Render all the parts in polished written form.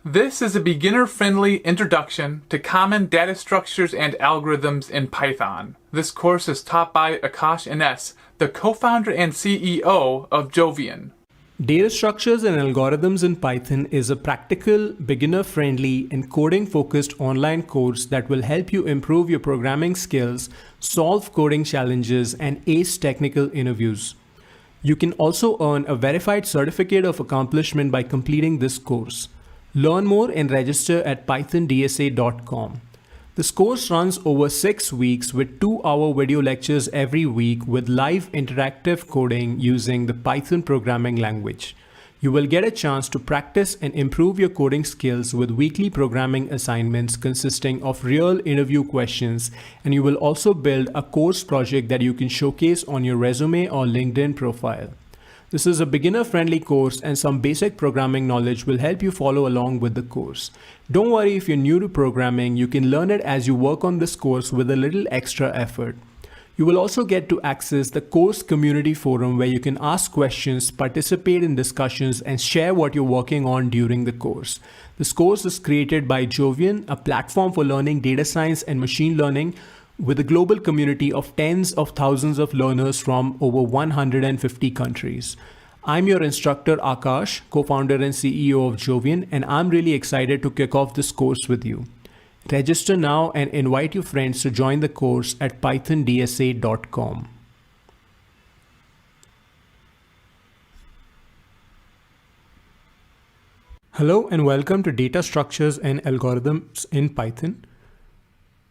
This is a beginner-friendly introduction to common data structures and algorithms in Python. This course is taught by Akash Ines, the co-founder and CEO of Jovian. Data structures and algorithms in Python is a practical, beginner-friendly, and coding-focused online course that will help you improve your programming skills, solve coding challenges, and ace technical interviews. You can also earn a verified certificate of accomplishment by completing this course. Learn more and register at pythondsa.com. This course runs over 6 weeks with 2-hour video lectures every week with live interactive coding using the Python programming language. You will get a chance to practice and improve your coding skills with weekly programming assignments consisting of real interview questions, and you will also build a course project that you can showcase on your resume or LinkedIn profile. This is a beginner-friendly course and some basic programming knowledge will help you follow along with the course. Don't worry if you're new to programming, you can learn it as you work on this course with a little extra effort. You will also get to access the course community forum where you can ask questions, participate in discussions, and share what you're working on during the course. This course is created by Jovian, a platform for learning data science and machine learning with a global community of tens of thousands of learners from over 150 countries. I'm your instructor Akash, co-founder and CEO of Jovian, and I'm really excited to kick off this course with you. Register now and invite your friends to join the course at pythondsa.com. Hello and welcome to Data Structures and Algorithms in Python.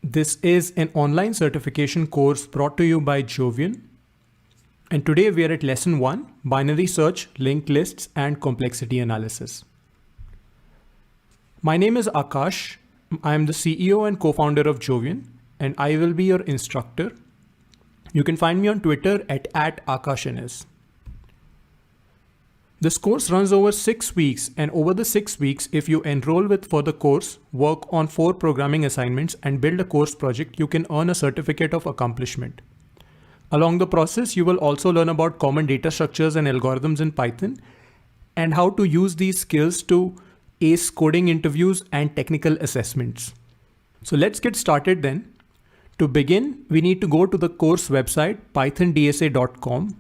This is an online certification course brought to you by Jovian. And today we are at lesson 1, binary search, linked lists, and complexity analysis. My name is Akash. I am the CEO and co-founder of Jovian, and I will be your instructor. You can find me on Twitter at @AkashInes. This course runs over 6 weeks, and over the 6 weeks, if you enroll for the course, work on 4 programming assignments, and build a course project, you can earn a certificate of accomplishment. Along the process, you will also learn about common data structures and algorithms in Python, and how to use these skills to ace coding interviews and technical assessments. So let's get started then. To begin, we need to go to the course website, pythondsa.com.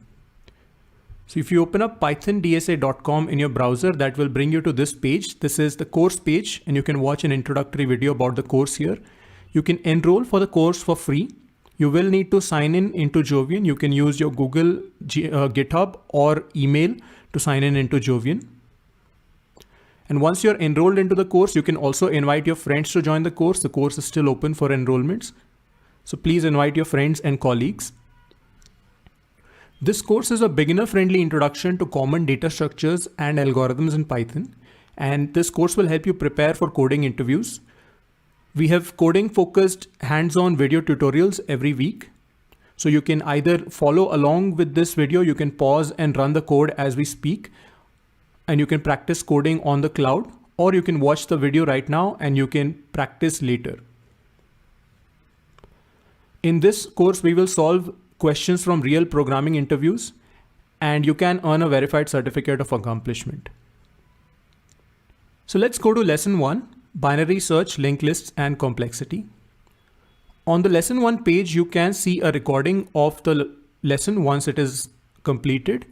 So if you open up pythondsa.com in your browser, that will bring you to this page. This is the course page, and you can watch an introductory video about the course here. You can enroll for the course for free. You will need to sign in into Jovian. You can use your Google GitHub or email to sign in into Jovian. And once you're enrolled into the course, you can also invite your friends to join the course. The course is still open for enrollments. So please invite your friends and colleagues. This course is a beginner-friendly introduction to common data structures and algorithms in Python. And this course will help you prepare for coding interviews. We have coding-focused hands-on video tutorials every week. So you can either follow along with this video, you can pause and run the code as we speak, and you can practice coding on the cloud, or you can watch the video right now and you can practice later. In this course, we will solve questions from real programming interviews, and you can earn a verified certificate of accomplishment. So let's go to lesson 1, binary search, linked lists, and complexity. On the lesson 1 page, you can see a recording of the lesson once it is completed.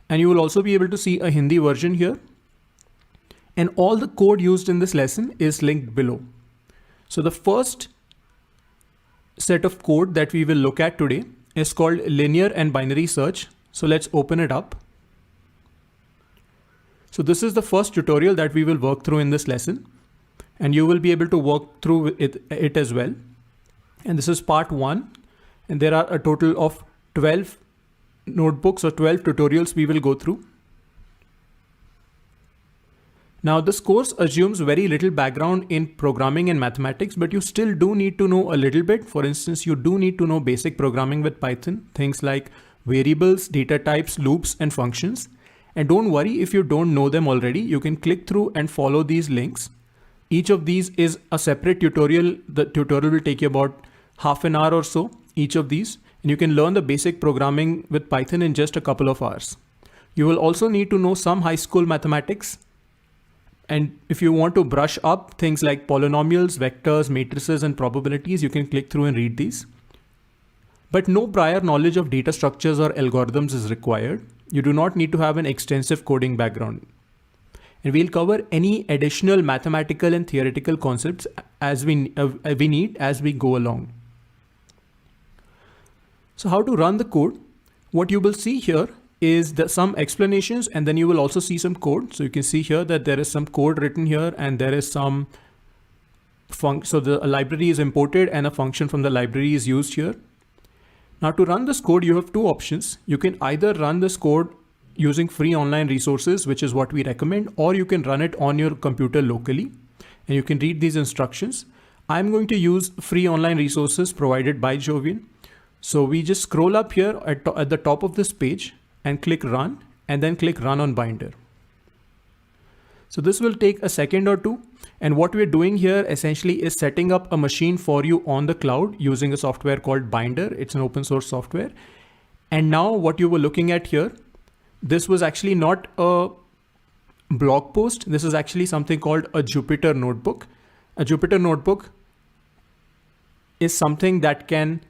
And you will also be able to see a Hindi version here. And all the code used in this lesson is linked below. So the first set of code that we will look at today is called linear and binary search. So let's open it up. So this is the first tutorial that we will work through in this lesson. And you will be able to work through it as well. And this is part 1. And there are a total of 12 notebooks or 12 tutorials we will go through. Now this course assumes very little background in programming and mathematics, but you still do need to know a little bit. For instance, you do need to know basic programming with Python, things like variables, data types, loops, and functions. And don't worry if you don't know them already, you can click through and follow these links. Each of these is a separate tutorial. The tutorial will take you about half an hour or so, each of these. And you can learn the basic programming with Python in just a couple of hours. You will also need to know some high school mathematics And if you want to brush up things like polynomials, vectors, matrices, and probabilities, you can click through and read these. But no prior knowledge of data structures or algorithms is required. You do not need to have an extensive coding background. And we'll cover any additional mathematical and theoretical concepts as we need as we go along. So how to run the code? What you will see here is some explanations, and then you will also see some code. So you can see here that there is some code written here, and there is some so the library is imported and a function from the library is used here. Now to run this code, you have two options. You can either run this code using free online resources, which is what we recommend, or you can run it on your computer locally, and you can read these instructions. I'm going to use free online resources provided by Jovian. So we just scroll up here at the top of this page and click run, and then click run on Binder. So this will take a second or two. And what we're doing here essentially is setting up a machine for you on the cloud using a software called Binder. It's an open source software. And now what you were looking at here, this was actually not a blog post. This is actually something called a Jupyter Notebook. A Jupyter Notebook is something that can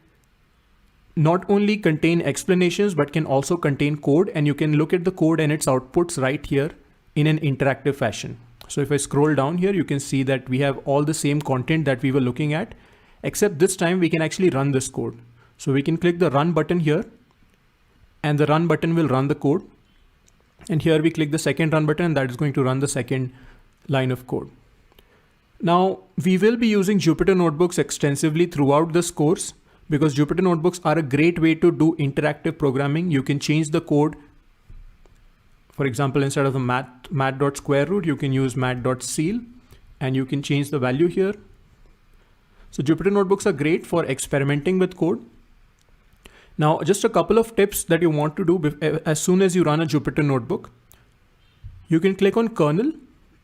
not only contain explanations, but can also contain code, and you can look at the code and its outputs right here in an interactive fashion. So if I scroll down here, you can see that we have all the same content that we were looking at, except this time we can actually run this code. So we can click the run button here, and the run button will run the code. And here we click the second run button, and that is going to run the second line of code. Now we will be using Jupyter Notebooks extensively throughout this course, because Jupyter Notebooks are a great way to do interactive programming. You can change the code. For example, instead of the mat.square root, you can use mat.ceil, and you can change the value here. So Jupyter Notebooks are great for experimenting with code. Now, just a couple of tips that you want to do as soon as you run a Jupyter Notebook. You can click on kernel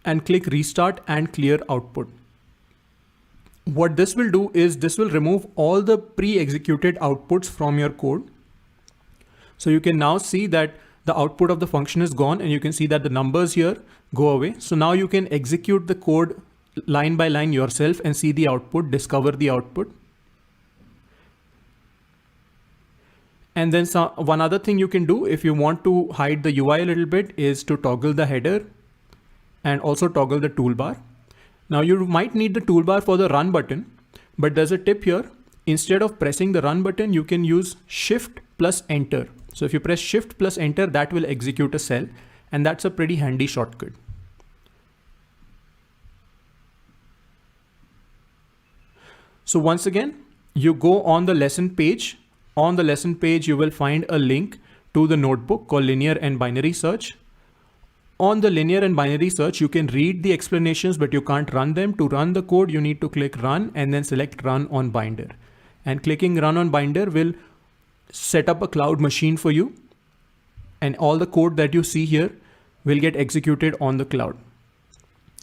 and click restart and clear output. What this will do is this will remove all the pre-executed outputs from your code. So you can now see that the output of the function is gone, and you can see that the numbers here go away. So now you can execute the code line by line yourself and see the output, discover the output. And then one other thing you can do if you want to hide the UI a little bit is to toggle the header and also toggle the toolbar. Now you might need the toolbar for the run button, but there's a tip here. Instead of pressing the run button, you can use Shift plus Enter. So if you press Shift plus Enter, that will execute a cell, and that's a pretty handy shortcut. So once again, you go on the lesson page. On the lesson page, you will find a link to the notebook called Linear and Binary Search. On the linear and binary search, you can read the explanations, but you can't run them. To run the code, you need to click run and then select run on Binder. And clicking run on Binder will set up a cloud machine for you. And all the code that you see here will get executed on the cloud.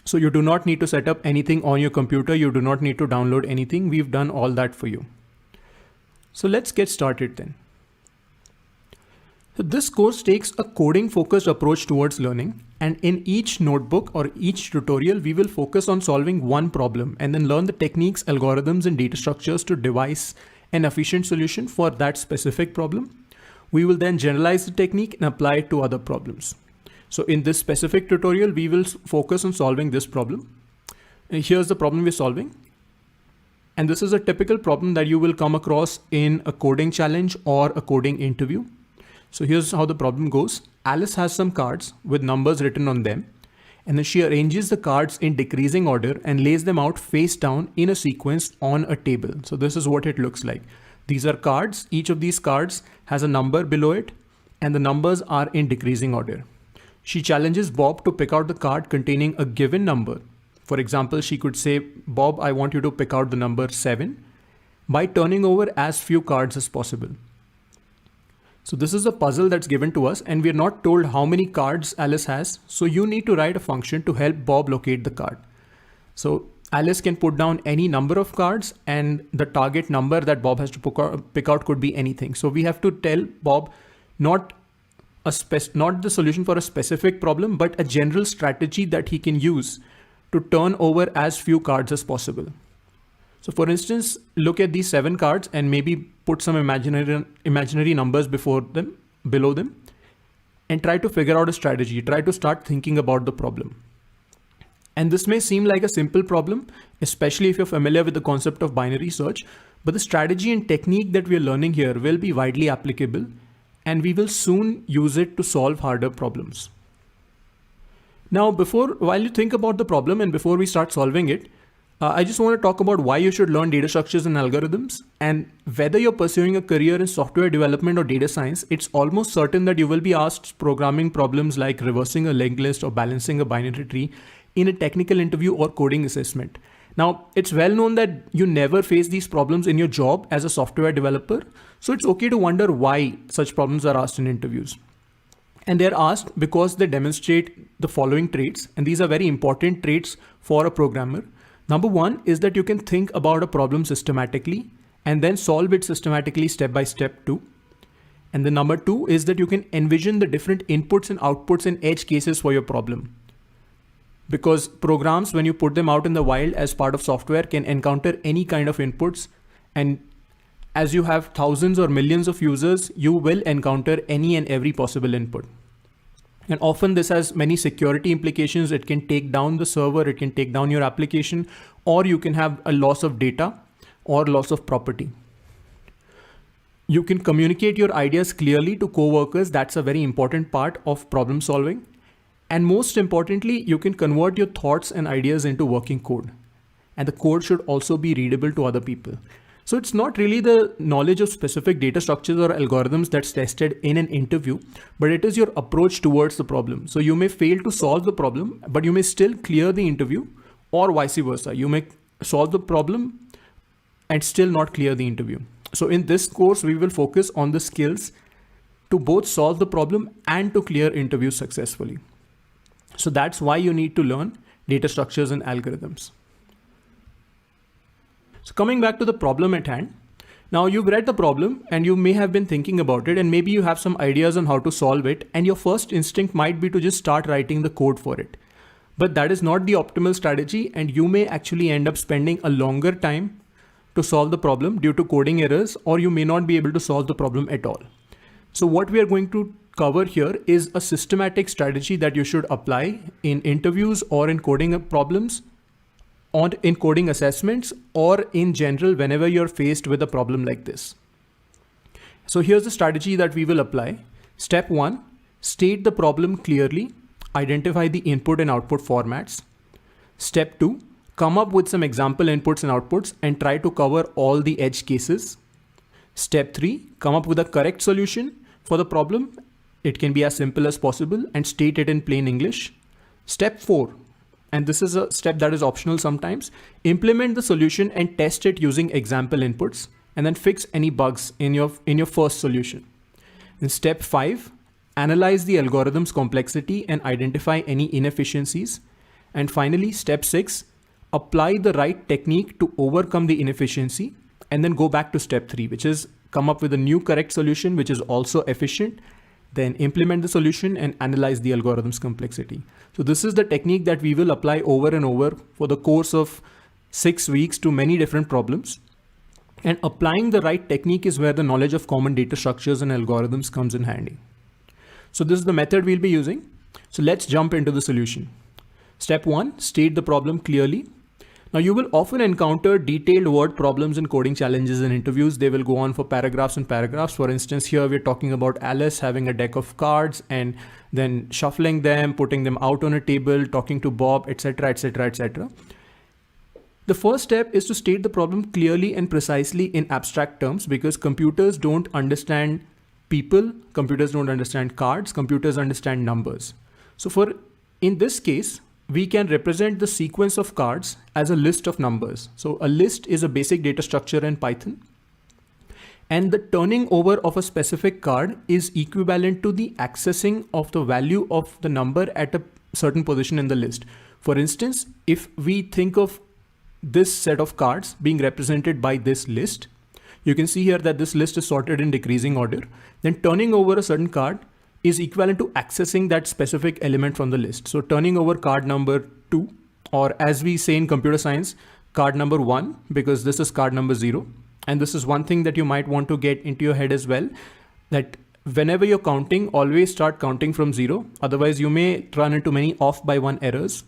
So you do not need to set up anything on your computer. You do not need to download anything. We've done all that for you. So let's get started then. So this course takes a coding focused approach towards learning, and in each notebook or each tutorial, we will focus on solving one problem and then learn the techniques, algorithms, and data structures to devise an efficient solution for that specific problem. We will then generalize the technique and apply it to other problems. So in this specific tutorial, we will focus on solving this problem. And here's the problem we're solving. And this is a typical problem that you will come across in a coding challenge or a coding interview. So here's how the problem goes. Alice has some cards with numbers written on them, and then she arranges the cards in decreasing order and lays them out face down in a sequence on a table. So this is what it looks like. These are cards. Each of these cards has a number below it, and the numbers are in decreasing order. She challenges Bob to pick out the card containing a given number. For example, she could say, Bob, I want you to pick out the number 7 by turning over as few cards as possible. So this is a puzzle that's given to us, and we're not told how many cards Alice has. So you need to write a function to help Bob locate the card. So Alice can put down any number of cards, and the target number that Bob has to pick out could be anything. So we have to tell Bob not not the solution for a specific problem, but a general strategy that he can use to turn over as few cards as possible. So for instance, look at these 7 cards and maybe put some imaginary numbers below them, and try to figure out a strategy. Try to start thinking about the problem. And this may seem like a simple problem, especially if you're familiar with the concept of binary search, but the strategy and technique that we're learning here will be widely applicable, and we will soon use it to solve harder problems. Now, while you think about the problem and before we start solving it, I just want to talk about why you should learn data structures and algorithms. And whether you're pursuing a career in software development or data science, it's almost certain that you will be asked programming problems like reversing a linked list or balancing a binary tree in a technical interview or coding assessment. Now, it's well known that you never face these problems in your job as a software developer. So it's okay to wonder why such problems are asked in interviews. And they're asked because they demonstrate the following traits. And these are very important traits for a programmer. Number 1 is that you can think about a problem systematically and then solve it systematically step by step too. And the number 2 is that you can envision the different inputs and outputs and edge cases for your problem. Because programs, when you put them out in the wild as part of software, can encounter any kind of inputs. And as you have thousands or millions of users, you will encounter any and every possible input. And often this has many security implications. It can take down the server, it can take down your application, or you can have a loss of data or loss of property. You can communicate your ideas clearly to coworkers. That's a very important part of problem solving. And most importantly, you can convert your thoughts and ideas into working code. And the code should also be readable to other people. So it's not really the knowledge of specific data structures or algorithms that's tested in an interview, but it is your approach towards the problem. So you may fail to solve the problem, but you may still clear the interview, or vice versa. You may solve the problem and still not clear the interview. So in this course, we will focus on the skills to both solve the problem and to clear interviews successfully. So that's why you need to learn data structures and algorithms. So coming back to the problem at hand, now you've read the problem and you may have been thinking about it, and maybe you have some ideas on how to solve it, and your first instinct might be to just start writing the code for it. But that is not the optimal strategy, and you may actually end up spending a longer time to solve the problem due to coding errors, or you may not be able to solve the problem at all. So what we are going to cover here is a systematic strategy that you should apply in interviews or in coding problems, in coding assessments, or in general whenever you're faced with a problem like this. So here's the strategy that we will apply. Step 1, state the problem clearly. Identify the input and output formats. Step 2, come up with some example inputs and outputs and try to cover all the edge cases. Step 3, come up with a correct solution for the problem. It can be as simple as possible and state it in plain English. Step 4, and this is a step that is optional sometimes, implement the solution and test it using example inputs, and then fix any bugs in your first solution. In step 5, analyze the algorithm's complexity and identify any inefficiencies. And finally, step 6, apply the right technique to overcome the inefficiency, and then go back to step 3, which is come up with a new correct solution, which is also efficient. Then implement the solution and analyze the algorithm's complexity. So this is the technique that we will apply over and over for the course of 6 weeks to many different problems. And applying the right technique is where the knowledge of common data structures and algorithms comes in handy. So this is the method we'll be using. So let's jump into the solution. Step 1, state the problem clearly. Now you will often encounter detailed word problems and coding challenges in interviews. They will go on for paragraphs and paragraphs. For instance, here we're talking about Alice having a deck of cards and then shuffling them, putting them out on a table, talking to Bob, etc., etc., etc. The first step is to state the problem clearly and precisely in abstract terms, because computers don't understand people, computers don't understand cards, computers understand numbers. So in this case, we can represent the sequence of cards as a list of numbers. So a list is a basic data structure in Python. And the turning over of a specific card is equivalent to the accessing of the value of the number at a certain position in the list. For instance, if we think of this set of cards being represented by this list, you can see here that this list is sorted in decreasing order. Then turning over a certain card is equivalent to accessing that specific element from the list. So turning over card number 2, or as we say in computer science, card number 1, because this is card number 0. And this is one thing that you might want to get into your head as well, that whenever you're counting, always start counting from 0. Otherwise you may run into many off by 1 errors.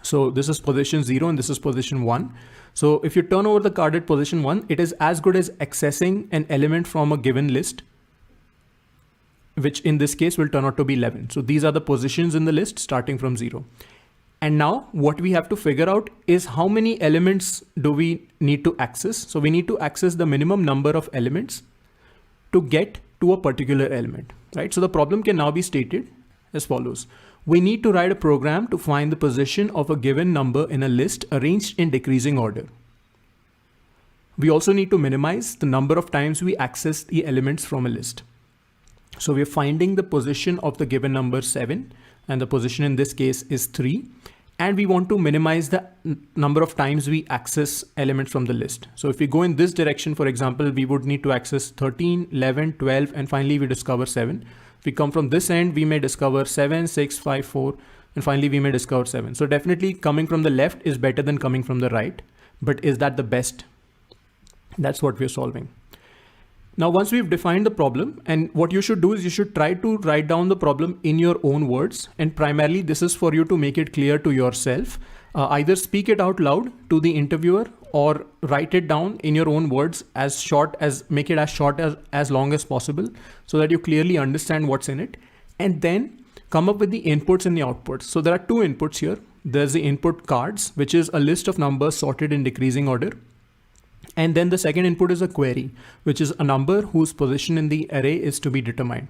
So this is position 0 and this is position 1. So if you turn over the card at position 1, it is as good as accessing an element from a given list, which in this case will turn out to be 11. So these are the positions in the list starting from 0. And now what we have to figure out is how many elements do we need to access. So we need to access the minimum number of elements to get to a particular element, right? So the problem can now be stated as follows. We need to write a program to find the position of a given number in a list arranged in decreasing order. We also need to minimize the number of times we access the elements from a list. So we're finding the position of the given number 7, and the position in this case is 3. And we want to minimize the number of times we access elements from the list. So if we go in this direction, for example, we would need to access 13, 11, 12, and finally we discover 7. If we come from this end, we may discover 7, 6, 5, 4, and finally we may discover 7. So definitely coming from the left is better than coming from the right. But is that the best? That's what we're solving. Now, once we've defined the problem, and what you should do is you should try to write down the problem in your own words. And primarily this is for you to make it clear to yourself. Either speak it out loud to the interviewer or write it down in your own words make it as long as possible so that you clearly understand what's in it. And then come up with the inputs and the outputs. So there are 2 inputs here. There's the input cards, which is a list of numbers sorted in decreasing order. And then the second input is a query, which is a number whose position in the array is to be determined.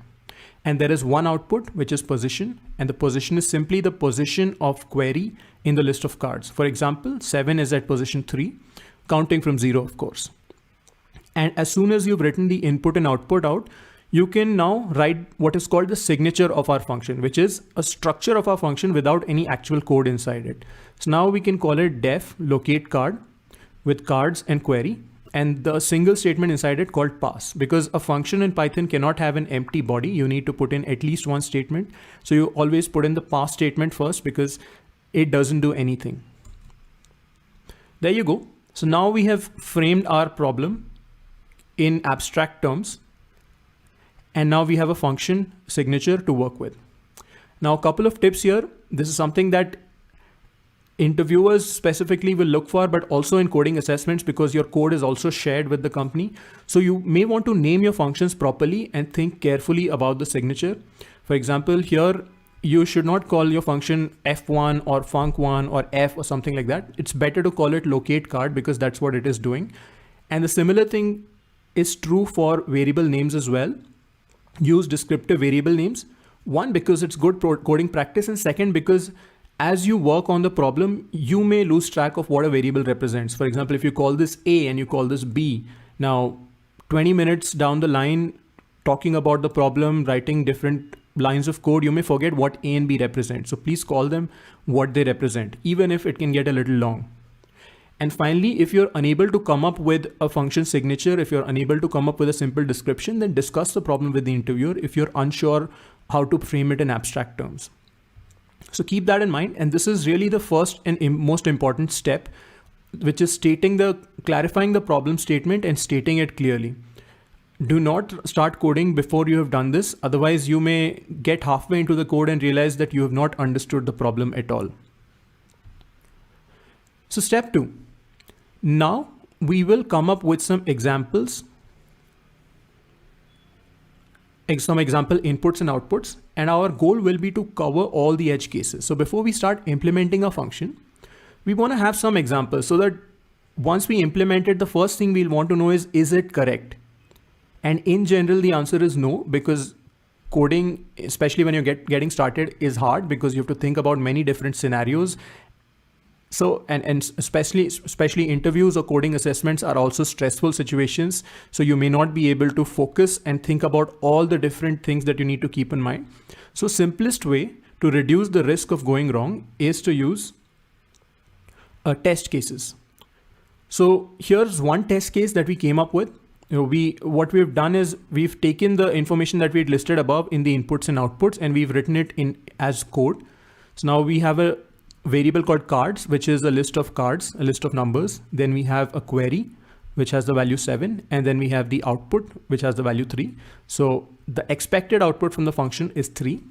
And there is one output, which is position. And the position is simply the position of query in the list of cards. For example, 7 is at position 3, counting from 0, of course. And as soon as you've written the input and output out, you can now write what is called the signature of our function, which is a structure of our function without any actual code inside it. So now we can call it def locate card with cards and query, and the single statement inside it called pass, because a function in Python cannot have an empty body. You need to put in at least one statement. So you always put in the pass statement first because it doesn't do anything. There you go. So now we have framed our problem in abstract terms. And now we have a function signature to work with. Now, a couple of tips here. This is something that interviewers specifically will look for, but also in coding assessments, because your code is also shared with the company. So you may want to name your functions properly and think carefully about the signature. For example, here, you should not call your function F1 or func1 or F or something like that. It's better to call it locate card because that's what it is doing. And the similar thing is true for variable names as well. Use descriptive variable names. One, because it's good coding practice, and second, because as you work on the problem, you may lose track of what a variable represents. For example, if you call this A and you call this B, now 20 minutes down the line, talking about the problem, writing different lines of code, you may forget what A and B represent. So please call them what they represent, even if it can get a little long. And finally, if you're unable to come up with a function signature, if you're unable to come up with a simple description, then discuss the problem with the interviewer if you're unsure how to frame it in abstract terms. So keep that in mind. And this is really the first and most important step, which is clarifying the problem statement and stating it clearly. Do not start coding before you have done this. Otherwise, you may get halfway into the code and realize that you have not understood the problem at all. So step 2. Now we will come up with some examples, some example inputs and outputs, and our goal will be to cover all the edge cases. So before we start implementing a function, we want to have some examples so that once we implement it, the first thing we'll want to know is it correct? And in general, the answer is no, because coding, especially when you're getting started, is hard because you have to think about many different scenarios. So, and especially interviews or coding assessments are also stressful situations. So you may not be able to focus and think about all the different things that you need to keep in mind. So simplest way to reduce the risk of going wrong is to use test cases. So here's one test case that we came up with. what we've done is we've taken the information that we had listed above in the inputs and outputs, and we've written it in as code. So now we have a variable called cards, which is a list of cards, a list of numbers. Then we have a query, which has the value 7. And then we have the output, which has the value 3. So the expected output from the function is 3.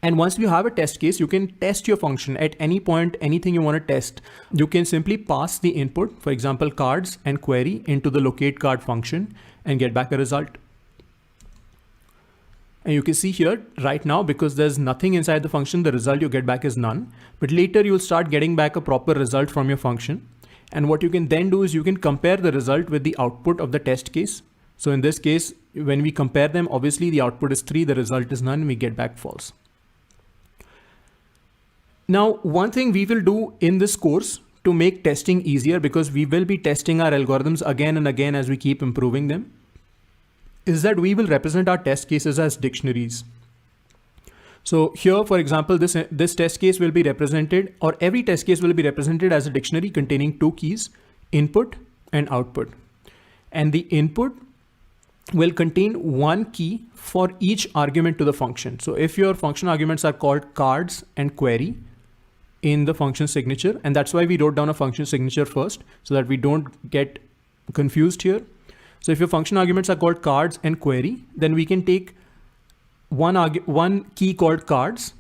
And once you have a test case, you can test your function at any point, anything you want to test. You can simply pass the input, for example, cards and query, into the locate card function and get back a result. And you can see here right now, because there's nothing inside the function, the result you get back is none. But later you'll start getting back a proper result from your function. And what you can then do is you can compare the result with the output of the test case. So in this case, when we compare them, obviously the output is 3, the result is none, we get back false. Now, one thing we will do in this course to make testing easier, because we will be testing our algorithms again and again as we keep improving them, is that we will represent our test cases as dictionaries. So here, for example, this test case will be represented, or every test case will be represented as a dictionary containing 2 keys, input and output. And the input will contain 1 key for each argument to the function. So if your function arguments are called cards and query in the function signature, and that's why we wrote down a function signature first, so that we don't get confused here. So if your function arguments are called cards and query, then we can take one key called cards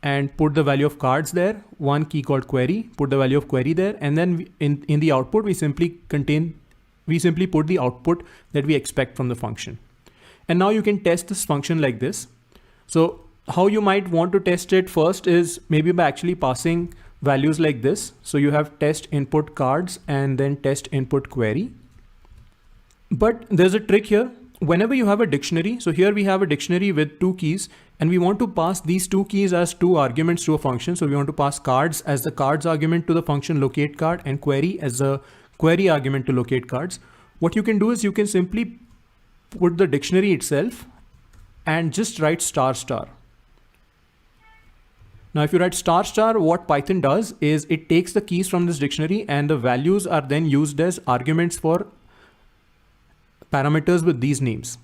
and put the value of cards there, 1 key called query, put the value of query there, and then in the output we simply put the output that we expect from the function. And now you can test this function like this. So how you might want to test it first is maybe by actually passing values like this. So you have test input cards and then test input query. But there's a trick here. Whenever you have a dictionary, so here we have a dictionary with 2 keys, and we want to pass these 2 keys as 2 arguments to a function. So we want to pass cards as the cards argument to the function locate card, and query as a query argument to locate cards. What you can do is you can simply put the dictionary itself and just write star star. Now, if you write star star, what Python does is it takes the keys from this dictionary, and the values are then used as arguments for parameters with these names.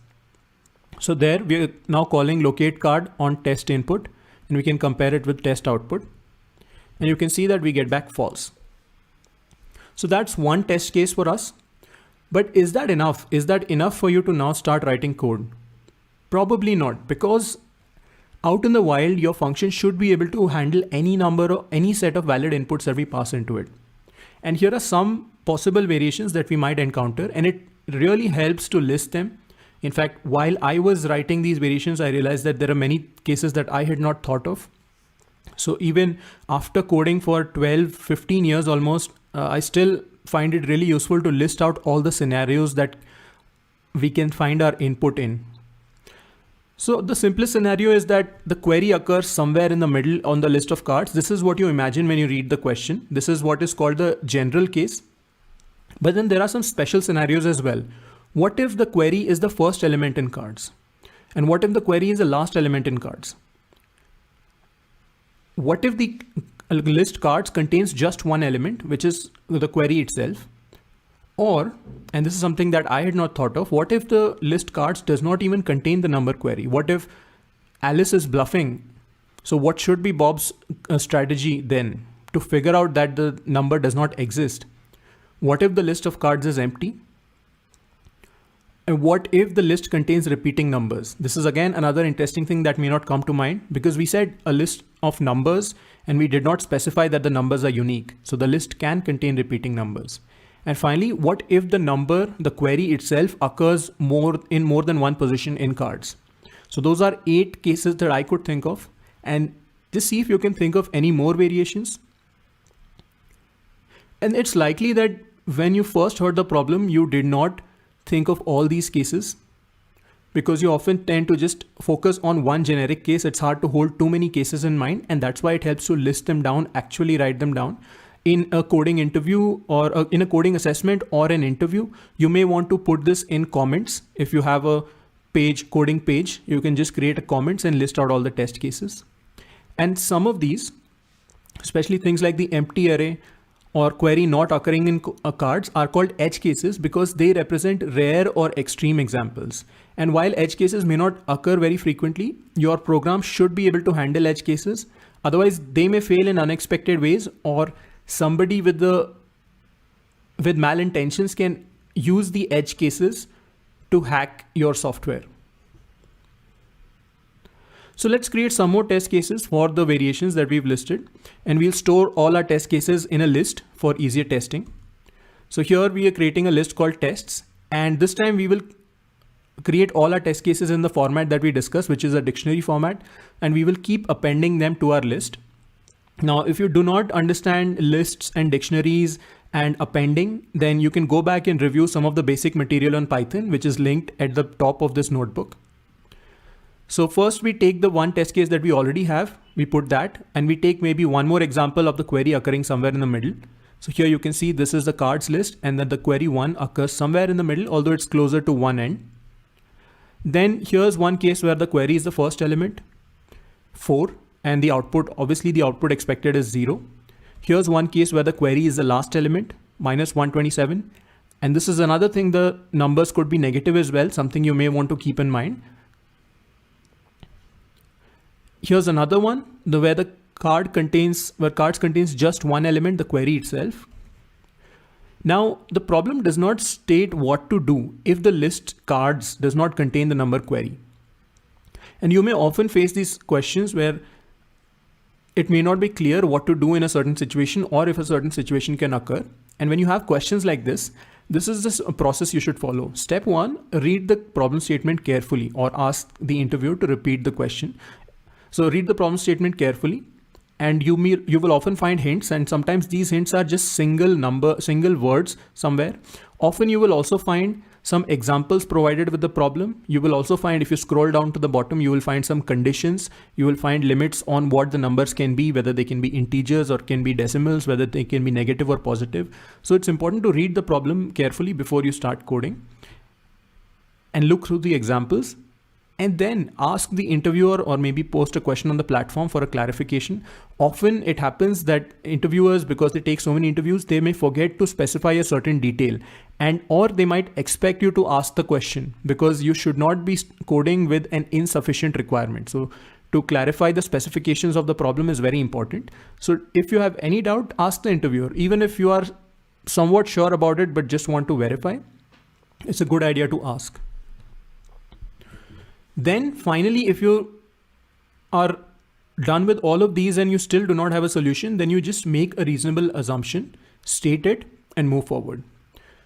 So there we are now calling locate card on test input, and we can compare it with test output, and you can see that we get back false. So that's one test case for us. But is that enough? Is that enough for you to now start writing code? Probably not, because out in the wild, your function should be able to handle any number or any set of valid inputs that we pass into it. And here are some possible variations that we might encounter, and it really helps to list them. In fact, while I was writing these variations, I realized that there are many cases that I had not thought of. So even after coding for 12, 15 years almost, I still find it really useful to list out all the scenarios that we can find our input in. So the simplest scenario is that the query occurs somewhere in the middle on the list of cards. This is what you imagine when you read the question. This is what is called the general case. But then there are some special scenarios as well. What if the query is the first element in cards? And what if the query is the last element in cards? What if the list cards contains just one element, which is the query itself? Or, and this is something that I had not thought of, what if the list cards does not even contain the number query? What if Alice is bluffing? So what should be Bob's strategy then to figure out that the number does not exist? What if the list of cards is empty? And what if the list contains repeating numbers? This is again another interesting thing that may not come to mind, because we said a list of numbers and we did not specify that the numbers are unique. So the list can contain repeating numbers. And finally, what if the number, the query itself, occurs in more than one position in cards? So those are 8 cases that I could think of. And just see if you can think of any more variations. And it's likely that when you first heard the problem, you did not think of all these cases, because you often tend to just focus on one generic case. It's hard to hold too many cases in mind, and that's why it helps to list them down, actually write them down. In a coding interview or in a coding assessment or an interview, you may want to put this in comments. If you have a coding page, you can just create a comments and list out all the test cases. And some of these, especially things like the empty array, or query not occurring in cards are called edge cases because they represent rare or extreme examples. And while edge cases may not occur very frequently, your program should be able to handle edge cases. Otherwise, they may fail in unexpected ways, or somebody with malintentions can use the edge cases to hack your software. So let's create some more test cases for the variations that we've listed, and we'll store all our test cases in a list for easier testing. So here we are creating a list called tests, and this time we will create all our test cases in the format that we discussed, which is a dictionary format, and we will keep appending them to our list. Now, if you do not understand lists and dictionaries and appending, then you can go back and review some of the basic material on Python, which is linked at the top of this notebook. So first we take the one test case that we already have, we put that, and we take maybe one more example of the query occurring somewhere in the middle. So here you can see this is the cards list, and then the query 1 occurs somewhere in the middle, although it's closer to one end. Then here's one case where the query is the first element, 4, and the output, obviously the output expected is 0. Here's one case where the query is the last element, minus 127. And this is another thing, the numbers could be negative as well, something you may want to keep in mind. Here's another one, where cards contains just one element, the query itself. Now, the problem does not state what to do if the list cards does not contain the number query. And you may often face these questions where it may not be clear what to do in a certain situation, or if a certain situation can occur. And when you have questions like this is a process you should follow. Step 1, read the problem statement carefully, or ask the interviewer to repeat the question. So read the problem statement carefully, and you will often find hints, and sometimes these hints are just single words somewhere. Often you will also find some examples provided with the problem. You will also find, if you scroll down to the bottom, you will find some conditions. You will find limits on what the numbers can be, whether they can be integers or can be decimals, whether they can be negative or positive. So it's important to read the problem carefully before you start coding, and look through the examples. And then ask the interviewer, or maybe post a question on the platform for a clarification. Often it happens that interviewers, because they take so many interviews, they may forget to specify a certain detail, or they might expect you to ask the question, because you should not be coding with an insufficient requirement. So to clarify the specifications of the problem is very important. So if you have any doubt, ask the interviewer, even if you are somewhat sure about it but just want to verify. It's a good idea to ask. Then finally, if you are done with all of these and you still do not have a solution, then you just make a reasonable assumption, state it, and move forward.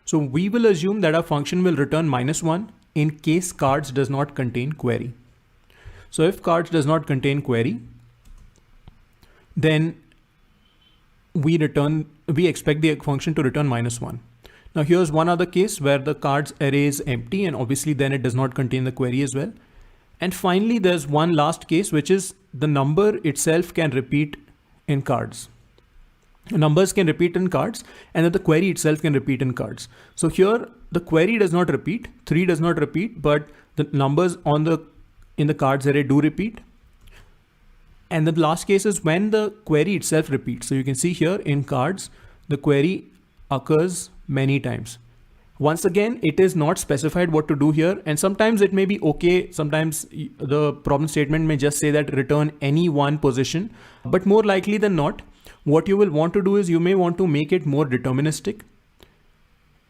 So we will assume that our function will return -1 in case cards does not contain query. So if cards does not contain query, then we expect the function to return -1. Now here's one other case where the cards array is empty, and obviously then it does not contain the query as well. And finally, there's one last case, which is the number itself can repeat in cards. Numbers can repeat in cards, and then the query itself can repeat in cards. So here the query does not repeat, 3 does not repeat, but the numbers in the cards array do repeat. And the last case is when the query itself repeats. So you can see here in cards, the query occurs many times. Once again, it is not specified what to do here, and sometimes it may be okay. Sometimes the problem statement may just say that return any one position, but more likely than not, what you will want to do is you may want to make it more deterministic,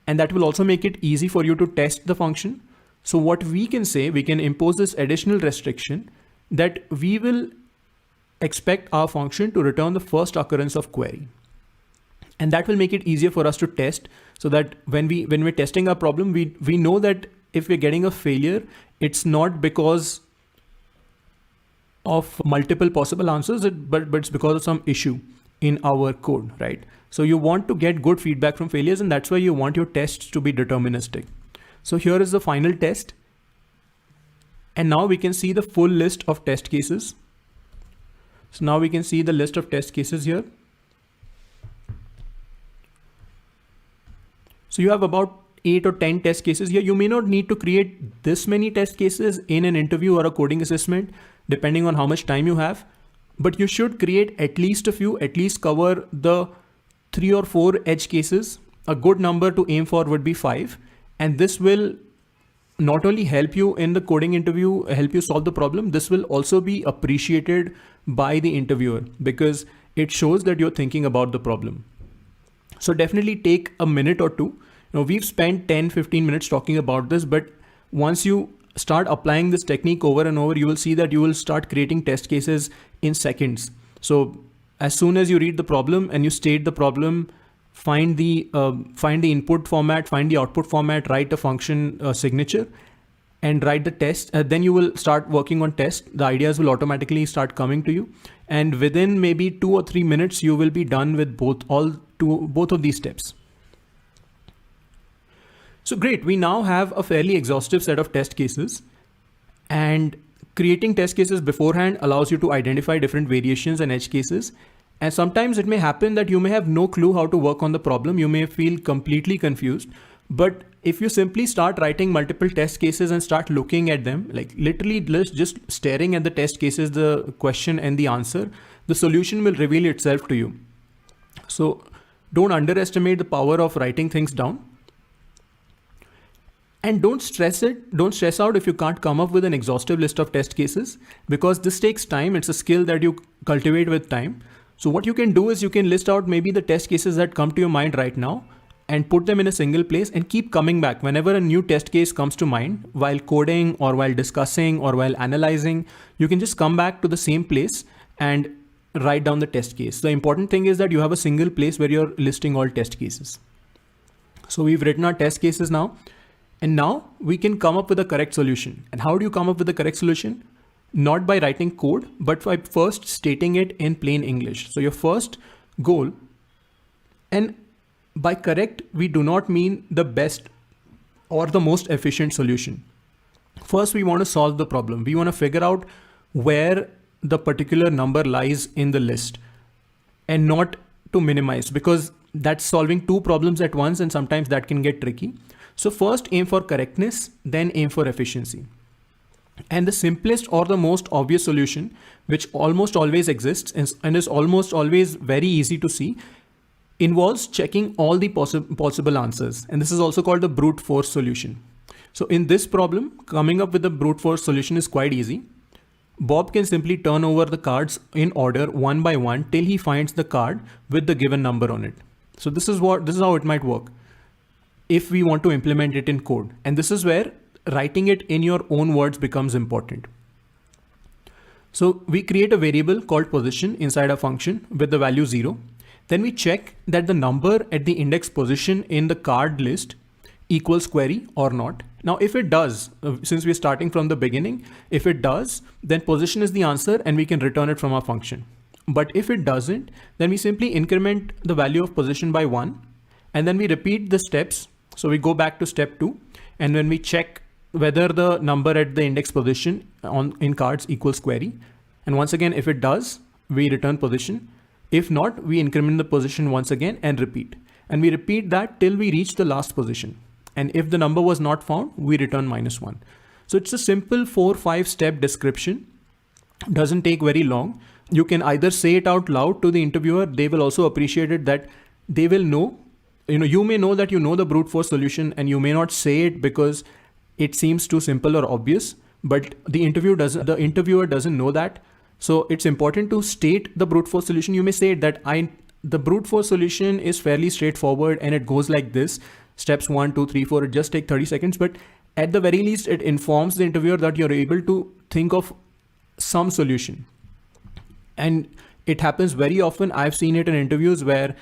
and that will also make it easy for you to test the function. So what we can say, we can impose this additional restriction that we will expect our function to return the first occurrence of query. And that will make it easier for us to test, so that when we're testing our problem, we know that if we're getting a failure, it's not because of multiple possible answers, but it's because of some issue in our code, right? So you want to get good feedback from failures, and that's why you want your tests to be deterministic. So here is the final test. And now we can see the full list of test cases. So now we can see the list of test cases here. So you have about 8 or 10 test cases here. You may not need to create this many test cases in an interview or a coding assessment, depending on how much time you have, but you should create at least a few, at least cover the 3 or 4 edge cases. A good number to aim for would be 5. And this will not only help you in the coding interview, help you solve the problem, this will also be appreciated by the interviewer because it shows that you're thinking about the problem. So definitely take a minute or two. We've spent 10-15 minutes talking about this, but once you start applying this technique over and over, you will see that you will start creating test cases in seconds. So as soon as you read the problem and you state the problem, find the input format, find the output format, write a function signature and write the test. Then you will start working on test. The ideas will automatically start coming to you. And within maybe 2 or 3 minutes, you will be done with both of these steps. So great, we now have a fairly exhaustive set of test cases, and creating test cases beforehand allows you to identify different variations and edge cases. And sometimes it may happen that you may have no clue how to work on the problem. You may feel completely confused, but if you simply start writing multiple test cases and start looking at them, like literally just staring at the test cases, the question and the answer, the solution will reveal itself to you. So don't underestimate the power of writing things down. And don't stress out if you can't come up with an exhaustive list of test cases, because this takes time. It's a skill that you cultivate with time. So what you can do is you can list out maybe the test cases that come to your mind right now and put them in a single place and keep coming back. Whenever a new test case comes to mind while coding or while discussing or while analyzing, you can just come back to the same place and write down the test case. The important thing is that you have a single place where you're listing all test cases. So we've written our test cases now. And now we can come up with a correct solution. And how do you come up with the correct solution? Not by writing code, but by first stating it in plain English. So your first goal, and by correct, we do not mean the best or the most efficient solution. First, we want to solve the problem. We want to figure out where the particular number lies in the list and not to minimize, because that's solving two problems at once and sometimes that can get tricky. So first aim for correctness, then aim for efficiency. And the simplest or the most obvious solution, which almost always exists and is almost always very easy to see, involves checking all the possible answers. And this is also called the brute force solution. So in this problem, coming up with the brute force solution is quite easy. Bob can simply turn over the cards in order one by one till he finds the card with the given number on it. So this is how it might work if we want to implement it in code. And this is where writing it in your own words becomes important. So we create a variable called position inside a function with the value 0. Then we check that the number at the index position in the card list equals query or not. Now, if it does, since we're starting from the beginning, if it does, then position is the answer and we can return it from our function. But if it doesn't, then we simply increment the value of position by 1 and then we repeat the steps. So we go back to step 2 and when we check whether the number at the index position in cards equals query. And once again, if it does, we return position. If not, we increment the position once again and repeat. And we repeat that till we reach the last position. And if the number was not found, we return -1. So it's a simple 4-5 step description. Doesn't take very long. You can either say it out loud to the interviewer. They will also appreciate it, that they will know, you may know that you know the brute force solution and you may not say it because it seems too simple or obvious, but the interviewer doesn't know that. So it's important to state the brute force solution. You may say that the brute force solution is fairly straightforward and it goes like this. Steps 1, 2, 3, 4, it just takes 30 seconds. But at the very least, it informs the interviewer that you're able to think of some solution. And it happens very often. I've seen it in interviews where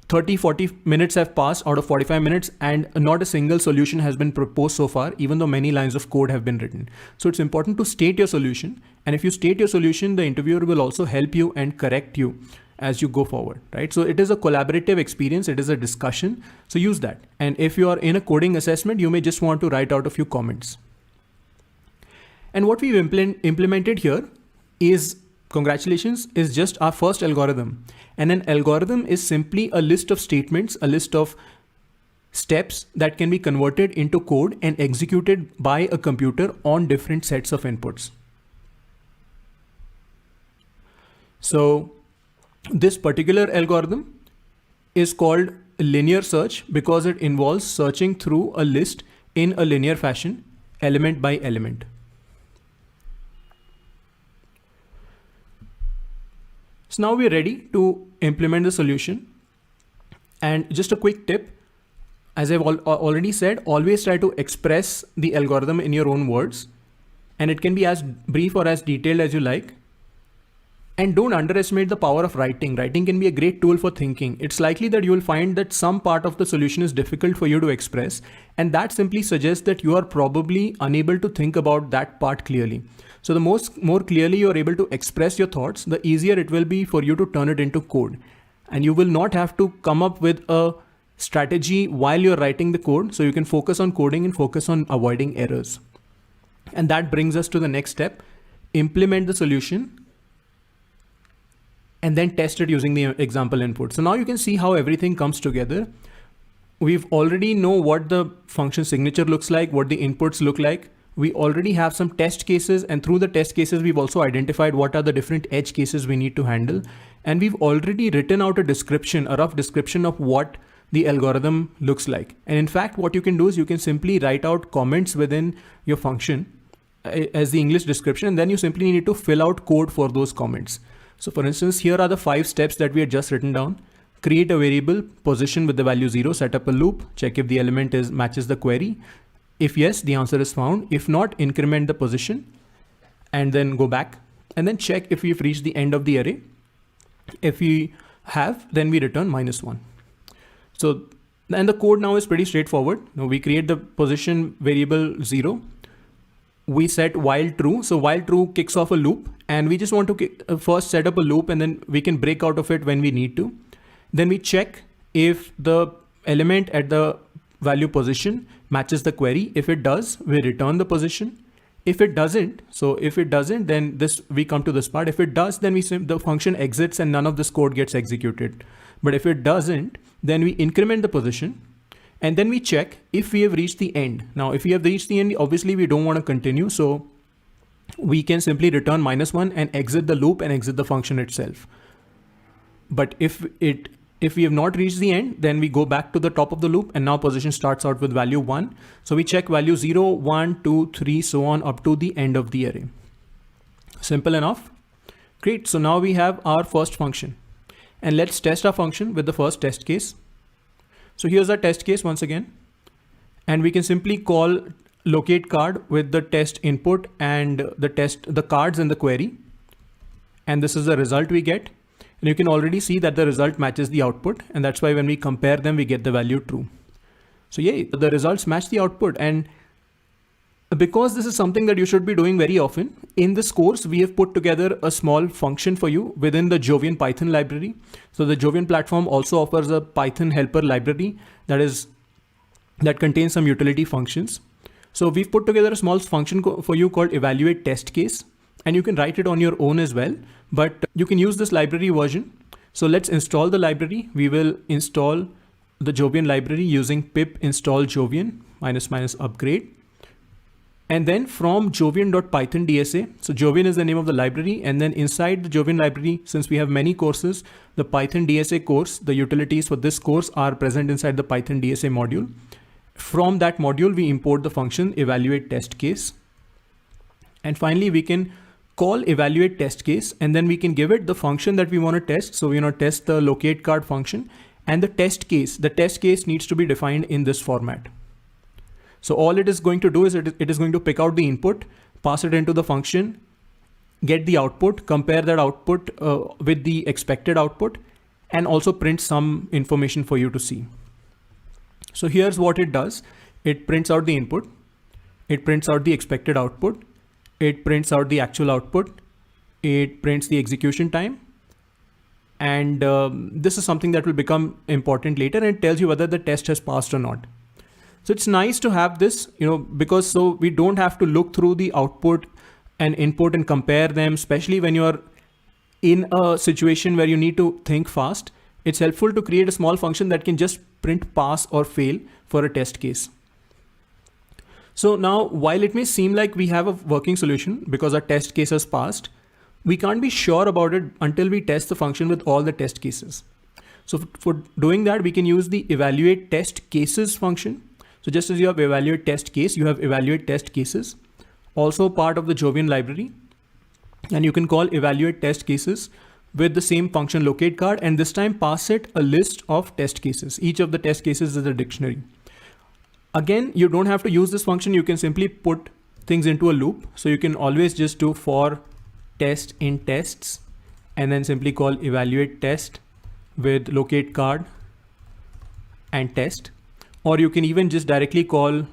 30-40 minutes have passed out of 45 minutes and not a single solution has been proposed so far, even though many lines of code have been written. So it's important to state your solution. And if you state your solution, the interviewer will also help you and correct you as you go forward, right? So it is a collaborative experience. It is a discussion. So use that. And if you are in a coding assessment, you may just want to write out a few comments. And what we've implemented here is, congratulations, is just our first algorithm. And an algorithm is simply a list of statements, a list of steps that can be converted into code and executed by a computer on different sets of inputs. So this particular algorithm is called linear search because it involves searching through a list in a linear fashion, element by element. So now we're ready to implement the solution. And just a quick tip, as I've already said, always try to express the algorithm in your own words. And it can be as brief or as detailed as you like. And don't underestimate the power of writing. Writing can be a great tool for thinking. It's likely that you will find that some part of the solution is difficult for you to express. And that simply suggests that you are probably unable to think about that part clearly. So the more clearly you're able to express your thoughts, the easier it will be for you to turn it into code. And you will not have to come up with a strategy while you're writing the code. So you can focus on coding and focus on avoiding errors. And that brings us to the next step. Implement the solution and then test it using the example input. So now you can see how everything comes together. We've already know what the function signature looks like, what the inputs look like. We already have some test cases, and through the test cases, we've also identified what are the different edge cases we need to handle. And we've already written out a description, a rough description of what the algorithm looks like. And in fact, what you can do is you can simply write out comments within your function as the English description, and then you simply need to fill out code for those comments. So for instance, here are the 5 steps that we had just written down. Create a variable, position with the value 0, set up a loop, check if the element matches the query. If yes, the answer is found. If not, increment the position and then go back and then check if we've reached the end of the array. If we have, then we return -1. So, and the code now is pretty straightforward. Now we create the position variable 0. We set while true. So while true kicks off a loop, and we just want to first set up a loop and then we can break out of it when we need to. Then we check if the element at the value position matches the query. If it does, we return the position. If it doesn't, then we come to this part. If it does, then the function exits and none of this code gets executed. But if it doesn't, then we increment the position. And then we check if we have reached the end. Now, if we have reached the end, obviously we don't want to continue. So we can simply return -1 and exit the loop and exit the function itself. But if we have not reached the end, then we go back to the top of the loop and now position starts out with value 1. So we check value 0, 1, 2, 3, so on up to the end of the array. Simple enough. Great. So now we have our first function and let's test our function with the first test case. So here's our test case once again, and we can simply call locate card with the test input and the cards in the query. And this is the result we get. And you can already see that the result matches the output. And that's why when we compare them, we get the value true. So yeah, the results match the output. And because this is something that you should be doing very often, in this course, we have put together a small function for you within the Jovian Python library. So the Jovian platform also offers a Python helper library that contains some utility functions. So we've put together a small function for you called evaluate test case, and you can write it on your own as well, but you can use this library version. So let's install the library. We will install the Jovian library using pip install Jovian -- upgrade. And then from jovian.python DSA, so Jovian is the name of the library. And then inside the Jovian library, since we have many courses, the Python DSA course, the utilities for this course are present inside the Python DSA module. From that module, we import the function evaluate test case. And finally, we can call evaluate test case, and then we can give it the function that we want to test. So we want to test the locate card function and the test case. The test case needs to be defined in this format. So all it is going to do is it is going to pick out the input, pass it into the function, get the output, compare that output with the expected output, and also print some information for you to see. So here's what it does. It prints out the input. It prints out the expected output. It prints out the actual output. It prints the execution time. And this is something that will become important later, and it tells you whether the test has passed or not. So it's nice to have this, because so we don't have to look through the output and input and compare them, especially when you're in a situation where you need to think fast. It's helpful to create a small function that can just print pass or fail for a test case. So now, while it may seem like we have a working solution because our test case has passed, we can't be sure about it until we test the function with all the test cases. So for doing that, we can use the evaluate test cases function. So just as you have evaluate test case, you have evaluate test cases, also part of the Jovian library. And you can call evaluate test cases with the same function locate card, and this time pass it a list of test cases. Each of the test cases is a dictionary. Again, you don't have to use this function. You can simply put things into a loop. So you can always just do for test in tests and then simply call evaluate test with locate card and test. Or you can even just directly call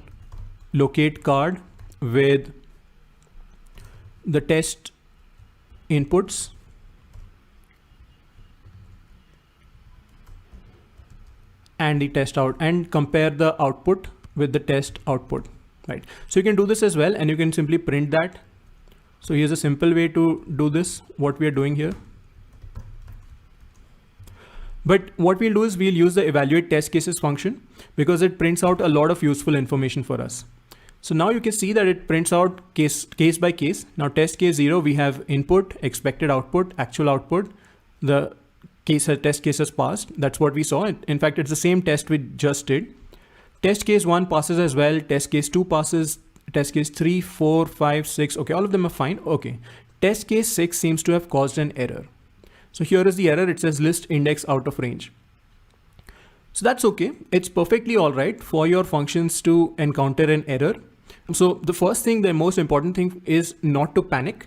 locate card with the test inputs and the test out, and compare the output with the test output, right? So you can do this as well, and you can simply print that. So here's a simple way to do this, what we are doing here. But what we'll do is we'll use the evaluate test cases function because it prints out a lot of useful information for us. So now you can see that it prints out case by case. Now test case 0, we have input, expected output, actual output, the test case has passed. That's what we saw. In fact, it's the same test we just did. Test case 1 passes as well. Test case 2 passes. Test case 3, 4, 5, 6. Okay, all of them are fine. Okay. Test case 6 seems to have caused an error. So here is the error. It says list index out of range. So that's okay. It's perfectly all right for your functions to encounter an error. So the first thing, the most important thing is not to panic.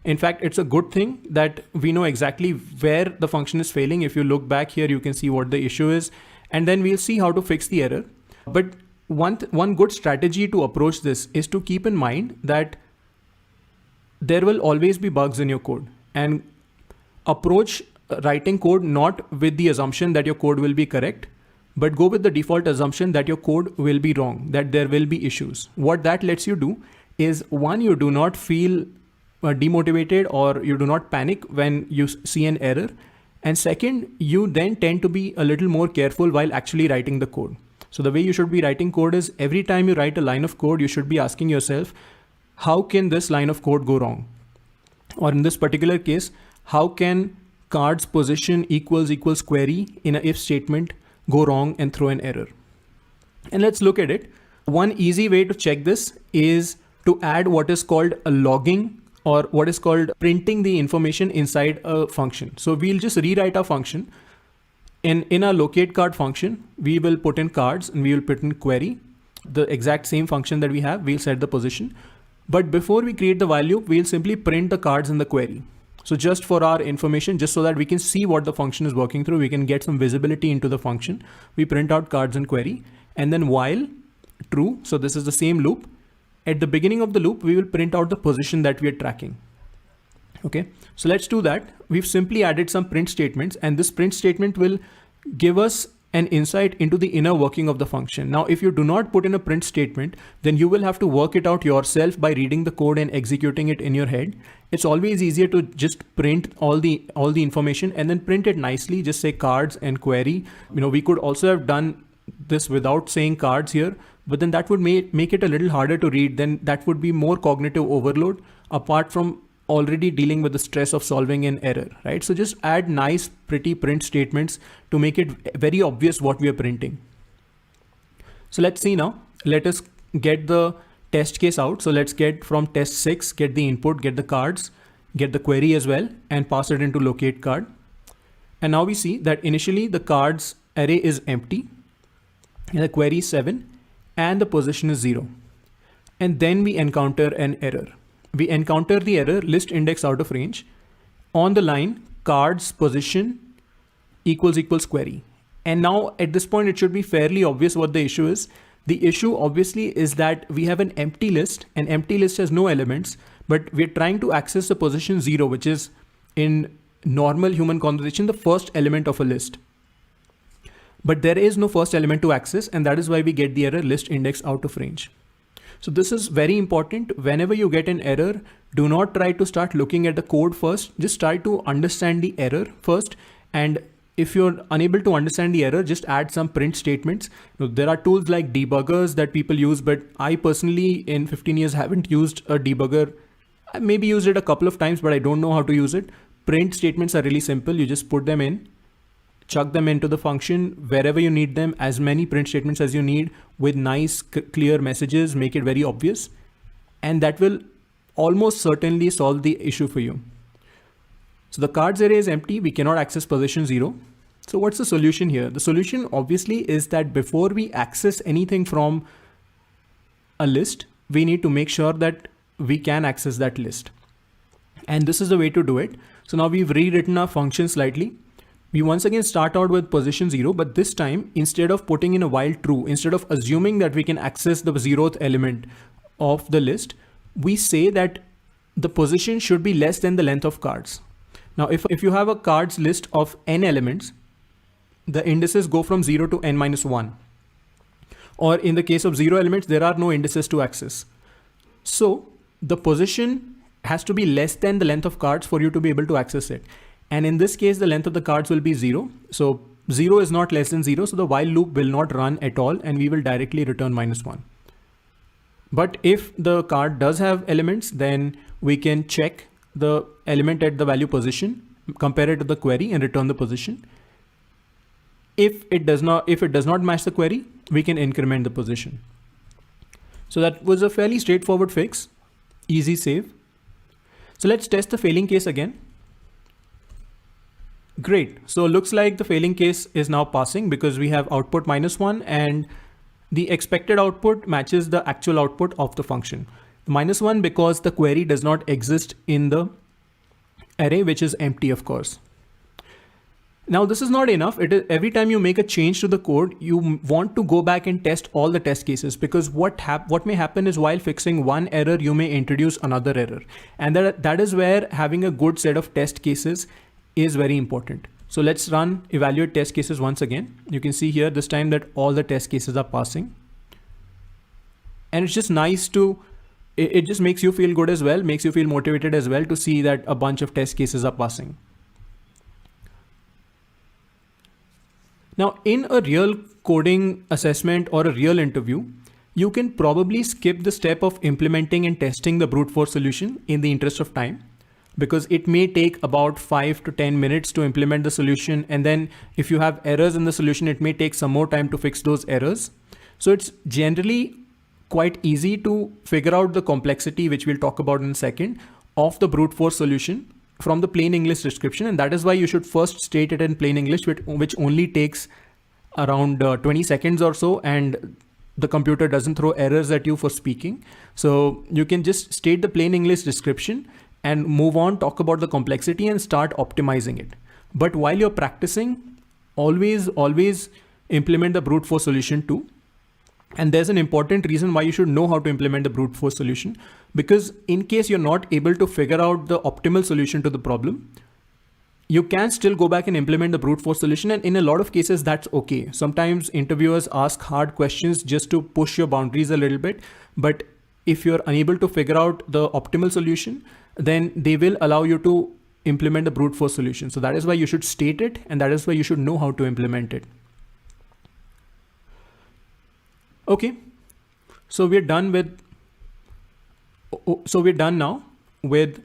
In fact, it's a good thing that we know exactly where the function is failing. If you look back here, you can see what the issue is, and then we'll see how to fix the error. But one good strategy to approach this is to keep in mind that there will always be bugs in your code, and approach writing code not with the assumption that your code will be correct, but go with the default assumption that your code will be wrong, that there will be issues. What that lets you do is, one, you do not feel demotivated or you do not panic when you see an error. And second, you then tend to be a little more careful while actually writing the code. So the way you should be writing code is every time you write a line of code, you should be asking yourself, how can this line of code go wrong? Or in this particular case, how can cards position equals query in an if statement go wrong and throw an error? And let's look at it. One easy way to check this is to add what is called a logging, or what is called printing the information inside a function. So we'll just rewrite our function. In our locate card function, we will put in cards and we will put in query, the exact same function that we have. We'll set the position. But before we create the while loop, we'll simply print the cards in the query. So just for our information, just so that we can see what the function is working through, we can get some visibility into the function. We print out cards and query, and then while true. So this is the same loop. At the beginning of the loop, we will print out the position that we are tracking. Okay, so let's do that. We've simply added some print statements, and this print statement will give us an insight into the inner working of the function. Now, if you do not put in a print statement, then you will have to work it out yourself by reading the code and executing it in your head. It's always easier to just print all the information and then print it nicely. Just say cards and query. We could also have done this without saying cards here, but then that would make it a little harder to read. Then that would be more cognitive overload, apart from already dealing with the stress of solving an error, right? So just add nice, pretty print statements to make it very obvious what we are printing. So let's see now. Let us get the test case out. So let's get from test 6, get the input, get the cards, get the query as well, and pass it into locate card. And now we see that initially the cards array is empty, and the query is 7, and the position is 0. And then we encounter an error. We encounter the error list index out of range on the line cards position equals query. And now at this point, it should be fairly obvious what the issue is. The issue obviously is that we have an empty list. An empty list has no elements, but we're trying to access the position 0, which is in normal human conversation, the first element of a list. But there is no first element to access, and that is why we get the error list index out of range. So this is very important. Whenever you get an error, do not try to start looking at the code first. Just try to understand the error first. And if you're unable to understand the error, just add some print statements. There are tools like debuggers that people use, but I personally in 15 years haven't used a debugger. I maybe used it a couple of times, but I don't know how to use it. Print statements are really simple. You just put them in, chuck them into the function wherever you need them, as many print statements as you need with nice clear messages, make it very obvious. And that will almost certainly solve the issue for you. So the cards array is empty. We cannot access position 0. So what's the solution here? The solution obviously is that before we access anything from a list, we need to make sure that we can access that list. And this is the way to do it. So now we've rewritten our function slightly. We once again start out with position 0, but this time, instead of putting in a while true, instead of assuming that we can access the 0th element of the list, we say that the position should be less than the length of cards. Now, if you have a cards list of n elements, the indices go from 0 to n minus 1. Or in the case of 0 elements, there are no indices to access. So the position has to be less than the length of cards for you to be able to access it. And in this case, the length of the cards will be 0. So 0 is not less than 0. So the while loop will not run at all, and we will directly return minus 1. But if the card does have elements, then we can check the element at the value position, compare it to the query, and return the position. If it does not match the query, we can increment the position. So that was a fairly straightforward fix, easy save. So let's test the failing case again. Great. So it looks like the failing case is now passing because we have output -1 and the expected output matches the actual output of the function. -1 because the query does not exist in the array, which is empty, of course. Now this is not enough. It is every time you make a change to the code, you want to go back and test all the test cases, because what may happen is while fixing one error, you may introduce another error. And that is where having a good set of test cases is very important. So let's run evaluate test cases once again. You can see here this time that all the test cases are passing. And it's just nice to, it just makes you feel good as well, makes you feel motivated as well to see that a bunch of test cases are passing. Now, in a real coding assessment or a real interview, you can probably skip the step of implementing and testing the brute force solution in the interest of time, because it may take about 5 to 10 minutes to implement the solution. And then if you have errors in the solution, it may take some more time to fix those errors. So it's generally quite easy to figure out the complexity, which we'll talk about in a second, of the brute force solution from the plain English description. And that is why you should first state it in plain English, which only takes around 20 seconds or so, and the computer doesn't throw errors at you for speaking. So you can just state the plain English description and move on, talk about the complexity and start optimizing it. But while you're practicing, always implement the brute force solution too. And there's an important reason why you should know how to implement the brute force solution, because in case you're not able to figure out the optimal solution to the problem, you can still go back and implement the brute force solution. And in a lot of cases, that's okay. Sometimes interviewers ask hard questions just to push your boundaries a little bit. But if you're unable to figure out the optimal solution, then they will allow you to implement the brute force solution. So that is why you should state it, and that is why you should know how to implement it. Okay, so we're done now with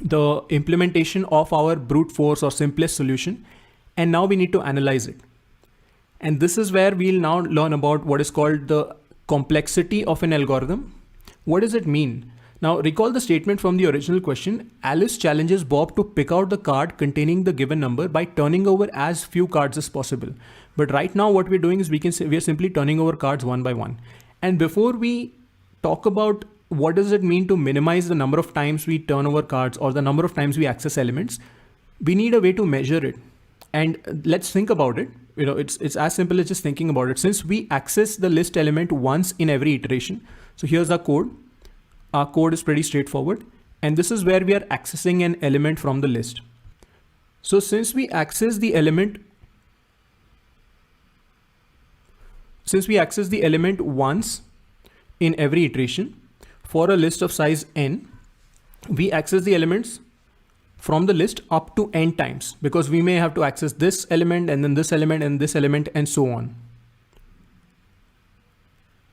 the implementation of our brute force or simplest solution. And now we need to analyze it. And this is where we'll now learn about what is called the complexity of an algorithm. What does it mean? Now recall the statement from the original question. Alice challenges Bob to pick out the card containing the given number by turning over as few cards as possible. But right now what we're doing is we are simply turning over cards one by one. And before we talk about what does it mean to minimize the number of times we turn over cards or the number of times we access elements, we need a way to measure it. And let's think about it. It's as simple as just thinking about it. Since we access the list element once in every iteration, so here's our code. Our code is pretty straightforward. And this is where we are accessing an element from the list. So since we access the element once in every iteration for a list of size n, we access the elements from the list up to n times, because we may have to access this element and then this element and this element and so on.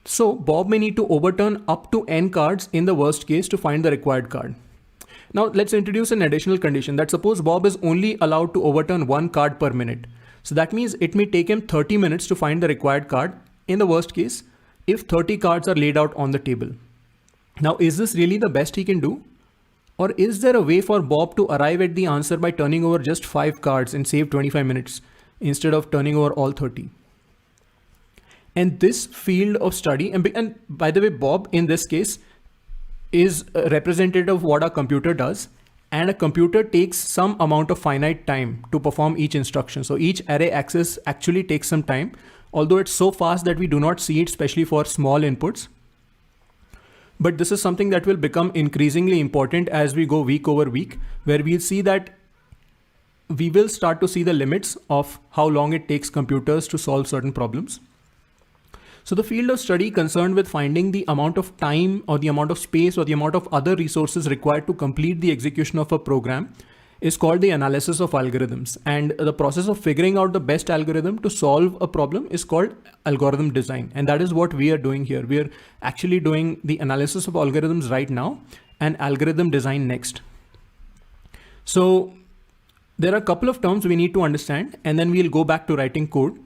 So Bob may need to overturn up to n cards in the worst case to find the required card. Now let's introduce an additional condition that suppose Bob is only allowed to overturn one card per minute. So that means it may take him 30 minutes to find the required card in the worst case, if 30 cards are laid out on the table. Now, is this really the best he can do? Or is there a way for Bob to arrive at the answer by turning over just 5 cards and save 25 minutes instead of turning over all 30? And this field of study, and by the way, Bob in this case is a representative of what a computer does. And a computer takes some amount of finite time to perform each instruction. So each array access actually takes some time, although it's so fast that we do not see it, especially for small inputs. But this is something that will become increasingly important as we go week over week, where we'll see that we will start to see the limits of how long it takes computers to solve certain problems. So the field of study concerned with finding the amount of time or the amount of space or the amount of other resources required to complete the execution of a program is called the analysis of algorithms. And the process of figuring out the best algorithm to solve a problem is called algorithm design. And that is what we are doing here. We are actually doing the analysis of algorithms right now and algorithm design next. So there are a couple of terms we need to understand, and then we'll go back to writing code.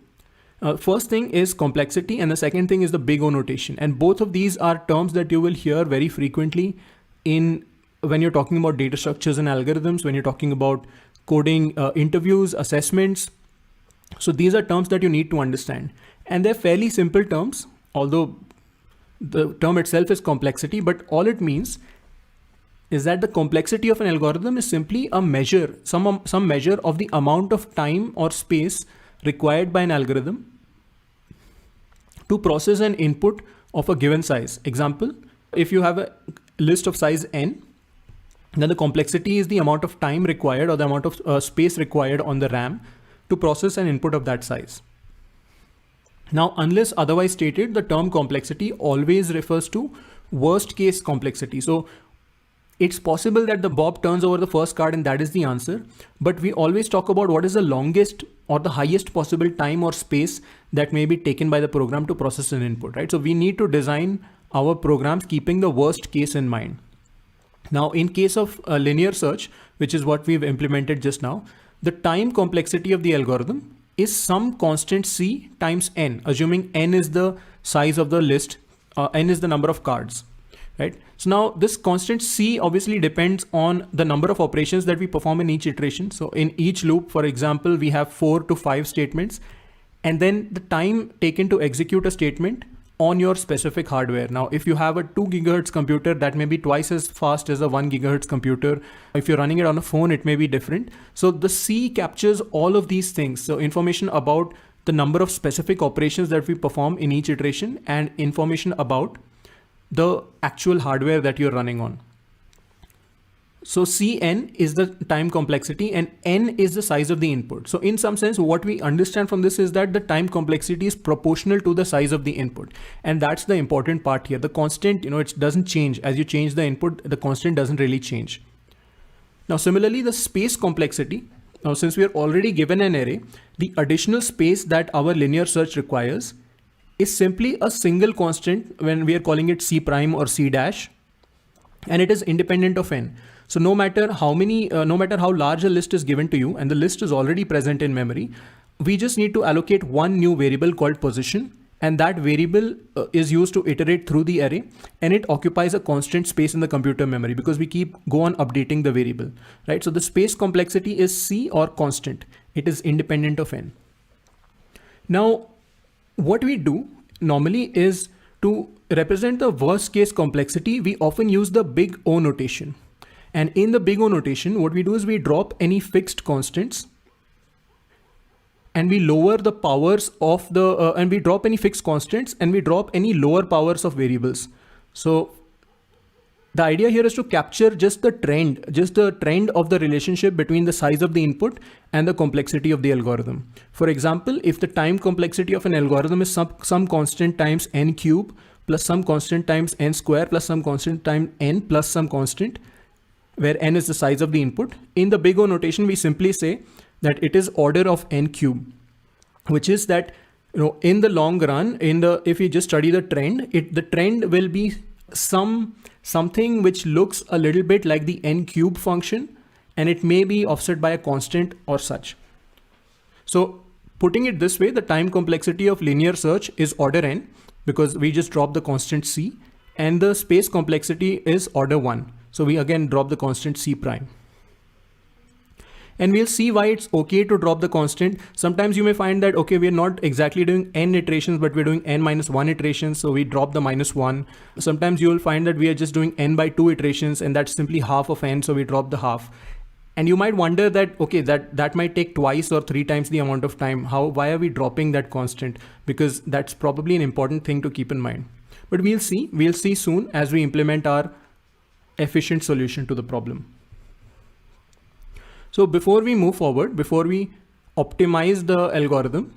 First thing is complexity, and the second thing is the big O notation. And both of these are terms that you will hear very frequently when you're talking about data structures and algorithms, when you're talking about coding interviews, assessments. So these are terms that you need to understand. And they're fairly simple terms, although the term itself is complexity, but all it means is that the complexity of an algorithm is simply a measure, some measure of the amount of time or space required by an algorithm to process an input of a given size. Example, if you have a list of size n, then the complexity is the amount of time required or the amount of space required on the RAM to process an input of that size. Now, unless otherwise stated, the term complexity always refers to worst case complexity. So it's possible that the Bob turns over the first card and that is the answer, but we always talk about what is the longest or the highest possible time or space that may be taken by the program to process an input, right? So we need to design our programs keeping the worst case in mind. Now, in case of linear search, which is what we've implemented just now, the time complexity of the algorithm is some constant C times n, assuming n is the size of the list, n is the number of cards. Right. So now this constant C obviously depends on the number of operations that we perform in each iteration. So in each loop, for example, we have 4 to 5 statements, and then the time taken to execute a statement on your specific hardware. Now, if you have a 2 gigahertz computer, that may be twice as fast as a 1 gigahertz computer. If you're running it on a phone, it may be different. So the C captures all of these things. So information about the number of specific operations that we perform in each iteration and information about the actual hardware that you're running on. So Cn is the time complexity and n is the size of the input. So in some sense, what we understand from this is that the time complexity is proportional to the size of the input. And that's the important part here. The constant, it doesn't change. As you change the input, the constant doesn't really change. Now, similarly, the space complexity. Now, since we are already given an array, the additional space that our linear search requires is simply a single constant when we are calling it C prime or C dash, and it is independent of n. So no matter how large a list is given to you and the list is already present in memory, we just need to allocate one new variable called position, and that variable is used to iterate through the array, and it occupies a constant space in the computer memory because we go on updating the variable, right? So the space complexity is C or constant. It is independent of n. Now, what we do normally is to represent the worst case complexity, we often use the big O notation. And in the big O notation, what we do is we drop any fixed constants and we lower the powers of and we drop any fixed constants and we drop any lower powers of variables. So the idea here is to capture just the trend of the relationship between the size of the input and the complexity of the algorithm. For example, if the time complexity of an algorithm is some constant times n cube plus some constant times n square plus some constant times n plus some constant, where n is the size of the input, in the big O notation, we simply say that it is order of n cube, which is that, in the long run, if you just study the trend, the trend will be something which looks a little bit like the n cube function, and it may be offset by a constant or such. So Putting it this way, the time complexity of linear search is order n because we just drop the constant c, and the space complexity is order 1. So we again drop the constant c prime. And we'll see why it's okay to drop the constant. Sometimes you may find that, okay, we're not exactly doing n iterations, but we're doing n minus 1 iterations. So we drop the -1. Sometimes you will find that we are just doing n by 2 iterations, and that's simply half of n. So we drop the half. And you might wonder that, okay, that might take twice or 3 times the amount of time. Why are we dropping that constant? Because that's probably an important thing to keep in mind. But we'll see soon as we implement our efficient solution to the problem. So before we move forward, before we optimize the algorithm,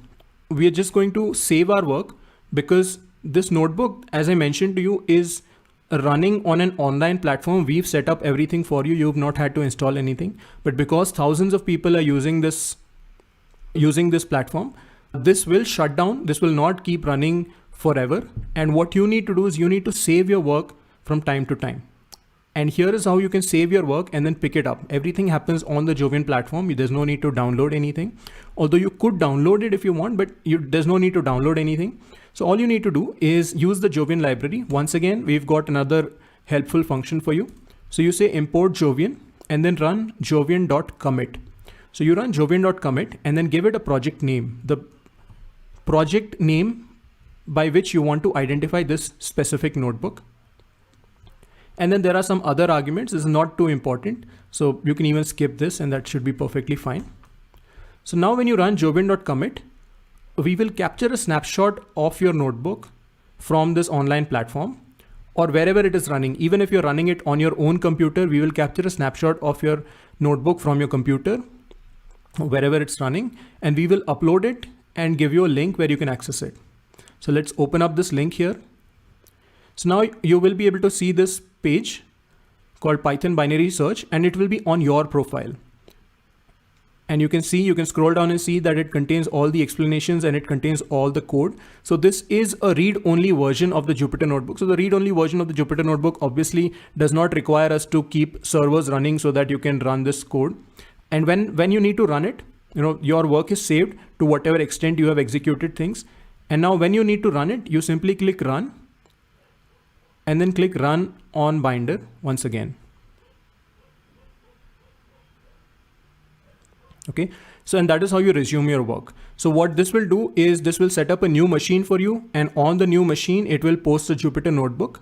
we are just going to save our work, because this notebook, as I mentioned to you, is running on an online platform. We've set up everything for you. You've not had to install anything, but because thousands of people are using this platform, this will shut down. This will not keep running forever. And what you need to do is you need to save your work from time to time. And here is how you can save your work and then pick it up. Everything happens on the Jovian platform. There's no need to download anything. Although you could download it if you want, but there's no need to download anything. So all you need to do is use the Jovian library. Once again, we've got another helpful function for you. So you say import Jovian and then run jovian.commit. So you run jovian.commit and then give it a project name, the project name by which you want to identify this specific notebook. And then there are some other arguments. This is not too important, so you can even skip this and that should be perfectly fine. So now when you run jovian.commit, we will capture a snapshot of your notebook from this online platform or wherever it is running. Even if you're running it on your own computer, we will capture a snapshot of your notebook from your computer, wherever it's running, and we will upload it and give you a link where you can access it. So let's open up this link here. So now you will be able to see this page called Python binary search, and it will be on your profile. And you can scroll down and see that it contains all the explanations and it contains all the code. So this is a read-only version of the Jupyter Notebook. So the read-only version of the Jupyter Notebook obviously does not require us to keep servers running so that you can run this code. And when you need to run it, your work is saved to whatever extent you have executed things. And now when you need to run it, you simply click run and then click run on binder once again. Okay, so and that is how you resume your work. So what this will do is this will set up a new machine for you, and on the new machine it will post the Jupyter Notebook,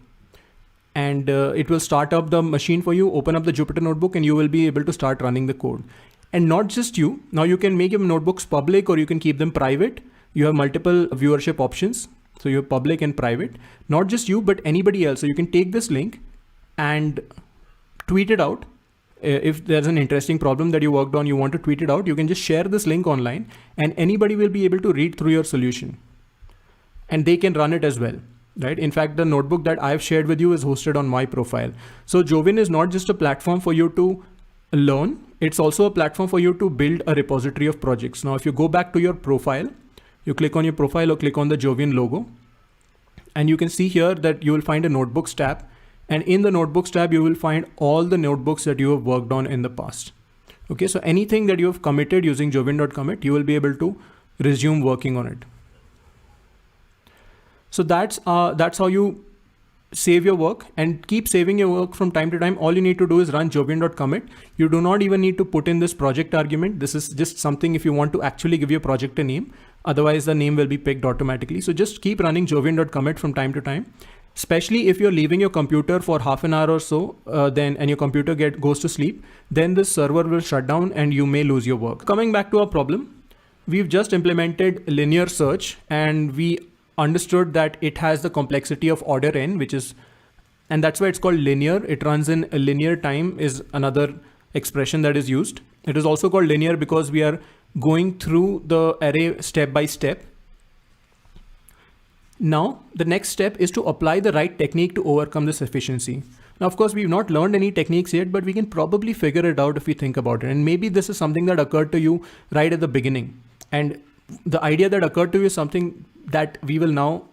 and it will start up the machine for you, open up the Jupyter Notebook, and you will be able to start running the code. And not just you, now you can make your notebooks public or you can keep them private. You have multiple viewership options. So you have public and private, not just you, but anybody else. So you can take this link and tweet it out. If there's an interesting problem that you worked on, you want to tweet it out, you can just share this link online and anybody will be able to read through your solution and they can run it as well, right? In fact, the notebook that I've shared with you is hosted on my profile. So Jovian is not just a platform for you to learn. It's also a platform for you to build a repository of projects. Now, if you go back to your profile, you click on your profile or click on the Jovian logo, and you can see here that you will find a notebooks tab. And in the notebooks tab, you will find all the notebooks that you have worked on in the past. Okay, so anything that you have committed using jovian.commit, you will be able to resume working on it. So that's how you save your work and keep saving your work from time to time. All you need to do is run jovian.commit. You do not even need to put in this project argument. This is just something if you want to actually give your project a name. Otherwise, the name will be picked automatically. So just keep running jovian.commit from time to time. Especially if you're leaving your computer for half an hour or so, and your computer goes to sleep, then the server will shut down and you may lose your work. Coming back to our problem, we've just implemented linear search and we understood that it has the complexity of order n, and that's why it's called linear. It runs in a linear time is another expression that is used. It is also called linear because we are going through the array step by step. Now, the next step is to apply the right technique to overcome this efficiency. Now, of course, we've not learned any techniques yet, but we can probably figure it out if we think about it. And maybe this is something that occurred to you right at the beginning. And the idea that occurred to you is something that we will now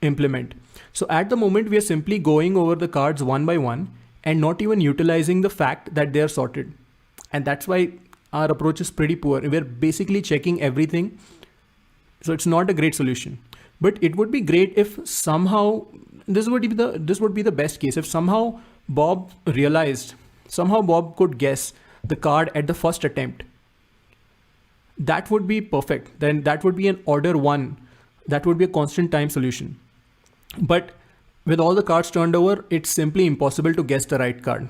implement. So at the moment, we are simply going over the cards one by one and not even utilizing the fact that they are sorted. And that's why our approach is pretty poor. We're basically checking everything So it's not a great solution, but it would be great if somehow this would be the best case. If somehow Bob could guess the card at the first attempt, that would be perfect. Then that would be an order one. That would be a constant time solution. But with all the cards turned over, it's simply impossible to guess the right card.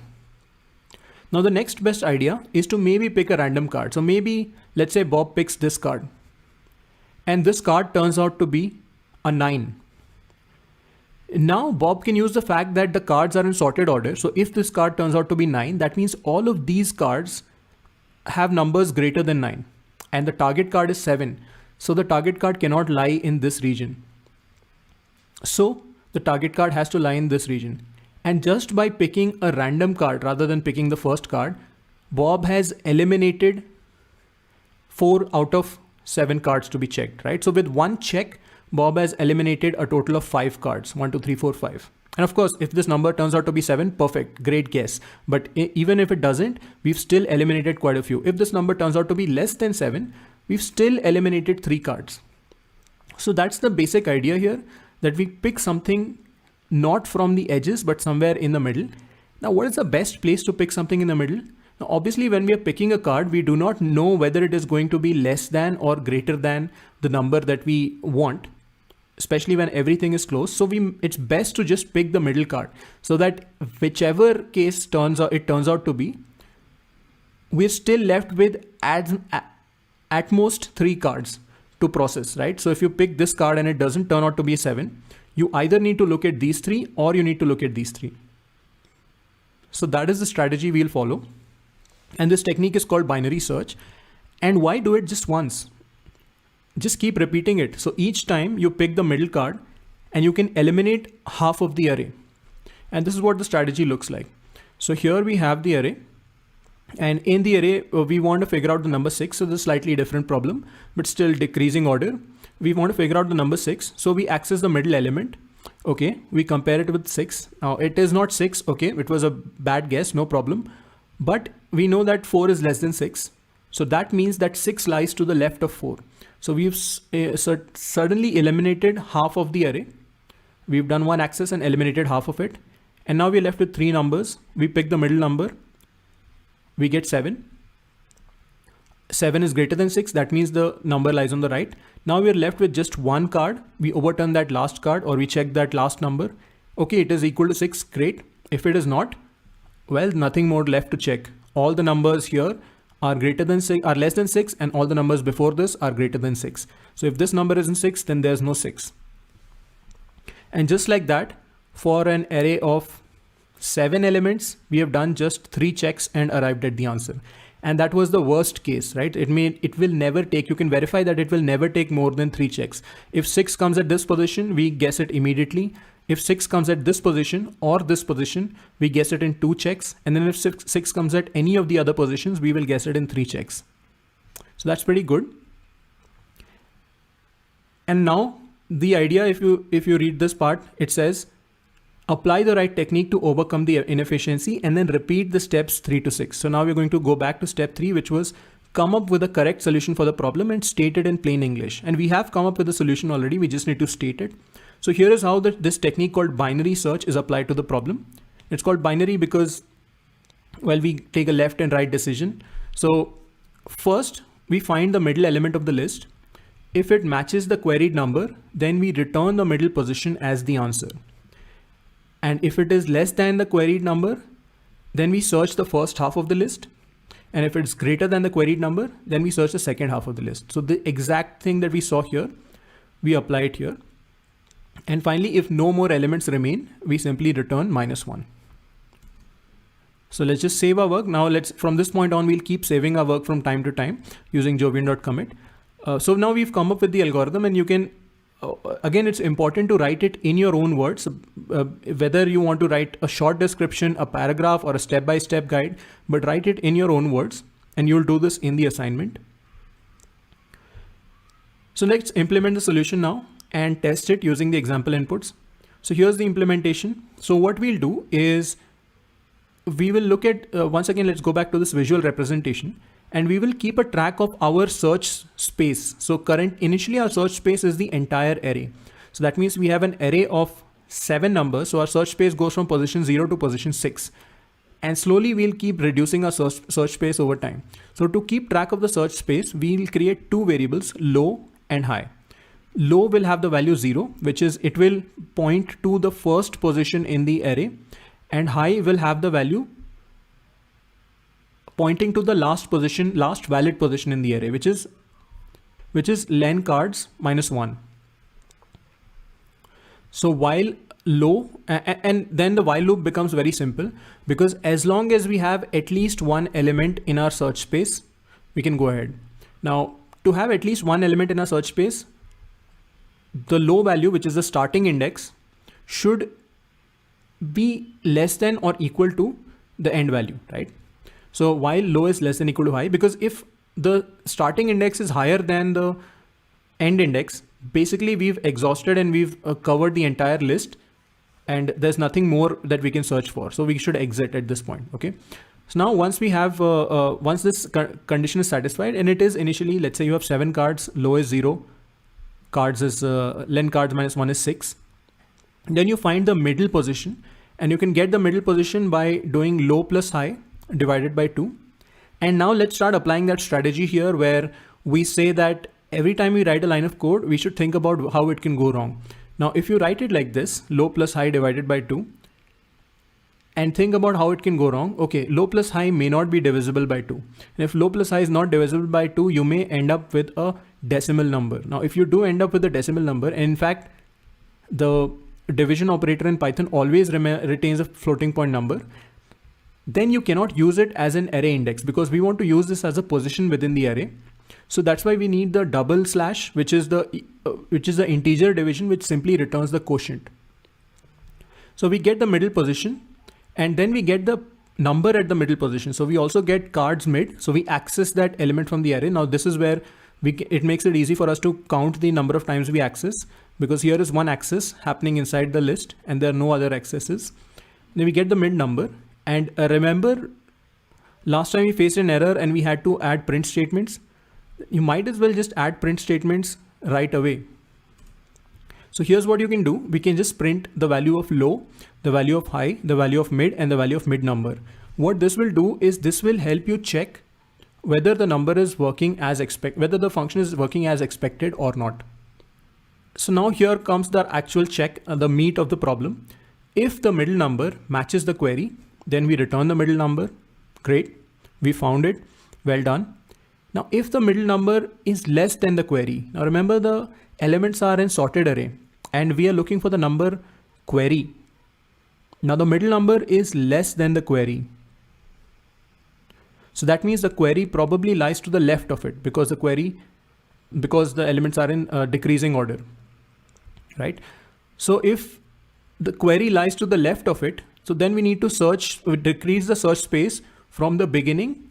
Now the next best idea is to maybe pick a random card. So maybe let's say Bob picks this card and this card turns out to be a 9. Now Bob can use the fact that the cards are in sorted order. So if this card turns out to be 9, that means all of these cards have numbers greater than 9 and the target card is 7. So the target card cannot lie in this region. So the target card has to lie in this region. And just by picking a random card rather than picking the first card, Bob has eliminated 4 out of 7 cards to be checked, right? So with one check, Bob has eliminated a total of 5 cards, 1, 2, 3, 4, 5. And of course, if this number turns out to be 7, perfect, great guess. But even if it doesn't, we've still eliminated quite a few. If this number turns out to be less than 7, we've still eliminated 3 cards. So that's the basic idea here, that we pick something not from the edges, but somewhere in the middle. Now, what is the best place to pick something in the middle? Now, obviously, when we are picking a card, we do not know whether it is going to be less than or greater than the number that we want, especially when everything is close. So it's best to just pick the middle card so that whichever case turns out to be, we're still left with at most 3 cards to process, right? So if you pick this card and it doesn't turn out to be 7, you either need to look at these 3 or you need to look at these 3. So that is the strategy we'll follow. And this technique is called binary search. And why do it just once? Just keep repeating it. So each time you pick the middle card and you can eliminate half of the array. And this is what the strategy looks like. So here we have the array. And in the array, we want to figure out the number 6. So this is a slightly different problem, but still decreasing order. We want to figure out the number 6. So we access the middle element. Okay, we compare it with 6. Now it is not 6. Okay, it was a bad guess, no problem. But we know that 4 is less than 6. So that means that 6 lies to the left of 4. So we've suddenly eliminated half of the array. We've done one access and eliminated half of it. And now we're left with 3 numbers. We pick the middle number. We get 7. 7 is greater than 6. That means the number lies on the right. Now we're left with just one card. We overturn that last card or we check that last number. Okay, it is equal to 6. Great. If it is not, well, nothing more left to check. All the numbers here are greater than 6, are less than 6, and all the numbers before this are greater than 6. So if this number isn't 6, then there's no 6. And just like that, for an array of 7 elements, we have done just 3 checks and arrived at the answer. And that was the worst case, right? It will never take, you can verify that it will never take more than 3 checks. If 6 comes at this position, we guess it immediately. If 6 comes at this position or this position, we guess it in 2 checks. And then if 6 comes at any of the other positions, we will guess it in 3 checks. So that's pretty good. And now the idea, if you read this part, it says, apply the right technique to overcome the inefficiency and then repeat the steps 3 to 6. So now we're going to go back to step 3, which was come up with a correct solution for the problem and state it in plain English. And we have come up with a solution already. We just need to state it. So here is how this technique called binary search is applied to the problem. It's called binary because, well, we take a left and right decision. So first we find the middle element of the list. If it matches the queried number, then we return the middle position as the answer. And if it is less than the queried number, then we search the first half of the list. And if it's greater than the queried number, then we search the second half of the list. So the exact thing that we saw here, we apply it here. And finally, if no more elements remain, we simply return -1. So let's just save our work. Now from this point on, we'll keep saving our work from time to time using jovian.commit. So now we've come up with the algorithm, and you can, again, it's important to write it in your own words, whether you want to write a short description, a paragraph, or a step-by-step guide, but write it in your own words, and you'll do this in the assignment. So let's implement the solution now and test it using the example inputs. So here's the implementation. So what we'll do is we will look at, once again, let's go back to this visual representation. and we will keep a track of our search space. So initially our search space is the entire array. So that means we have an array of 7 numbers. So our search space goes from position 0 to position 6. And slowly we'll keep reducing our search space over time. So to keep track of the search space, we'll create 2 variables, low and high. Low will have the value 0, which is it will point to the first position in the array, and high will have the value pointing to the last valid position in the array, which is len cards minus 1. So while low, and then the while loop becomes very simple, because as long as we have at least one element in our search space, we can go ahead. Now, to have at least one element in our search space, the low value, which is the starting index, should be less than or equal to the end value, right? So while low is less than or equal to high, because if the starting index is higher than the end index, basically we've exhausted and we've covered the entire list, and there's nothing more that we can search for. So we should exit at this point. Okay. So now once we have, once this condition is satisfied, and it is initially, let's say you have 7 cards, low is 0, cards is len cards minus 1 is 6. Then you find the middle position, and you can get the middle position by doing low plus high divided by 2. And now let's start applying that strategy here, where we say that every time we write a line of code, we should think about how it can go wrong. Now, if you write it like this, low plus high divided by 2, and think about how it can go wrong. Okay, low plus high may not be divisible by 2. And if low plus high is not divisible by 2, you may end up with a decimal number. Now, if you do end up with a decimal number, and in fact, the division operator in Python always retains a floating point number, then you cannot use it as an array index, because we want to use this as a position within the array. So that's why we need the double slash, which is the integer division, which simply returns the quotient. So we get the middle position, and then we get the number at the middle position. So we also get cards mid. So we access that element from the array. Now this is where it makes it easy for us to count the number of times we access, because here is one access happening inside the list and there are no other accesses. Then we get the mid number, and remember last time we faced an error and we had to add print statements. You might as well just add print statements right away. So here's what you can do. We can just print the value of low, the value of high, the value of mid, and the value of mid number. What this will do is this will help you check whether the number is working as whether the function is working as expected or not. So now here comes the actual check, the meat of the problem. If the middle number matches the query, then we return the middle number. Great. We found it. Well done. Now, if the middle number is less than the query, now remember the elements are in sorted array and we are looking for the number query. Now the middle number is less than the query. So that means the query probably lies to the left of it, because the elements are in decreasing order, right? So if the query lies to the left of it, so then we need to decrease the search space from the beginning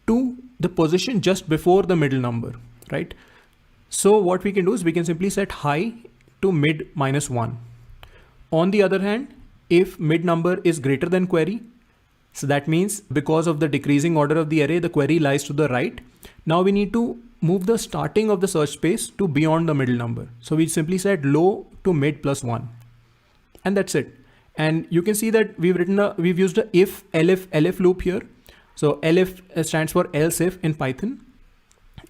to the position just before the middle number, right? So what we can do is we can simply set high to mid minus 1. On the other hand, if mid number is greater than query, so that means because of the decreasing order of the array, the query lies to the right. Now we need to move the starting of the search space to beyond the middle number. So we simply set low to mid plus 1, and that's it. And you can see that we've used a if elif loop here. So elif stands for else if in Python.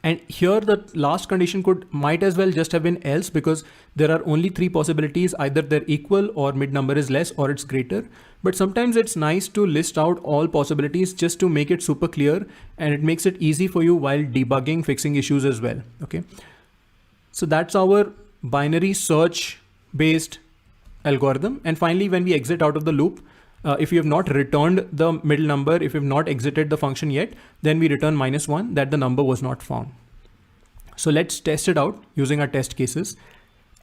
And here the last condition might as well just have been else, because there are only 3 possibilities. Either they're equal, or mid number is less, or it's greater. But sometimes it's nice to list out all possibilities just to make it super clear, and it makes it easy for you while debugging, fixing issues as well. Okay. So that's our binary search based algorithm. And finally, when we exit out of the loop, if you have not returned the middle number, if you have not exited the function yet, then we return -1 that the number was not found. So let's test it out using our test cases.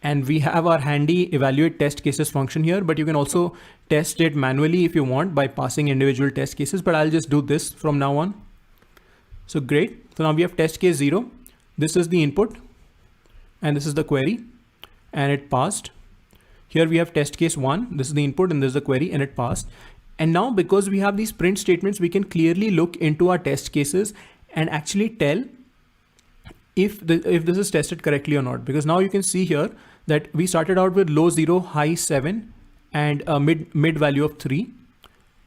And we have our handy evaluate test cases function here, but you can also test it manually if you want by passing individual test cases, but I'll just do this from now on. So great. So now we have test case 0. This is the input and this is the query, and it passed. Here we have test case 1, this is the input and this is the query, and it passed. And now because we have these print statements, we can clearly look into our test cases and actually tell if this is tested correctly or not. Because now you can see here that we started out with low 0, high 7, and a mid value of 3.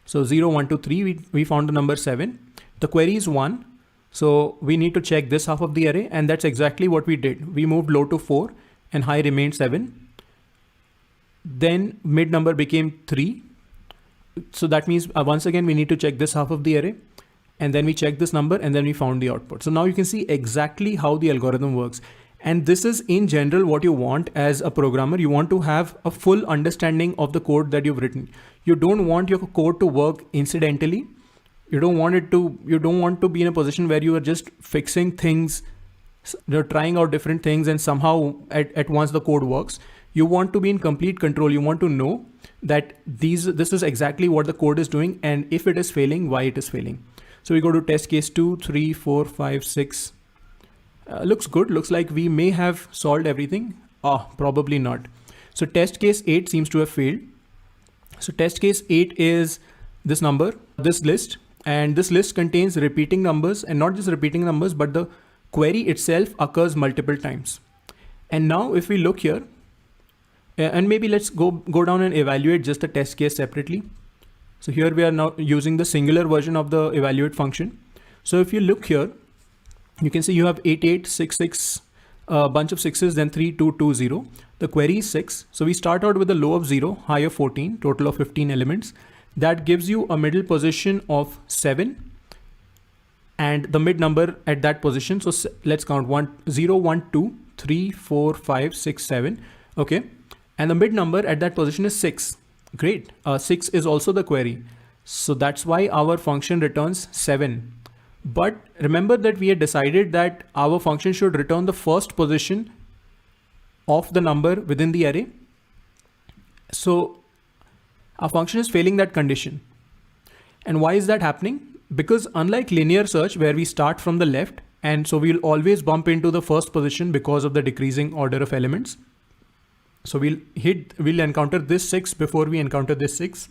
So 0, 1, 2, 3, we found the number 7. The query is 1. So we need to check this half of the array, and that's exactly what we did. We moved low to 4 and high remained 7. Then mid number became 3. So that means once again, we need to check this half of the array, and then we check this number, and then we found the output. So now you can see exactly how the algorithm works. And this is in general what you want as a programmer. You want to have a full understanding of the code that you've written. You don't want your code to work incidentally. You don't want to be in a position where you are just fixing things, you're trying out different things, and somehow at once the code works. You want to be in complete control. You want to know that this is exactly what the code is doing, and if it is failing, why it is failing. So we go to test case 2, 3, 4, 5, 6. Looks good. Looks like we may have solved everything. Probably not. So test case 8 seems to have failed. So test case 8 is this number, this list, and this list contains repeating numbers, and not just repeating numbers, but the query itself occurs multiple times. And now if we look here, and maybe let's go down and evaluate just the test case separately. So here we are now using the singular version of the evaluate function. So if you look here, you can see you have 8, 8, 6, 6, a bunch of 6s, then 3, 2, 2, 0. The query is 6. So we start out with a low of 0, high of 14, total of 15 elements. That gives you a middle position of 7 and the mid number at that position. So let's count 0, 1, 2, 3, 4, 5, 6, 7. Okay. And the mid number at that position is 6. Great. 6 is also the query. So that's why our function returns 7. But remember that we had decided that our function should return the first position of the number within the array. So our function is failing that condition. And why is that happening? Because unlike linear search, where we start from the left, and so we'll always bump into the first position because of the decreasing order of elements. So we'll encounter this 6 before we encounter this 6.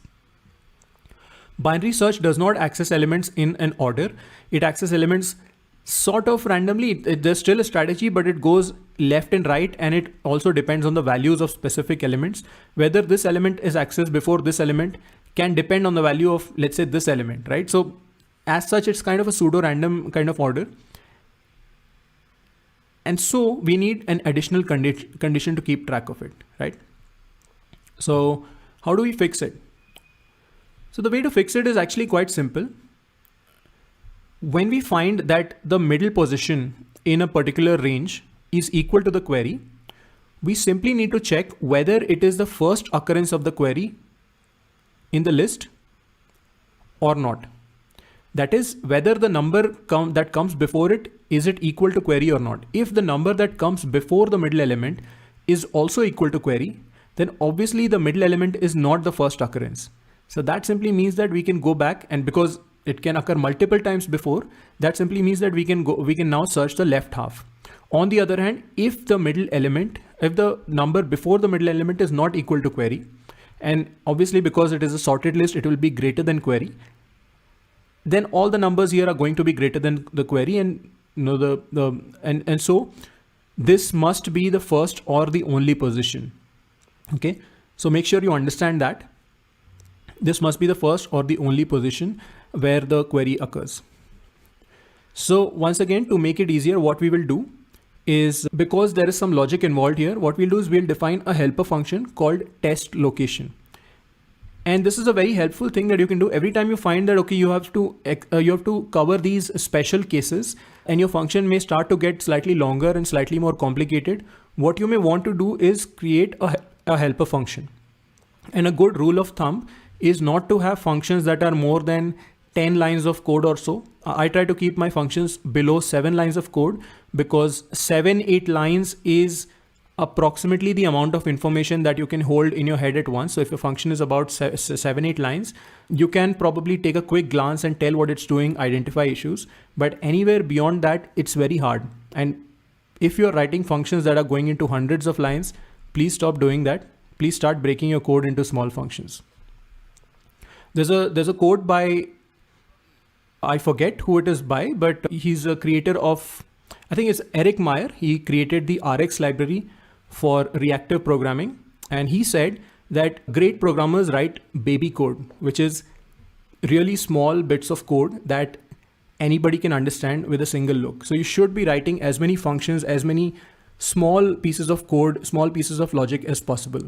Binary search does not access elements in an order. It accesses elements sort of randomly. There's still a strategy, but it goes left and right, and it also depends on the values of specific elements. Whether this element is accessed before this element can depend on the value of, let's say, this element, right? So as such, it's kind of a pseudo-random kind of order. And so we need an additional condition to keep track of it, right? So how do we fix it? So the way to fix it is actually quite simple. When we find that the middle position in a particular range is equal to the query, we simply need to check whether it is the first occurrence of the query in the list or not. That is, whether the number that comes before it, is it equal to query or not? If the number that comes before the middle element is also equal to query, then obviously the middle element is not the first occurrence. So that simply means that we can go back, and because it can occur multiple times before, that simply means that we can now search the left half. On the other hand, if the number before the middle element is not equal to query, and obviously because it is a sorted list, it will be greater than query, then all the numbers here are going to be greater than the query, and and so this must be the first or the only position. Okay, so make sure you understand that this must be the first or the only position where the query occurs. So once again, to make it easier, what we will do is, because there is some logic involved here, what we'll do is we'll define a helper function called test location. And this is a very helpful thing that you can do every time you find that, okay, you have to cover these special cases and your function may start to get slightly longer and slightly more complicated. What you may want to do is create a helper function. And a good rule of thumb is not to have functions that are more than 10 lines of code or so. I try to keep my functions below 7 lines of code, because 7-8 lines is approximately the amount of information that you can hold in your head at once. So if your function is about 7-8 lines, you can probably take a quick glance and tell what it's doing, identify issues, but anywhere beyond that, it's very hard. And if you're writing functions that are going into hundreds of lines, please stop doing that. Please start breaking your code into small functions. There's a quote by, I forget who it is by, but he's a creator of, I think it's Eric Meyer. He created the RX library for reactive programming. And he said that great programmers write baby code, which is really small bits of code that anybody can understand with a single look. So you should be writing as many functions, as many small pieces of code, small pieces of logic as possible.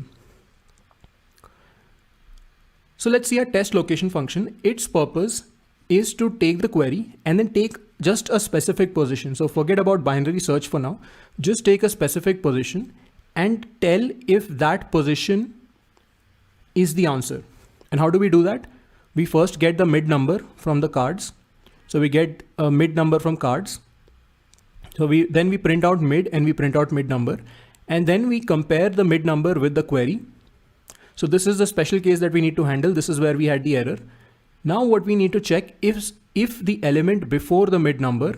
So let's see a test location function. Its purpose is to take the query and then take just a specific position. So forget about binary search for now. Just take a specific position and tell if that position is the answer. And how do we do that? We first get the mid number from the cards. So we get a mid number from cards. So then we print out mid and we print out mid number. And then we compare the mid number with the query. So this is the special case that we need to handle. This is where we had the error. Now what we need to check is if the element before the mid number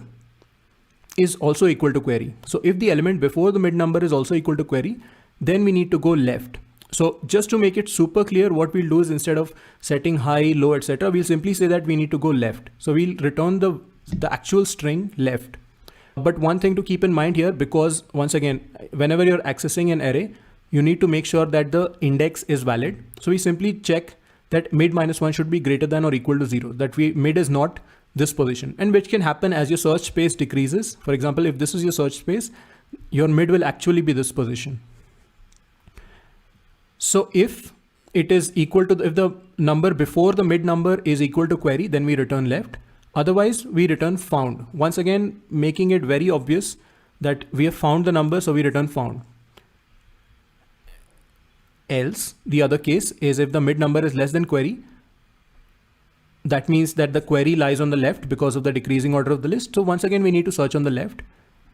is also equal to query. So if the element before the mid number is also equal to query, then we need to go left. So just to make it super clear, what we'll do is instead of setting high, low, etc., we'll simply say that we need to go left. So we'll return the actual string left. But one thing to keep in mind here, because once again, whenever you're accessing an array, you need to make sure that the index is valid. So we simply check that mid -1 should be greater than or equal to 0, that mid is not this position, and which can happen as your search space decreases. For example, if this is your search space, your mid will actually be this position. So if it is equal to, if the number before the mid number is equal to query, then we return left. Otherwise we return found. Once again, making it very obvious that we have found the number, so we return found. Else, the other case is if the mid number is less than query, that means that the query lies on the left because of the decreasing order of the list. So once again, we need to search on the left,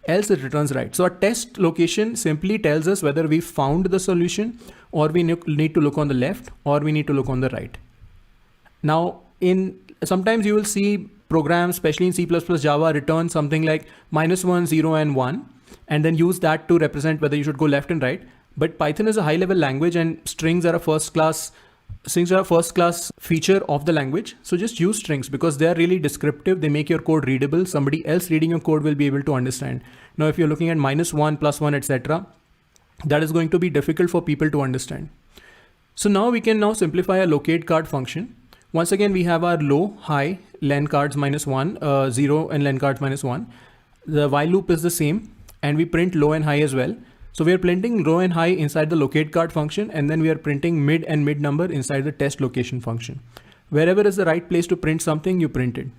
else it returns right. So a test location simply tells us whether we found the solution, or we need to look on the left, or we need to look on the right. Now, sometimes you will see programs, especially in C++, Java, return something like -1, 0, and 1, and then use that to represent whether you should go left and right. But Python is a high-level language, and strings are a first-class feature of the language. So just use strings because they are really descriptive. They make your code readable. Somebody else reading your code will be able to understand. Now, if you're looking at -1, +1, etc., that is going to be difficult for people to understand. So now we can now simplify a locate card function. Once again, we have our low, high, len cards -1, 0, and len cards -1. The while loop is the same, and we print low and high as well. So we are printing low and high inside the locate card function, and then we are printing mid and mid number inside the test location function. Wherever is the right place to print something, you print it.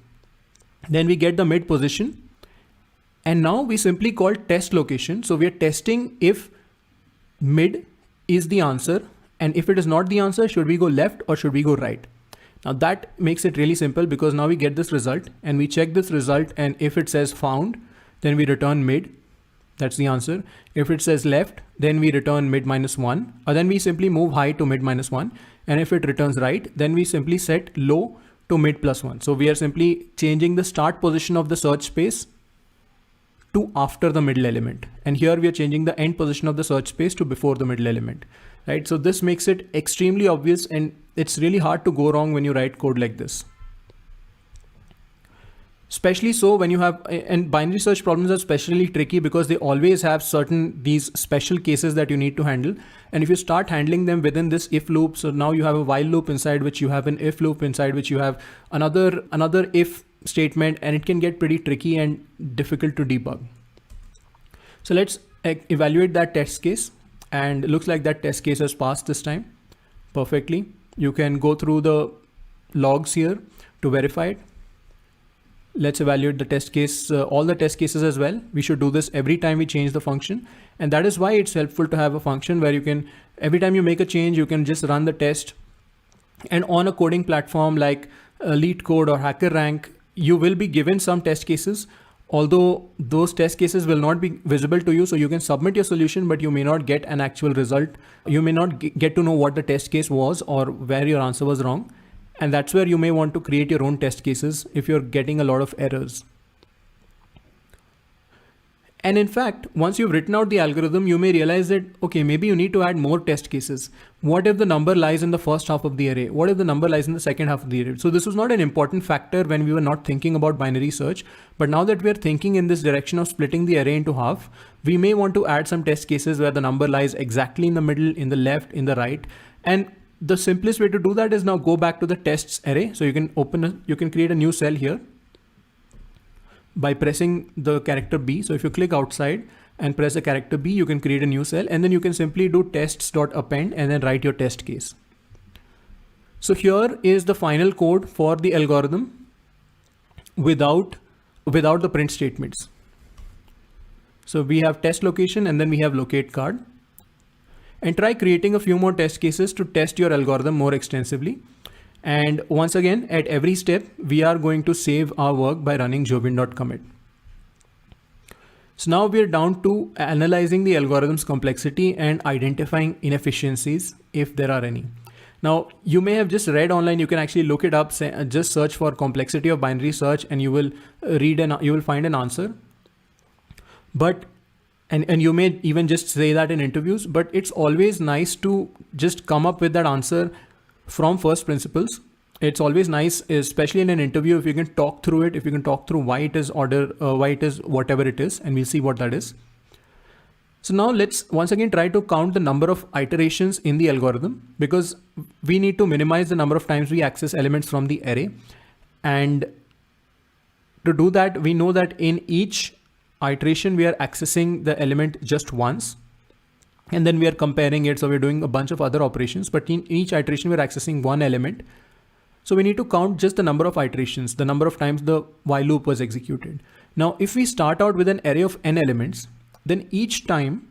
Then we get the mid position, and now we simply call test location. So we are testing if mid is the answer, and if it is not the answer, should we go left or should we go right? Now that makes it really simple because now we get this result and we check this result, and if it says found, then we return mid. That's the answer. If it says left, then we return mid -1, or then we simply move high to mid -1. And if it returns right, then we simply set low to mid +1. So we are simply changing the start position of the search space to after the middle element. And here we are changing the end position of the search space to before the middle element, right? So this makes it extremely obvious, and it's really hard to go wrong when you write code like this. Especially so when you have, and binary search problems are especially tricky because they always have these special cases that you need to handle. And if you start handling them within this if loop, so now you have a while loop inside which you have an if loop inside which you have another if statement, and it can get pretty tricky and difficult to debug. So let's evaluate that test case, and it looks like that test case has passed this time perfectly. You can go through the logs here to verify it. Let's evaluate the test case, all the test cases as well. We should do this every time we change the function. And that is why it's helpful to have a function where you can, every time you make a change, you can just run the test. And on a coding platform like LeetCode or HackerRank, you will be given some test cases, although those test cases will not be visible to you. So you can submit your solution, but you may not get an actual result. You may not get to know what the test case was or where your answer was wrong. And that's where you may want to create your own test cases if you're getting a lot of errors. And in fact, once you've written out the algorithm, you may realize that, okay, maybe you need to add more test cases. What if the number lies in the first half of the array? What if the number lies in the second half of the array? So this was not an important factor when we were not thinking about binary search. But now that we're thinking in this direction of splitting the array into half, we may want to add some test cases where the number lies exactly in the middle, in the left, in the right. And the simplest way to do that is now go back to the tests array. So you can create a new cell here by pressing the character B. So if you click outside and press the character B, you can create a new cell, and then you can simply do tests.append and then write your test case. So here is the final code for the algorithm without the print statements. So we have test location and then we have locate card. And try creating a few more test cases to test your algorithm more extensively. And once again, at every step, we are going to save our work by running jovian.commit. So now we're down to analyzing the algorithm's complexity and identifying inefficiencies if there are any. Now, you may have just read online, you can actually look it up, just search for complexity of binary search and you will find an answer. But and you may even just say that in interviews, but it's always nice to just come up with that answer from first principles. It's always nice, especially in an interview, if you can talk through it, if you can talk through why it is why it is whatever it is, and we'll see what that is. So now let's once again try to count the number of iterations in the algorithm, because we need to minimize the number of times we access elements from the array. And to do that, we know that in each iteration, we are accessing the element just once. And then we are comparing it. So we're doing a bunch of other operations, but in each iteration, we're accessing one element. So we need to count just the number of iterations, the number of times the while loop was executed. Now, if we start out with an array of n elements, then each time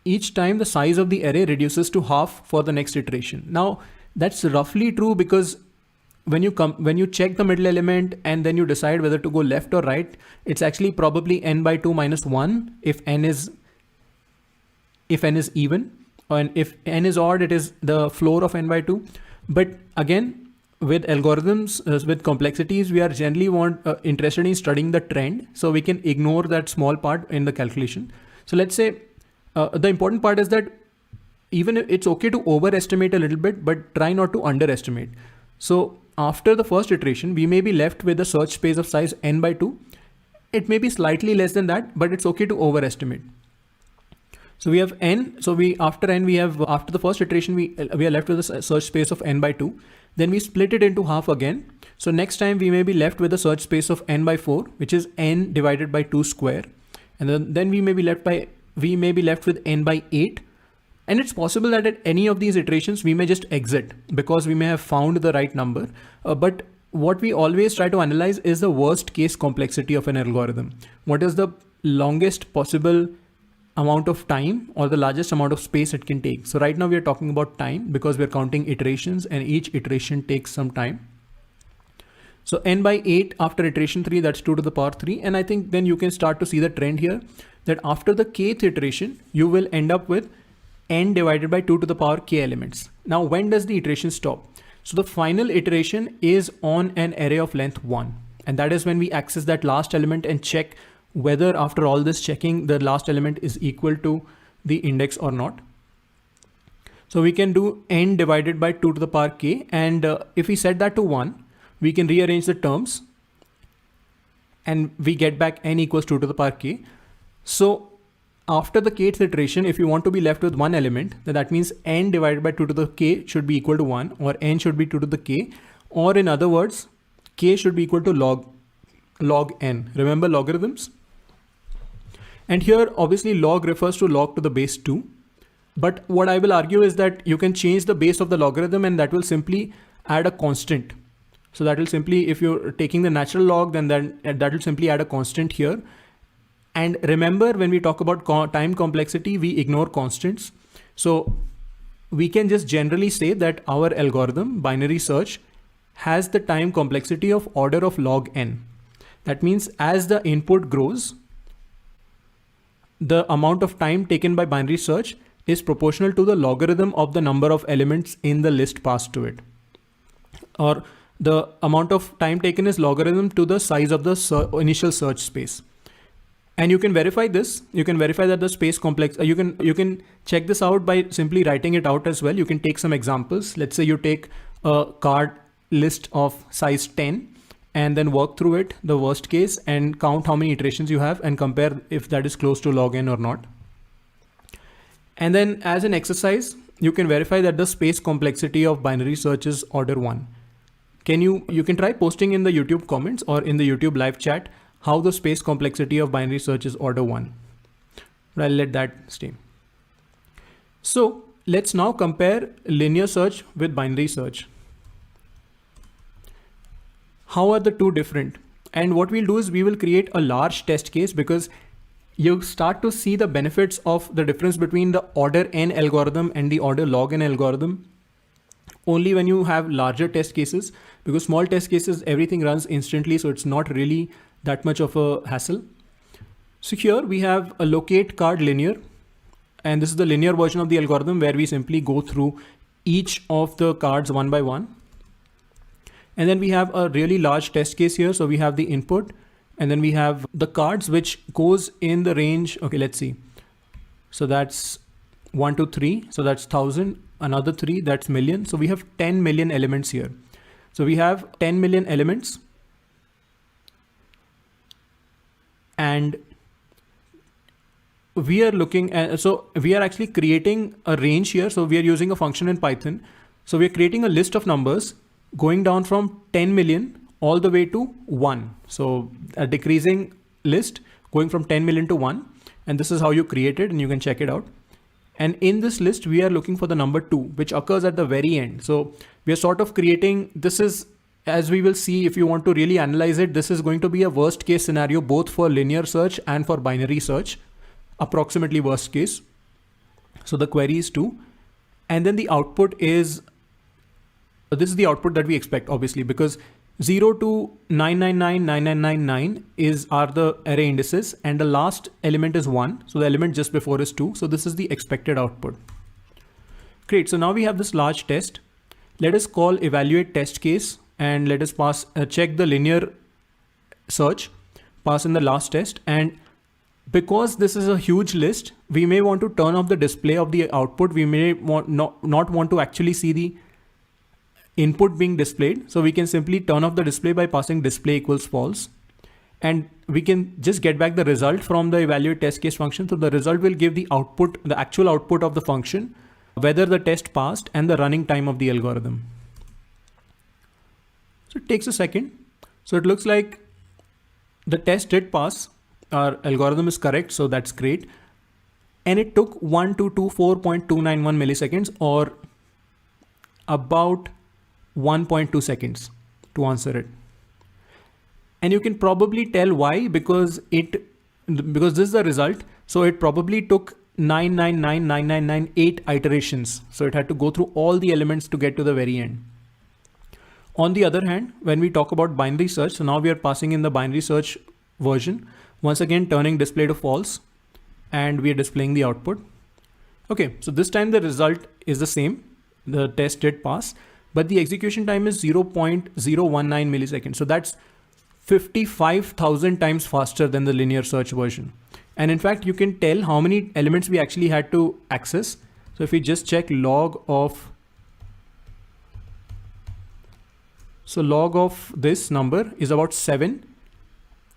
the size of the array reduces to half for the next iteration. Now, that's roughly true because when you check the middle element and then you decide whether to go left or right, it's actually probably n by 2 minus 1 if n is even, and if n is odd, it is the floor of n by 2. But again, with algorithms, with complexities, we are generally interested in studying the trend. So we can ignore that small part in the calculation. So let's say the important part is that even if it's okay to overestimate a little bit, but try not to underestimate. So after the first iteration, we may be left with a search space of size n by 2. It may be slightly less than that, but it's okay to overestimate. So we have n. So after the first iteration, we are left with a search space of n by 2. Then we split it into half again. So next time we may be left with a search space of n by 4, which is n divided by 2 square. And then we may be left with n by 8. And it's possible that at any of these iterations, we may just exit because we may have found the right number. But what we always try to analyze is the worst case complexity of an algorithm. What is the longest possible amount of time or the largest amount of space it can take? So right now we are talking about time because we're counting iterations and each iteration takes some time. So n by 8 after iteration 3, that's 2 to the power 3. And I think then you can start to see the trend here that after the kth iteration, you will end up with n divided by 2 to the power k elements. Now, when does the iteration stop? So the final iteration is on an array of length 1. And that is when we access that last element and check whether after all this checking, the last element is equal to the index or not. So we can do n divided by 2 to the power k. And if we set that to 1, we can rearrange the terms and we get back n equals 2 to the power k. So after the kth iteration, if you want to be left with one element, then that means n divided by 2 to the k should be equal to 1, or n should be 2 to the k, or in other words, k should be equal to log n. Remember logarithms? And here obviously log refers to log to the base 2. But what I will argue is that you can change the base of the logarithm and that will simply add a constant. So that will simply, if you're taking the natural log, then that will simply add a constant here. And remember, when we talk about time complexity, we ignore constants. So we can just generally say that our algorithm, binary search, has the time complexity of order of log n. That means as the input grows, the amount of time taken by binary search is proportional to the logarithm of the number of elements in the list passed to it. Or the amount of time taken is logarithm to the size of the initial search space. And you can verify this. You can verify that the space complex, you can check this out by simply writing it out as well. You can take some examples. Let's say you take a card list of size 10 and then work through it, the worst case, and count how many iterations you have and compare if that is close to log n or not. And then as an exercise, you can verify that the space complexity of binary search is order 1. You can try posting in the YouTube comments or in the YouTube live chat how the space complexity of binary search is order 1. But I'll let that stay. So let's now compare linear search with binary search. How are the two different? And what we'll do is we will create a large test case, because you start to see the benefits of the difference between the order n algorithm and the order log n algorithm only when you have larger test cases, because small test cases, everything runs instantly. So it's not really that much of a hassle. So here we have a locate card linear, and this is the linear version of the algorithm where we simply go through each of the cards one by one. And then we have a really large test case here. So we have the input, and then we have the cards, which goes in the range. Okay, let's see. So that's 1 to 3. So that's 1000, another 3, that's million. So we have 10 million elements here. So we have 10 million elements. And we are looking at, so we are actually creating a range here. So we are using a function in Python. So we are creating a list of numbers going down from 10 million all the way to 1. So a decreasing list going from 10 million to 1. And this is how you create it, and you can check it out. And in this list, we are looking for the number 2, which occurs at the very end. So we are sort of creating, this is, as we will see, if you want to really analyze it, this is going to be a worst case scenario, both for linear search and for binary search, approximately worst case. So the query is 2. And then the output is, this is the output that we expect, obviously, because 0 to 9999999 are the array indices, and the last element is 1. So the element just before is 2. So this is the expected output. Great. So now we have this large test. Let us call evaluate test case, and let us pass check the linear search, pass in the last test. And because this is a huge list, we may want to turn off the display of the output. We may not want to actually see the input being displayed. So we can simply turn off the display by passing display equals false. And we can just get back the result from the evaluate test case function. So the result will give the output, the actual output of the function, whether the test passed, and the running time of the algorithm. So it takes a second. So it looks like the test did pass. Our algorithm is correct. So that's great. And it took 1224.291 milliseconds, or about 1.2 seconds to answer it. And you can probably tell why, because this is the result. So it probably took 9999998 iterations. So it had to go through all the elements to get to the very end. On the other hand, when we talk about binary search, so now we are passing in the binary search version, once again turning display to false, and we are displaying the output. Okay, so this time the result is the same. The test did pass, but the execution time is 0.019 milliseconds. So that's 55,000 times faster than the linear search version. And in fact, you can tell how many elements we actually had to access. So if we just check log of, so log of this number is about 7.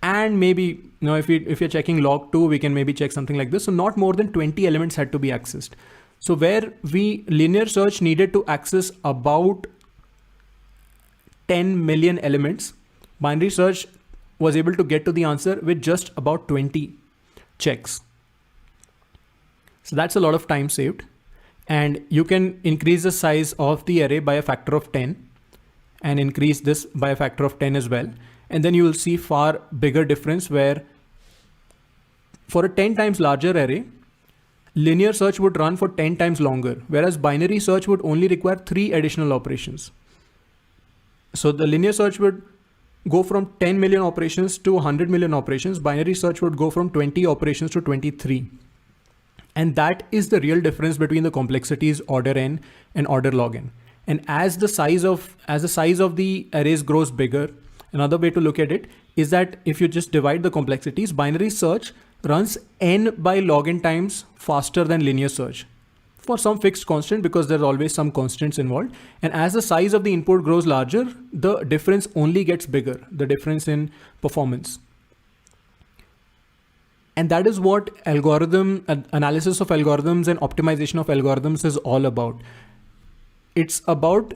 And maybe, if you're checking log 2, we can maybe check something like this. So not more than 20 elements had to be accessed. So where linear search needed to access about 10 million elements, binary search was able to get to the answer with just about 20 checks. So that's a lot of time saved. And you can increase the size of the array by a factor of 10 and increase this by a factor of 10 as well. And then you will see far bigger difference, where for a 10 times larger array, linear search would run for 10 times longer, whereas binary search would only require 3 additional operations. So the linear search would go from 10 million operations to 100 million operations. Binary search would go from 20 operations to 23. And that is the real difference between the complexities order n and order log n. And as the size of the arrays grows bigger, another way to look at it is that if you just divide the complexities, binary search runs n by log n times faster than linear search for some fixed constant, because there's always some constants involved. And as the size of the input grows larger, the difference only gets bigger, the difference in performance. And that is what analysis of algorithms and optimization of algorithms is all about. It's about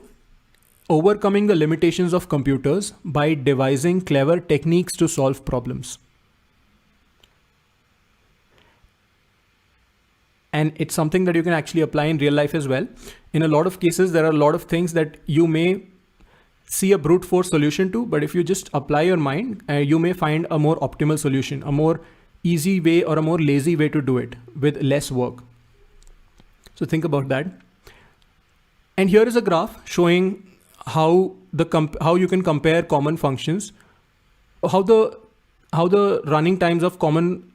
overcoming the limitations of computers by devising clever techniques to solve problems. And it's something that you can actually apply in real life as well. In a lot of cases, there are a lot of things that you may see a brute force solution to, but if you just apply your mind, you may find a more optimal solution, a more easy way or a more lazy way to do it with less work. So think about that. And here is a graph showing how you can compare common functions, how the running times of common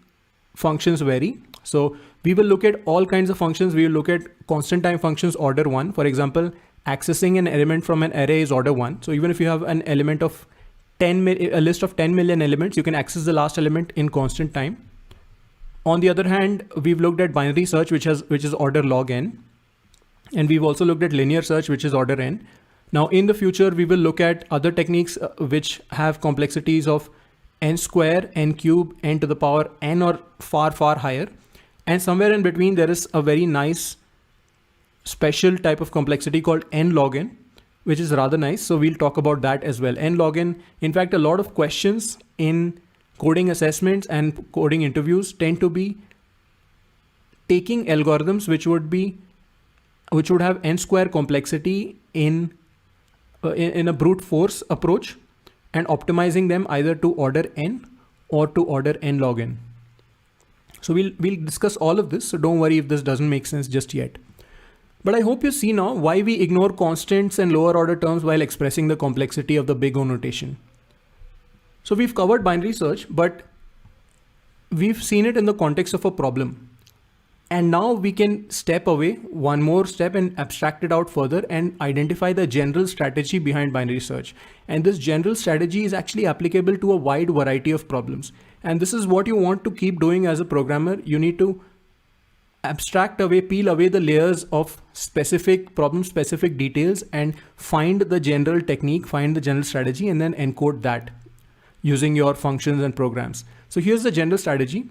functions vary. So we will look at all kinds of functions. We will look at constant time functions order 1. For example, accessing an element from an array is order 1. So even if you have an element of a list of 10 million elements, you can access the last element in constant time. On the other hand, we've looked at binary search, which is order log n. And we've also looked at linear search, which is order n. Now in the future, we will look at other techniques which have complexities of n square, n cube, n to the power n, or far, far higher. And somewhere in between, there is a very nice special type of complexity called n log n, which is rather nice. So we'll talk about that as well. N log n, in fact, a lot of questions in coding assessments and coding interviews tend to be taking algorithms which would have n square complexity in a brute force approach and optimizing them either to order n or to order n log n. So we'll discuss all of this. So don't worry if this doesn't make sense just yet. But I hope you see now why we ignore constants and lower order terms while expressing the complexity of the big O notation. So we've covered binary search, but we've seen it in the context of a problem. And now we can step away one more step and abstract it out further and identify the general strategy behind binary search. And this general strategy is actually applicable to a wide variety of problems. And this is what you want to keep doing as a programmer. You need to abstract away, peel away the layers of specific problem, specific details, and find the general technique, find the general strategy, and then encode that using your functions and programs. So here's the general strategy.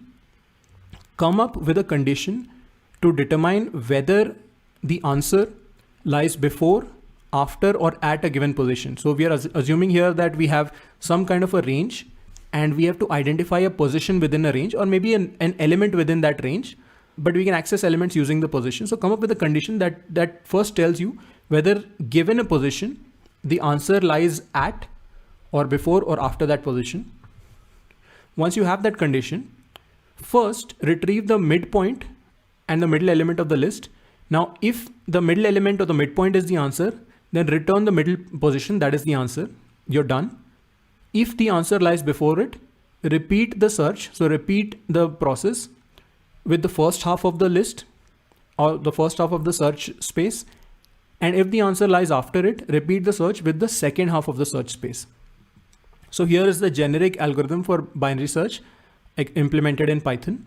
Come up with a condition to determine whether the answer lies before, after, or at a given position. So we are assuming here that we have some kind of a range and we have to identify a position within a range, or maybe an element within that range, but we can access elements using the position. So come up with a condition that first tells you whether given a position, the answer lies at or before or after that position. Once you have that condition, first retrieve the midpoint and the middle element of the list. Now, if the middle element or the midpoint is the answer, then return the middle position, that is the answer. You're done. If the answer lies before it, repeat the search. So repeat the process with the first half of the list or the first half of the search space. And if the answer lies after it, repeat the search with the second half of the search space. So here is the generic algorithm for binary search implemented in Python.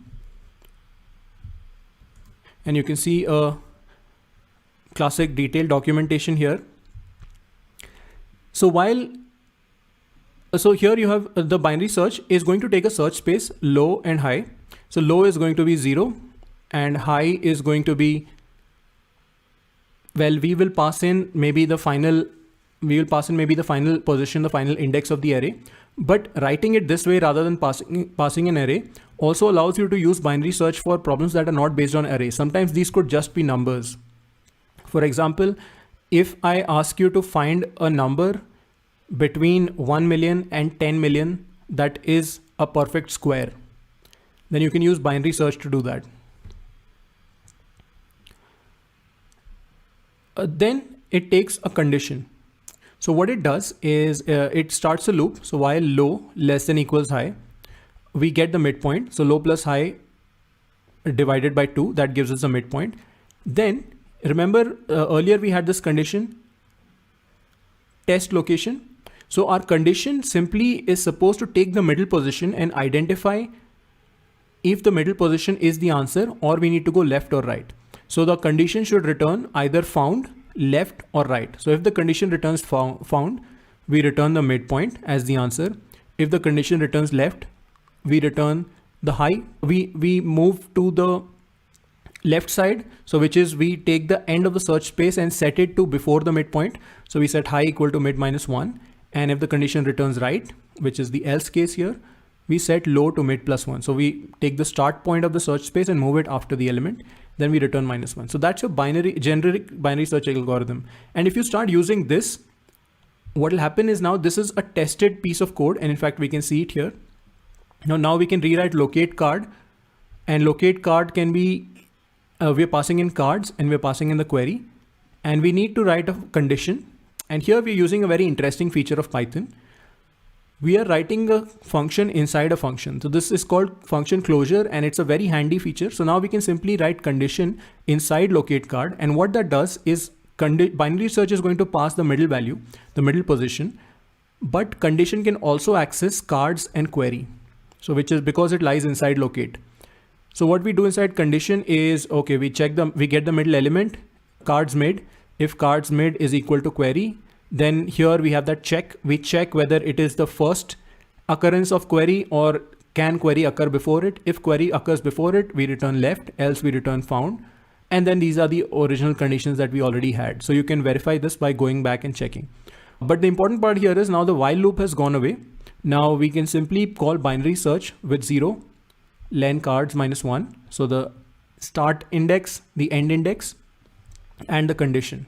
And you can see a classic detailed documentation here. So here you have the binary search is going to take a search space low and high. So low is going to be 0 and high is going to be, well, we will pass in maybe the final position, the final index of the array. But writing it this way rather than passing an array also allows you to use binary search for problems that are not based on arrays. Sometimes these could just be numbers. For example, if I ask you to find a number between 1 million and 10 million that is a perfect square, then you can use binary search to do that. Then it takes a condition. So what it does is it starts a loop. So while low less than equals high, we get the midpoint. So low plus high divided by 2, that gives us a midpoint. Then remember earlier we had this condition test location. So our condition simply is supposed to take the middle position and identify if the middle position is the answer or we need to go left or right. So the condition should return either found, left or right. So if the condition returns found, we return the midpoint as the answer. If the condition returns left, we return the high. We move to the left side. So which is we take the end of the search space and set it to before the midpoint. So we set high equal to mid minus 1. And if the condition returns right, which is the else case here, we set low to mid plus 1. So we take the start point of the search space and move it after the element. Then we return -1. So that's your generic binary search algorithm. And if you start using this, what will happen is now this is a tested piece of code. And in fact, we can see it here. Now we can rewrite locate card, and locate card can be, we're passing in cards and we're passing in the query, and we need to write a condition. And here we're using a very interesting feature of Python. We are writing a function inside a function. So this is called function closure, and it's a very handy feature. So now we can simply write condition inside locate card. And what that does is binary search is going to pass the middle value, the middle position, but condition can also access cards and query. So which is because it lies inside locate. So what we do inside condition is, okay, we get the middle element, cards mid. If cards mid is equal to query, then here we have that check. We check whether it is the first occurrence of query or can query occur before it. If query occurs before it, we return left, else we return found. And then these are the original conditions that we already had. So you can verify this by going back and checking. But the important part here is now the while loop has gone away. Now we can simply call binary search with 0, len cards -1. So the start index, the end index, and the condition.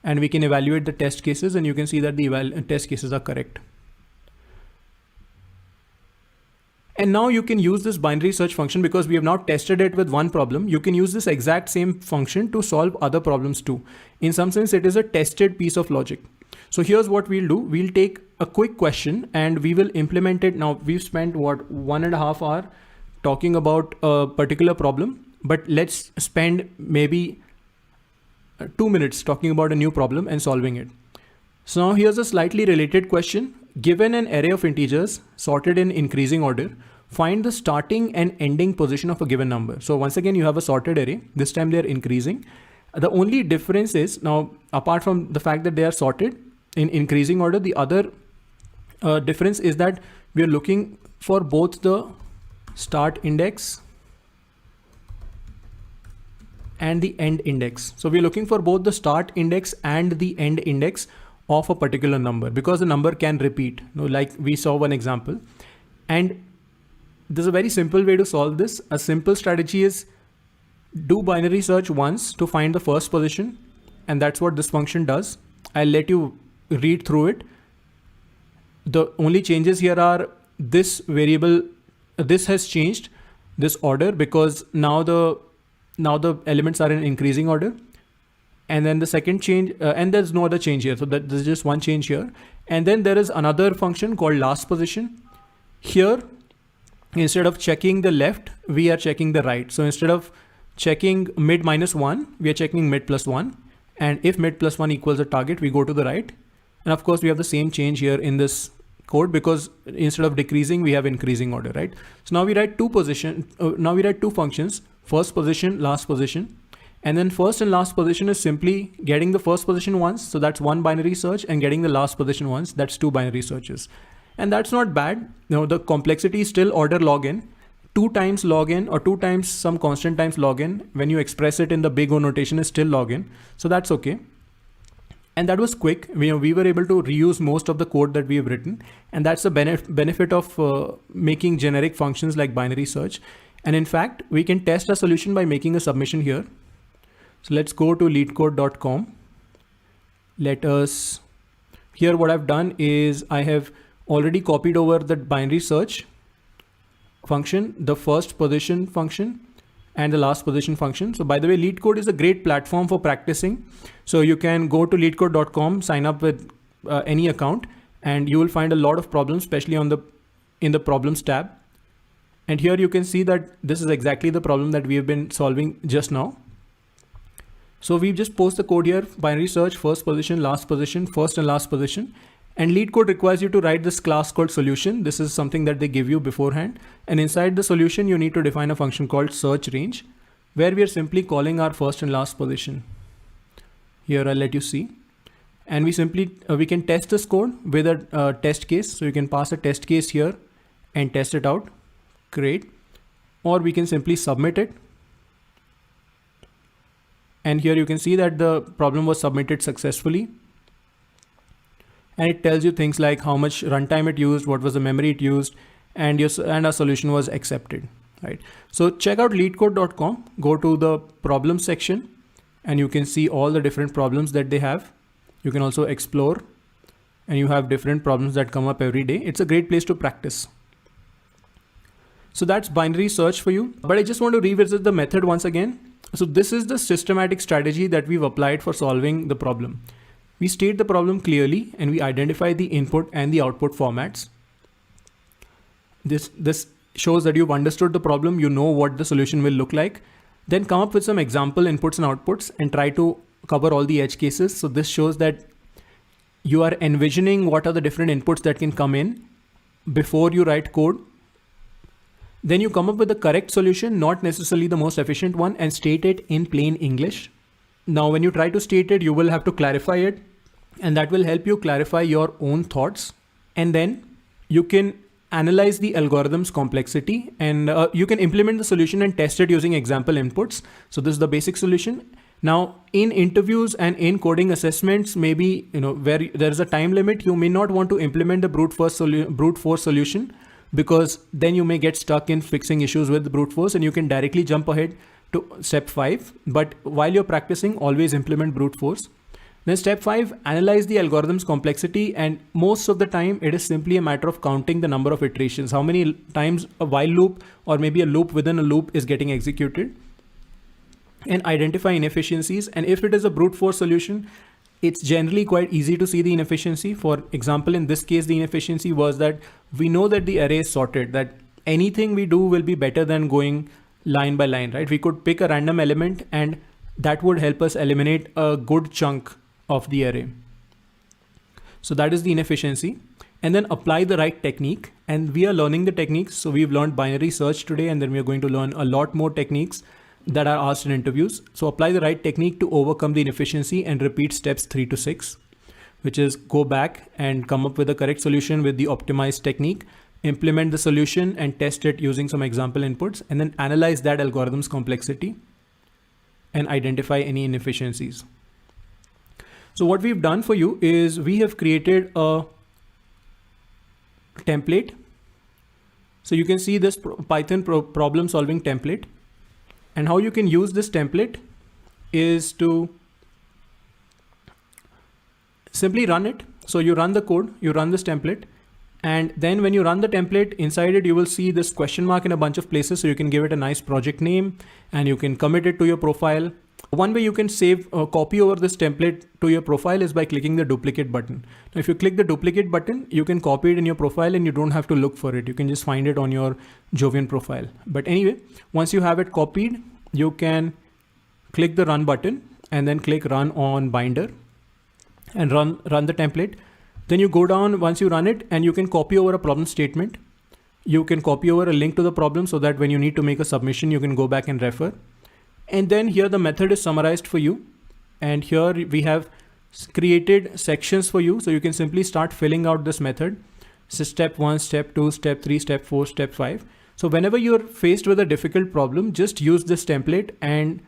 And we can evaluate the test cases, and you can see that the test cases are correct. And now you can use this binary search function because we have now tested it with one problem. You can use this exact same function to solve other problems too. In some sense, it is a tested piece of logic. So here's what we'll do. We'll take a quick question and we will implement it. Now we've spent 1.5 hours talking about a particular problem, but let's spend maybe 2 minutes talking about a new problem and solving it. So now here's a slightly related question. Given an array of integers sorted in increasing order, find the starting and ending position of a given number. So once again, you have a sorted array. This time they're increasing. The only difference is now, apart from the fact that they are sorted in increasing order, the other difference is that we are looking for both the start index and the end index. So we're looking for both the start index and the end index of a particular number because the number can repeat, like we saw one example. And there's a very simple way to solve this. A simple strategy is do binary search once to find the first position. And that's what this function does. I'll let you read through it. The only changes here are this variable, this has changed this order because now the elements are in increasing order. And then the second change, and there's no other change here. So there's just one change here. And then there is another function called last position. Here, instead of checking the left, we are checking the right. So instead of checking mid -1, we are checking mid +1. And if mid +1 equals a target, we go to the right. And of course, we have the same change here in this code because instead of decreasing, we have increasing order, right? So now we write two functions, first position, last position. And then first and last position is simply getting the first position once. So that's one binary search, and getting the last position once. That's two binary searches. And that's not bad. Now the complexity is still order log n, 2 times log n or 2 times some constant times log n. When you express it in the big O notation is still log n. So that's okay. And that was quick. We were able to reuse most of the code that we have written. And that's the benefit of making generic functions like binary search. And in fact, we can test a solution by making a submission here. So let's go to leetcode.com. Here what I've done is I have already copied over the binary search function, the first position function, and the last position function. So by the way, LeetCode is a great platform for practicing. So you can go to leetcode.com, sign up with any account, and you will find a lot of problems, especially in the problems tab. And here you can see that this is exactly the problem that we have been solving just now. So we just post the code here, binary search, first position, last position, first and last position. And LeetCode requires you to write this class called solution. This is something that they give you beforehand. And inside the solution, you need to define a function called search range, where we are simply calling our first and last position. Here, I'll let you see. And we simply, we can test this code with a test case. So you can pass a test case here and test it out. Great. Or we can simply submit it. And here you can see that the problem was submitted successfully. And it tells you things like how much runtime it used, what was the memory it used, and our solution was accepted, right? So check out leetcode.com, go to the problem section, and you can see all the different problems that they have. You can also explore, and you have different problems that come up every day. It's a great place to practice. So that's binary search for you, but I just want to revisit the method once again. So this is the systematic strategy that we've applied for solving the problem. We state the problem clearly and we identify the input and the output formats. This shows that you've understood the problem, you know what the solution will look like. Then come up with some example inputs and outputs and try to cover all the edge cases. So this shows that you are envisioning what are the different inputs that can come in before you write code. Then you come up with the correct solution, not necessarily the most efficient one, and state it in plain English. Now, when you try to state it, you will have to clarify it, and that will help you clarify your own thoughts. And then you can analyze the algorithm's complexity, and you can implement the solution and test it using example inputs. So this is the basic solution. Now, in interviews and in coding assessments, maybe, where there is a time limit, you may not want to implement the brute force solution, because then you may get stuck in fixing issues with brute force and you can directly jump ahead to step 5. But while you're practicing, always implement brute force. Then step 5, analyze the algorithm's complexity. And most of the time, it is simply a matter of counting the number of iterations, how many times a while loop or maybe a loop within a loop is getting executed, and identify inefficiencies. And if it is a brute force solution, it's generally quite easy to see the inefficiency. For example, in this case, the inefficiency was that we know that the array is sorted, that anything we do will be better than going line by line, right? We could pick a random element and that would help us eliminate a good chunk of the array. So that is the inefficiency. And then apply the right technique. And we are learning the techniques. So we've learned binary search today, and then we are going to learn a lot more techniques that are asked in interviews. So apply the right technique to overcome the inefficiency and repeat steps 3 to 6, which is go back and come up with the correct solution with the optimized technique, implement the solution and test it using some example inputs, and then analyze that algorithm's complexity and identify any inefficiencies. So what we've done for you is we have created a template. So you can see this Python problem solving template. And how you can use this template is to simply run it. So you run the code, you run this template, and then when you run the template, inside it, you will see this question mark in a bunch of places. So you can give it a nice project name and you can commit it to your profile. One way you can save a copy over this template to your profile is by clicking the duplicate button. Now, if you click the duplicate button, you can copy it in your profile and you don't have to look for it. You can just find it on your Jovian profile. But anyway, once you have it copied, you can click the run button and then click run on binder and run the template. Then you go down once you run it and you can copy over a problem statement. You can copy over a link to the problem so that when you need to make a submission, you can go back and refer. And then here the method is summarized for you. And here we have created sections for you. So you can simply start filling out this method. So step 1, step 2, step 3, step 4, step 5. So whenever you're faced with a difficult problem, just use this template, and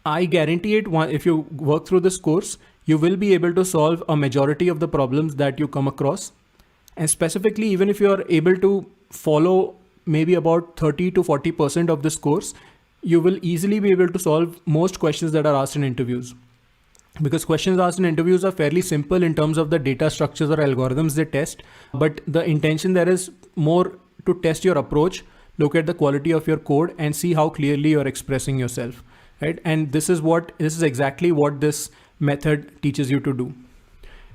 I guarantee it, if you work through this course, you will be able to solve a majority of the problems that you come across. And specifically, even if you are able to follow maybe about 30 to 40% of this course, you will easily be able to solve most questions that are asked in interviews. Because questions asked in interviews are fairly simple in terms of the data structures or algorithms they test, but the intention there is more to test your approach, look at the quality of your code and see how clearly you're expressing yourself, right? And this is exactly what this method teaches you to do.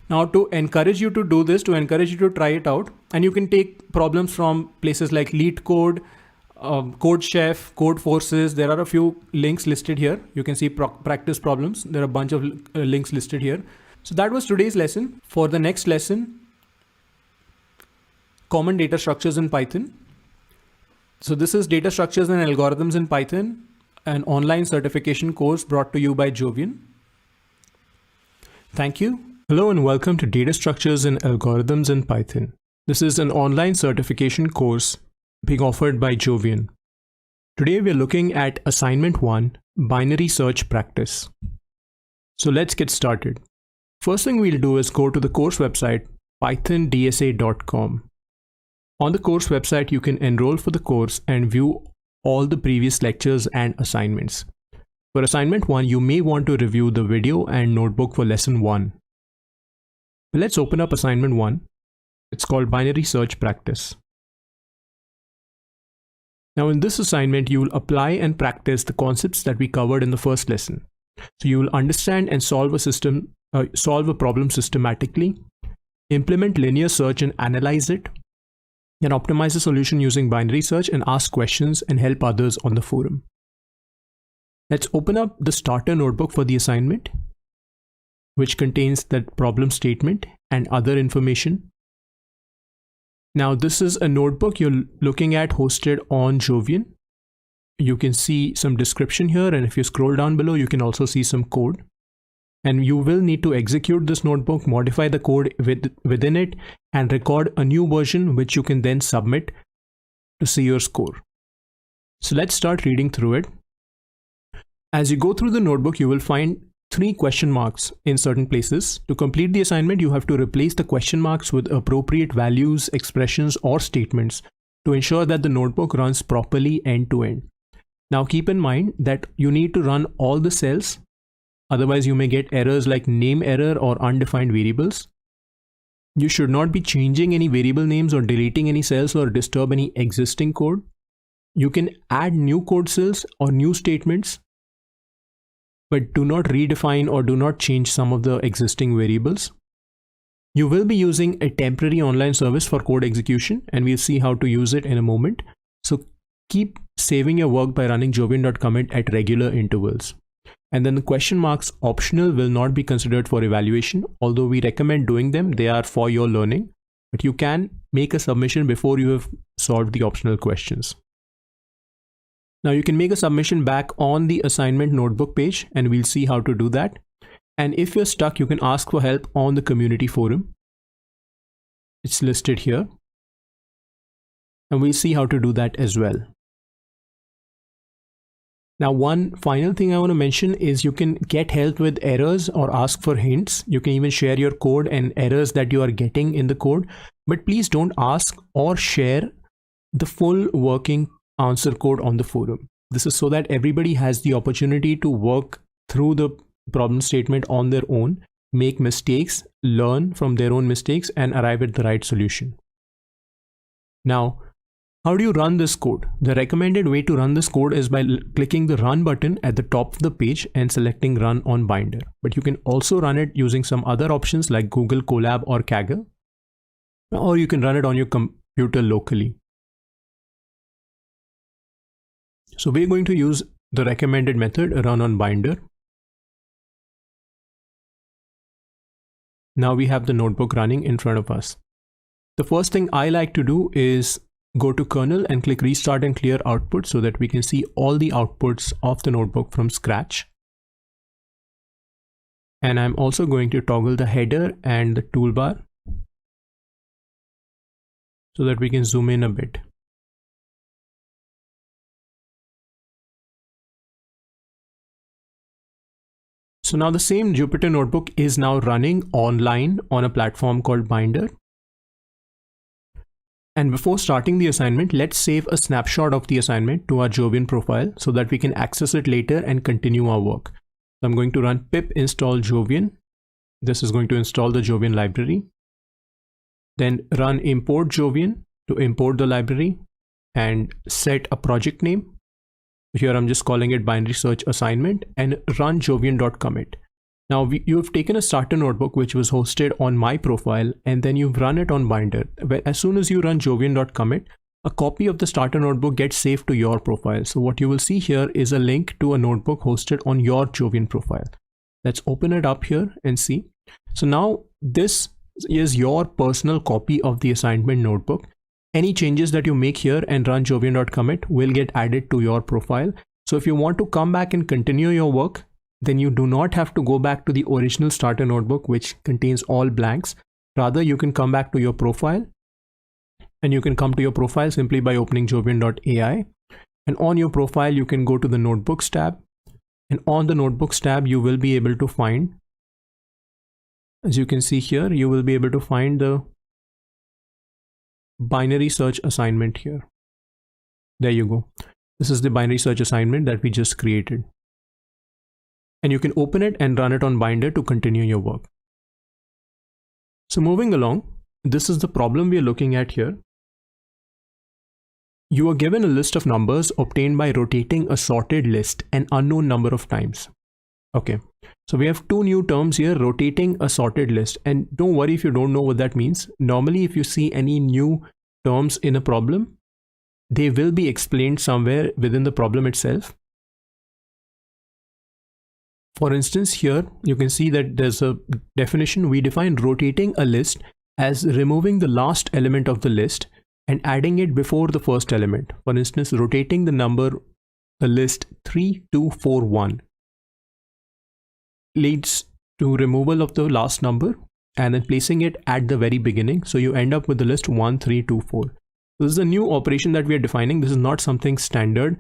Now, to encourage you to do this, to encourage you to try it out, and you can take problems from places like LeetCode, CodeChef, Codeforces. There are a few links listed here. You can see practice problems. There are a bunch of links listed here. So that was today's lesson. For the next lesson, common data structures in Python. So this is Data Structures and Algorithms in Python, an online certification course brought to you by Jovian. Thank you. Hello and welcome to Data Structures and Algorithms in Python. This is an online certification course being offered by Jovian. Today we're looking at Assignment 1, Binary Search Practice. So let's get started. First thing we'll do is go to the course website, pythondsa.com. On the course website, you can enroll for the course and view all the previous lectures and assignments. For assignment 1, you may want to review the video and notebook for lesson 1. Let's open up assignment 1. It's called Binary Search Practice. Now in this assignment, you will apply and practice the concepts that we covered in the first lesson. So you will understand and solve a problem systematically, implement linear search and analyze it, and optimize the solution using binary search and ask questions and help others on the forum. Let's open up the starter notebook for the assignment, which contains that problem statement and other information. Now this is a notebook you're looking at hosted on Jovian. You can see some description here, and if you scroll down below, you can also see some code. And you will need to execute this notebook, modify the code within it, and record a new version which you can then submit to see your score. So let's start reading through it. As you go through the notebook, you will find 3 question marks in certain places. To complete the assignment, you have to replace the question marks with appropriate values, expressions, or statements to ensure that the notebook runs properly end to end. Now keep in mind that you need to run all the cells. Otherwise, you may get errors like name error or undefined variables. You should not be changing any variable names or deleting any cells or disturb any existing code. You can add new code cells or new statements, but do not redefine or do not change some of the existing variables. You will be using a temporary online service for code execution, and we'll see how to use it in a moment. So keep saving your work by running jovian.commit at regular intervals. And then the question marks optional will not be considered for evaluation. Although we recommend doing them, they are for your learning, but you can make a submission before you have solved the optional questions. Now you can make a submission back on the assignment notebook page, and we'll see how to do that. And if you're stuck, you can ask for help on the community forum. It's listed here. And we'll see how to do that as well. Now, one final thing I want to mention is you can get help with errors or ask for hints. You can even share your code and errors that you are getting in the code, but please don't ask or share the full working answer code on the forum. This is so that everybody has the opportunity to work through the problem statement on their own, make mistakes, learn from their own mistakes, and arrive at the right solution. Now, how do you run this code? The recommended way to run this code is by clicking the run button at the top of the page and selecting run on Binder. But you can also run it using some other options like Google Colab or Kaggle, or you can run it on your computer locally. So we're going to use the recommended method, run on Binder. Now we have the notebook running in front of us. The first thing I like to do is go to kernel and click restart and clear output so that we can see all the outputs of the notebook from scratch. And I'm also going to toggle the header and the toolbar so that we can zoom in a bit. So now the same Jupyter notebook is now running online on a platform called Binder. And before starting the assignment, let's save a snapshot of the assignment to our Jovian profile so that we can access it later and continue our work. So I'm going to run pip install Jovian. This is going to install the Jovian library. Then run import Jovian to import the library and set a project name. Here I'm just calling it binary search assignment, and run jovian.commit. Now you've taken a starter notebook which was hosted on my profile, and then you've run it on Binder. As soon as you run jovian.commit, a copy of the starter notebook gets saved to your profile. So what you will see here is a link to a notebook hosted on your Jovian profile. Let's open it up here and see. So now this is your personal copy of the assignment notebook, Any changes that you make here and run jovian.commit will get added to your profile. So if you want to come back and continue your work, then you do not have to go back to the original starter notebook, which contains all blanks. Rather, you can come back to your profile, and you can come to your profile simply by opening jovian.ai. And on your profile, you can go to the notebooks tab. And on the notebooks tab, you will be able to find, as you can see here, you will be able to find the binary search assignment here. There you go. This is the binary search assignment that we just created. And you can open it and run it on Binder to continue your work. So moving along, this is the problem we are looking at here. You are given a list of numbers obtained by rotating a sorted list an unknown number of times. Okay, so we have two new terms here, rotating a sorted list. And don't worry if you don't know what that means. Normally, if you see any new terms in a problem, they will be explained somewhere within the problem itself. For instance, here you can see that there's a definition. We define rotating a list as removing the last element of the list and adding it before the first element. For instance, rotating the list 3241 leads to removal of the last number and then placing it at the very beginning. So you end up with the list 1324. This is a new operation that we are defining. This is not something standard,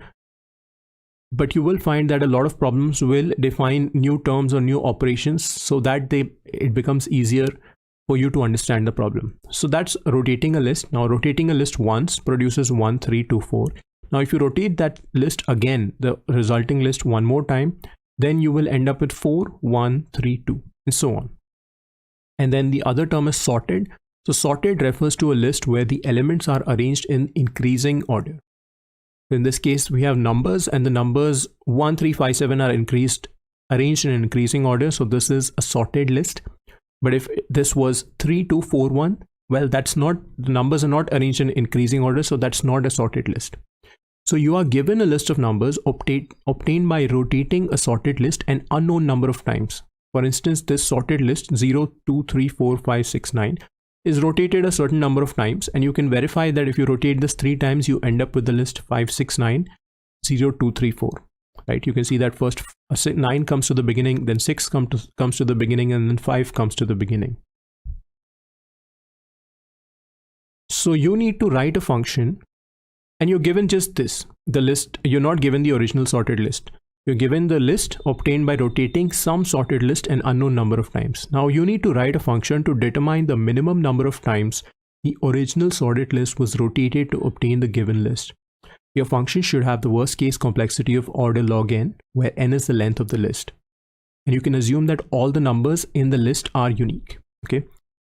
but you will find that a lot of problems will define new terms or new operations so that it becomes easier for you to understand the problem. So that's rotating a list. Now rotating a list once produces 1324. Now if you rotate that list again, the resulting list one more time, then you will end up with 4132 and so on. And then the other term is sorted. So sorted refers to a list where the elements are arranged in increasing order. In this case, we have numbers, and the numbers 1, 3, 5, 7 are arranged in increasing order. So this is a sorted list. But if this was 3, 2, 4, 1, well, the numbers are not arranged in increasing order. So that's not a sorted list. So you are given a list of numbers obtained by rotating a sorted list an unknown number of times. For instance, this sorted list 0, 2, 3, 4, 5, 6, 9 is rotated a certain number of times, and you can verify that if you rotate this 3 times, you end up with the list 5, 6, 9, 0, 2, 3, 4. Right? You can see that first 9 comes to the beginning, then 6 comes to the beginning, and then 5 comes to the beginning. So you need to write a function, and you're given just this, the list. You're not given the original sorted list. You're given the list obtained by rotating some sorted list an unknown number of times. Now you need to write a function to determine the minimum number of times the original sorted list was rotated to obtain the given list. Your function should have the worst case complexity of order log n, where n is the length of the list. And you can assume that all the numbers in the list are unique. Okay,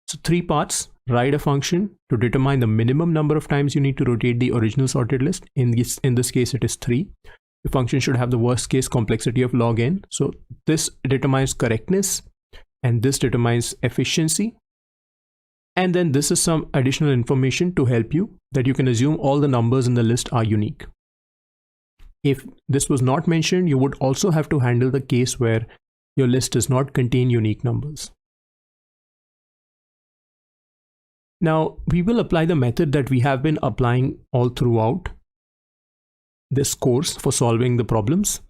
so 3 parts. Write a function to determine the minimum number of times you need to rotate the original sorted list. In this case, it is 3. The function should have the worst case complexity of log n. So this determines correctness, and this determines efficiency. And then this is some additional information to help you, that you can assume all the numbers in the list are unique. If this was not mentioned, you would also have to handle the case where your list does not contain unique numbers. Now we will apply the method that we have been applying all throughout this course for solving the problems.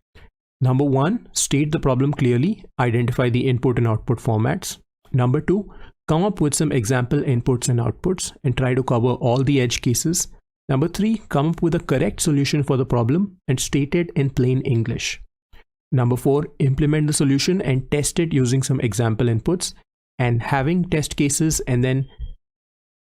Number 1, state the problem clearly, identify the input and output formats. Number 2, come up with some example inputs and outputs and try to cover all the edge cases. Number 3, come up with a correct solution for the problem and state it in plain English. Number 4, implement the solution and test it using some example inputs. And having test cases and then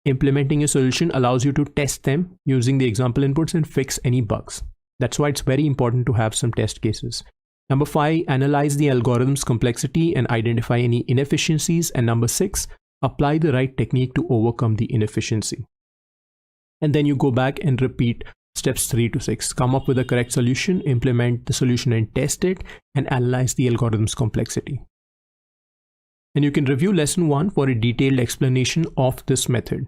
implementing a solution allows you to test them using the example inputs and fix any bugs. That's why it's very important to have some test cases. Number 5, analyze the algorithm's complexity and identify any inefficiencies. And number 6, apply the right technique to overcome the inefficiency. And then you go back and repeat steps 3 to 6. Come up with a correct solution, implement the solution and test it, and analyze the algorithm's complexity. And you can review lesson 1 for a detailed explanation of this method.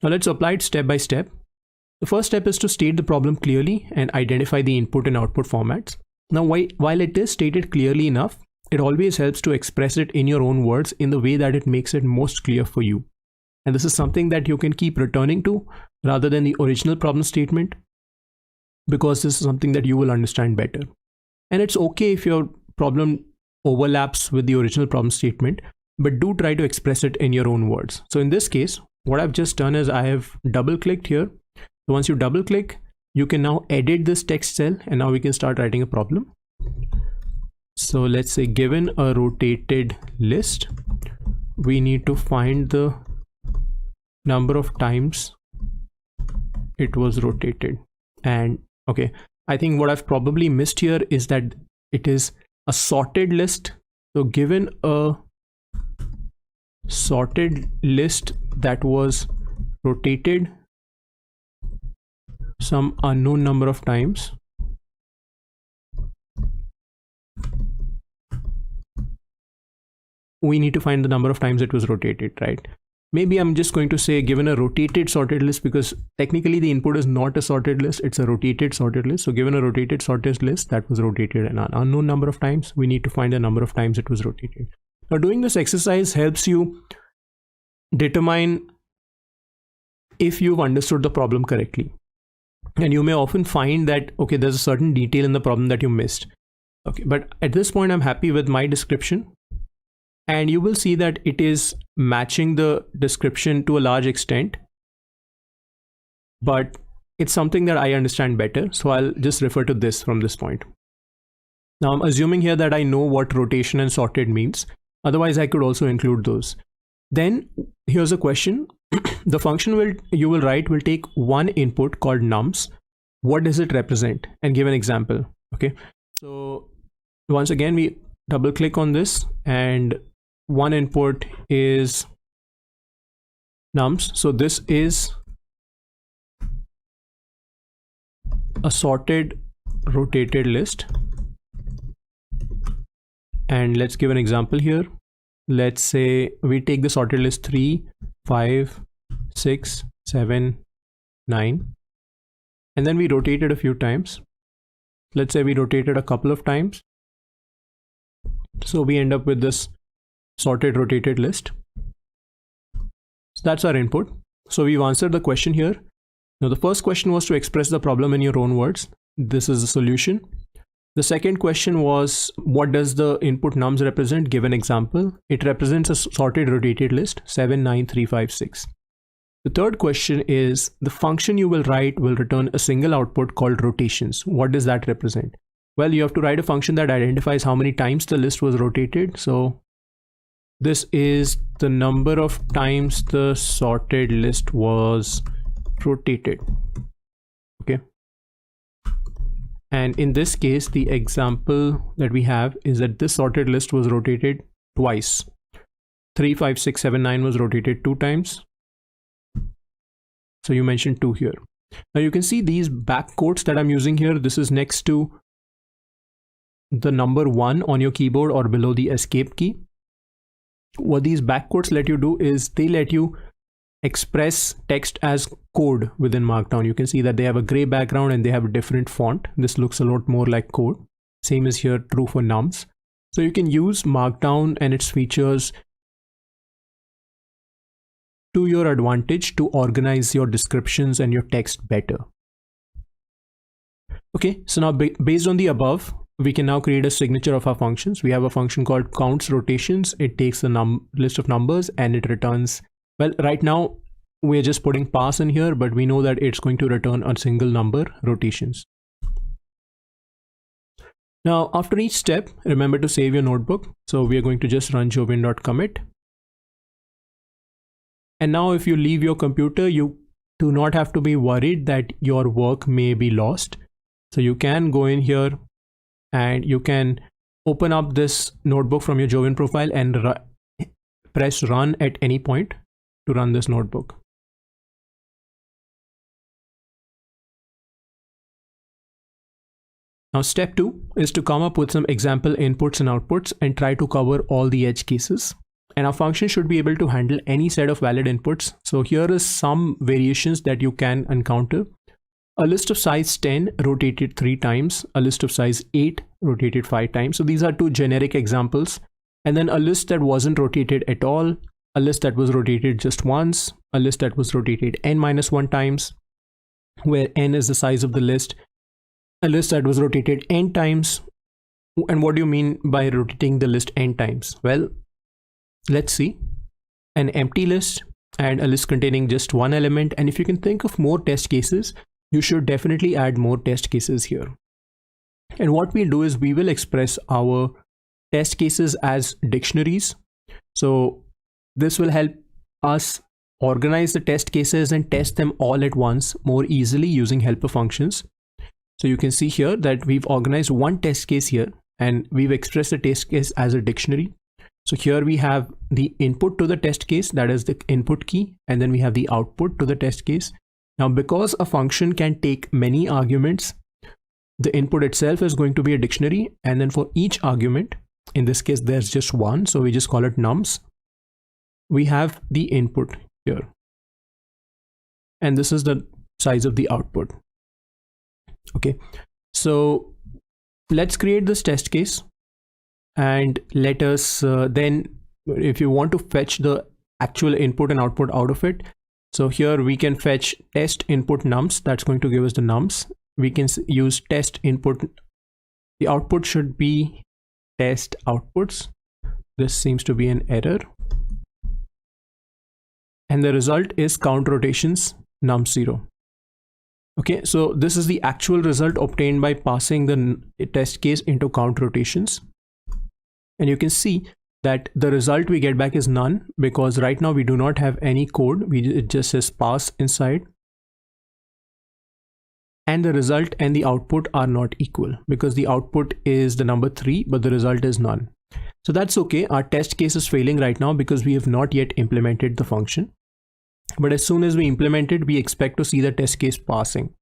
Now let's apply it step by step. The first step is to state the problem clearly and identify the input and output formats. Now, while it is stated clearly enough, it always helps to express it in your own words in the way that it makes it most clear for you. And this is something that you can keep returning to rather than the original problem statement, because this is something that you will understand better. And it's okay if your problem overlaps with the original problem statement, but do try to express it in your own words. So in this case, what I've just done is I have double clicked here. So once you double click, you can now edit this text cell, and now we can start writing a problem. So let's say given a rotated list, we need to find the number of times it was rotated. And okay, I think what I've probably missed here is that it is a sorted list. So given a sorted list that was rotated some unknown number of times, we need to find the number of times it was rotated, right? Maybe I'm just going to say given a rotated sorted list, because technically the input is not a sorted list, it's a rotated sorted list. So given a rotated sorted list that was rotated an unknown number of times, we need to find the number of times it was rotated. Now doing this exercise helps you determine if you've understood the problem correctly. And you may often find that, okay, there's a certain detail in the problem that you missed. Okay, but at this point, I'm happy with my description. And you will see that it is matching the description to a large extent. But it's something that I understand better. So I'll just refer to this from this point. Now I'm assuming here that I know what rotation and sorted means. Otherwise, I could also include those. Then here's a question. The function you will write will take one input called nums. What does it represent? And give an example. Okay. So once again, we double click on this, and one input is nums. So this is a sorted rotated list. And let's give an example here. Let's say we take the sorted list 3, 5, 6, 7, 9, and then we rotate it a few times. Let's say we rotate it a couple of times. So we end up with this sorted rotated list. So that's our input. So we've answered the question here. Now the first question was to express the problem in your own words. This is the solution. The second question was, what does the input nums represent? Give an example. It represents a sorted rotated list 7, 9, 3, 5, 6. The third question is, the function you will write will return a single output called rotations. What does that represent? Well, you have to write a function that identifies how many times the list was rotated. So this is the number of times the sorted list was rotated. Okay. And in this case, the example that we have is that this sorted list was rotated twice. 3, 5, 6, 7, 9 was rotated 2 times. So you mentioned 2 here. Now you can see these back quotes that I'm using here. This is next to the number 1 on your keyboard or below the escape key. What these back quotes let you do is they let you express text as code within Markdown. You can see that they have a gray background and they have a different font. This looks a lot more like code. Same is here true for nums. So you can use Markdown and its features to your advantage to organize your descriptions and your text better. Okay, so now based on the above, we can now create a signature of our functions. We have a function called counts rotations. It takes a list of numbers and it returns. Well, right now we're just putting pass in here, but we know that it's going to return a single number rotations. Now, after each step, remember to save your notebook. So we are going to just run jovian.commit. And now if you leave your computer, you do not have to be worried that your work may be lost. So you can go in here and you can open up this notebook from your Jovian profile and press run at any point to run this notebook. Now step 2 is to come up with some example inputs and outputs and try to cover all the edge cases. And our function should be able to handle any set of valid inputs. So here is some variations that you can encounter. A list of size 10 rotated 3 times, a list of size 8 rotated 5 times. So these are 2 generic examples. And then a list that wasn't rotated at all, a list that was rotated just once, a list that was rotated n-1 times, where n is the size of the list, a list that was rotated n times. And what do you mean by rotating the list n times? Well, let's see. An empty list and a list containing just one element. And if you can think of more test cases, you should definitely add more test cases here. And what we'll do is we will express our test cases as dictionaries. So this will help us organize the test cases and test them all at once more easily using helper functions. So you can see here that we've organized one test case here and we've expressed the test case as a dictionary. So here we have the input to the test case, that is the input key, and then we have the output to the test case. Now, because a function can take many arguments, the input itself is going to be a dictionary, and then for each argument, in this case there's just one, so we just call it nums. We have the input here, and this is the size of the output. Okay, so let's create this test case, and let us then, if you want to fetch the actual input and output out of it, so here we can fetch test input nums. That's going to give us the nums. We can use test input. The output should be test outputs. This seems to be an error. And the result is count rotations num0. Okay, so this is the actual result obtained by passing the test case into count rotations. And you can see that the result we get back is none, because right now we do not have any code. It just says pass inside. And the result and the output are not equal, because the output is the number 3, but the result is none. So that's okay. Our test case is failing right now because we have not yet implemented the function. But as soon as we implement it, we expect to see the test case passing.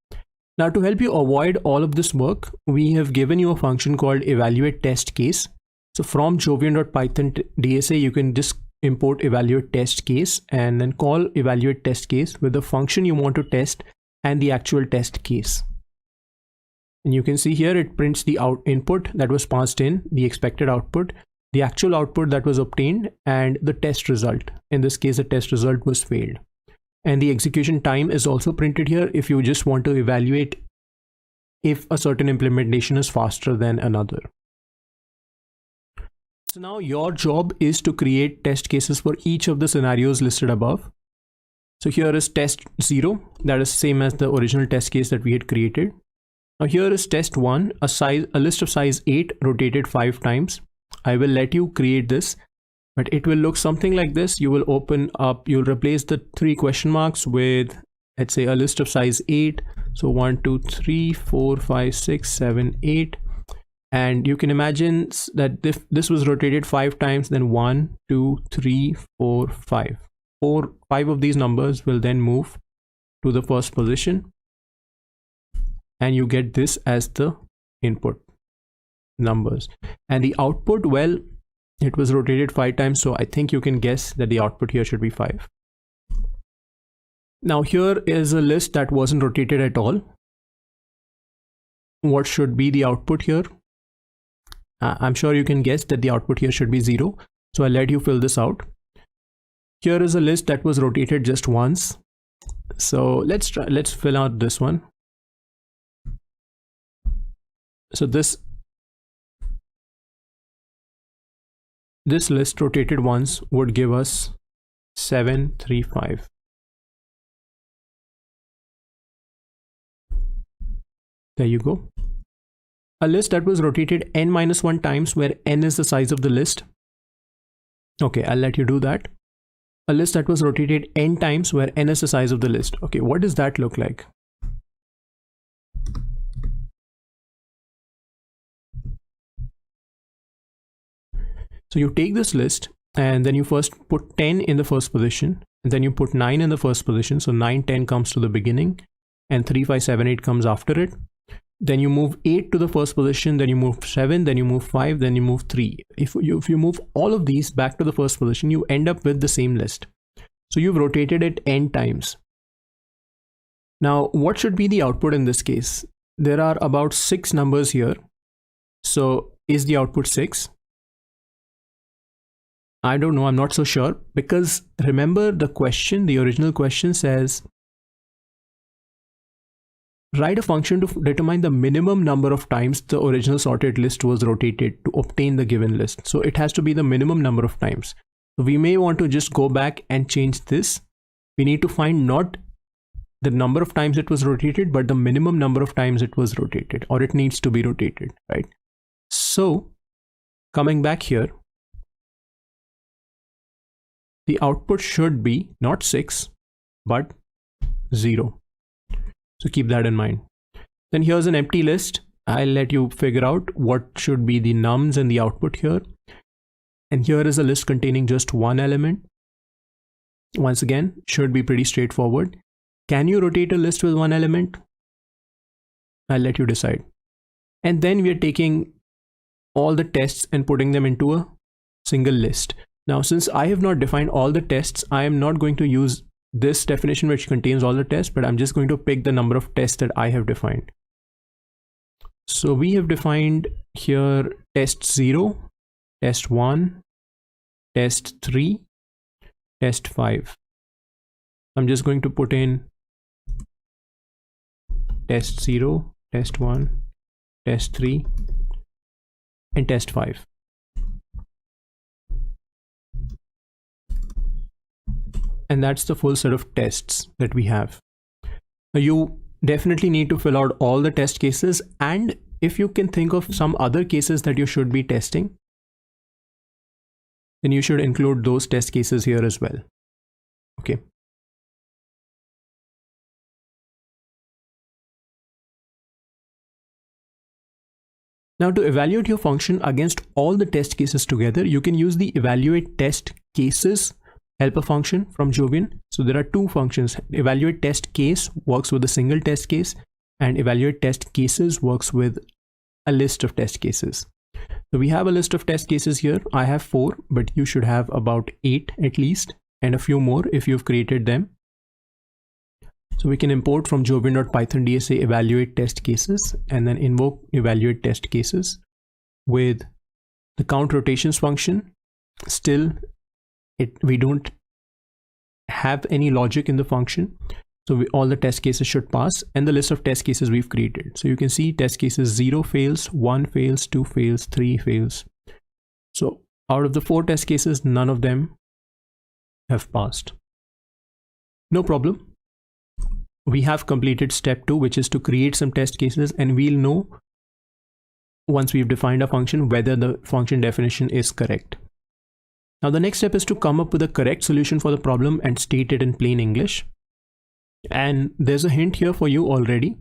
Now, to help you avoid all of this work, we have given you a function called evaluate test case. So from jovian.python DSA, you can just import evaluate test case and then call evaluate test case with the function you want to test and the actual test case. And you can see here it prints the input that was passed in, the expected output, the actual output that was obtained, and the test result. In this case, the test result was failed. And the execution time is also printed here if you just want to evaluate if a certain implementation is faster than another. So now your job is to create test cases for each of the scenarios listed above. So here is test 0, that is same as the original test case that we had created. Now here is test 1, a list of size 8 rotated 5 times. I will let you create this, but it will look something like this. You will open up, you'll replace the 3 question marks with, let's say, a list of size 8. So 1, 2, 3, 4, 5, 6, 7, 8. And you can imagine that if this was rotated 5 times, then 1, 2, 3, 4, 5. 5 of these numbers will then move to the first position. And you get this as the input numbers. And the output, well, it was rotated 5 times. So I think you can guess that the output here should be 5. Now here is a list that wasn't rotated at all. What should be the output here? I'm sure you can guess that the output here should be 0. So I'll let you fill this out. Here is a list that was rotated just once. So let's fill out this one. So this list rotated once would give us 7, 3, 5. There you go. A list that was rotated n-1 times, where n is the size of the list. Okay, I'll let you do that. A list that was rotated n times, where n is the size of the list. Okay, what does that look like? So you take this list and then you first put 10 in the first position, and then you put 9 in the first position. So 9, 10 comes to the beginning, and 3, 5, 7, 8 comes after it. Then you move 8 to the first position, then you move 7, then you move 5, then you move 3. If you move all of these back to the first position, you end up with the same list. So you've rotated it n times. Now, what should be the output in this case? There are about 6 numbers here. So is the output 6? I don't know, I'm not so sure, because remember the question, the original question says, write a function to determine the minimum number of times the original sorted list was rotated to obtain the given list. So it has to be the minimum number of times. So we may want to just go back and change this. We need to find not the number of times it was rotated, but the minimum number of times it was rotated, or it needs to be rotated, right? So coming back here, the output should be not 6, but 0. So keep that in mind. Then here's an empty list. I'll let you figure out what should be the nums and the output here. And here is a list containing just one element. Once again, should be pretty straightforward. Can you rotate a list with one element? I'll let you decide. And then we are taking all the tests and putting them into a single list. Now, since I have not defined all the tests, I am not going to use this definition which contains all the tests, but I'm just going to pick the number of tests that I have defined. So we have defined here test 0, test 1, test 3, test 5. I'm just going to put in test 0, test 1, test 3, and test 5. And that's the full set of tests that we have. Now you definitely need to fill out all the test cases, and if you can think of some other cases that you should be testing, then you should include those test cases here as well. Okay. Now to evaluate your function against all the test cases together, you can use the evaluate test cases helper function from Jovian. So there are two functions. Evaluate test case works with a single test case, and evaluate test cases works with a list of test cases. So we have a list of test cases here. I have 4, but you should have about 8 at least, and a few more if you've created them. So we can import from jovian.python DSA evaluate test cases, and then invoke evaluate test cases with the count rotations function. Still, we don't have any logic in the function, so all the test cases should pass, and the list of test cases we've created. So you can see test cases 0 fails, 1 fails, 2 fails, 3 fails. So out of the 4 test cases, none of them have passed. No problem. We have completed step 2, which is to create some test cases, and we'll know once we've defined a function whether the function definition is correct. Now the next step is to come up with a correct solution for the problem and state it in plain English. And there's a hint here for you already.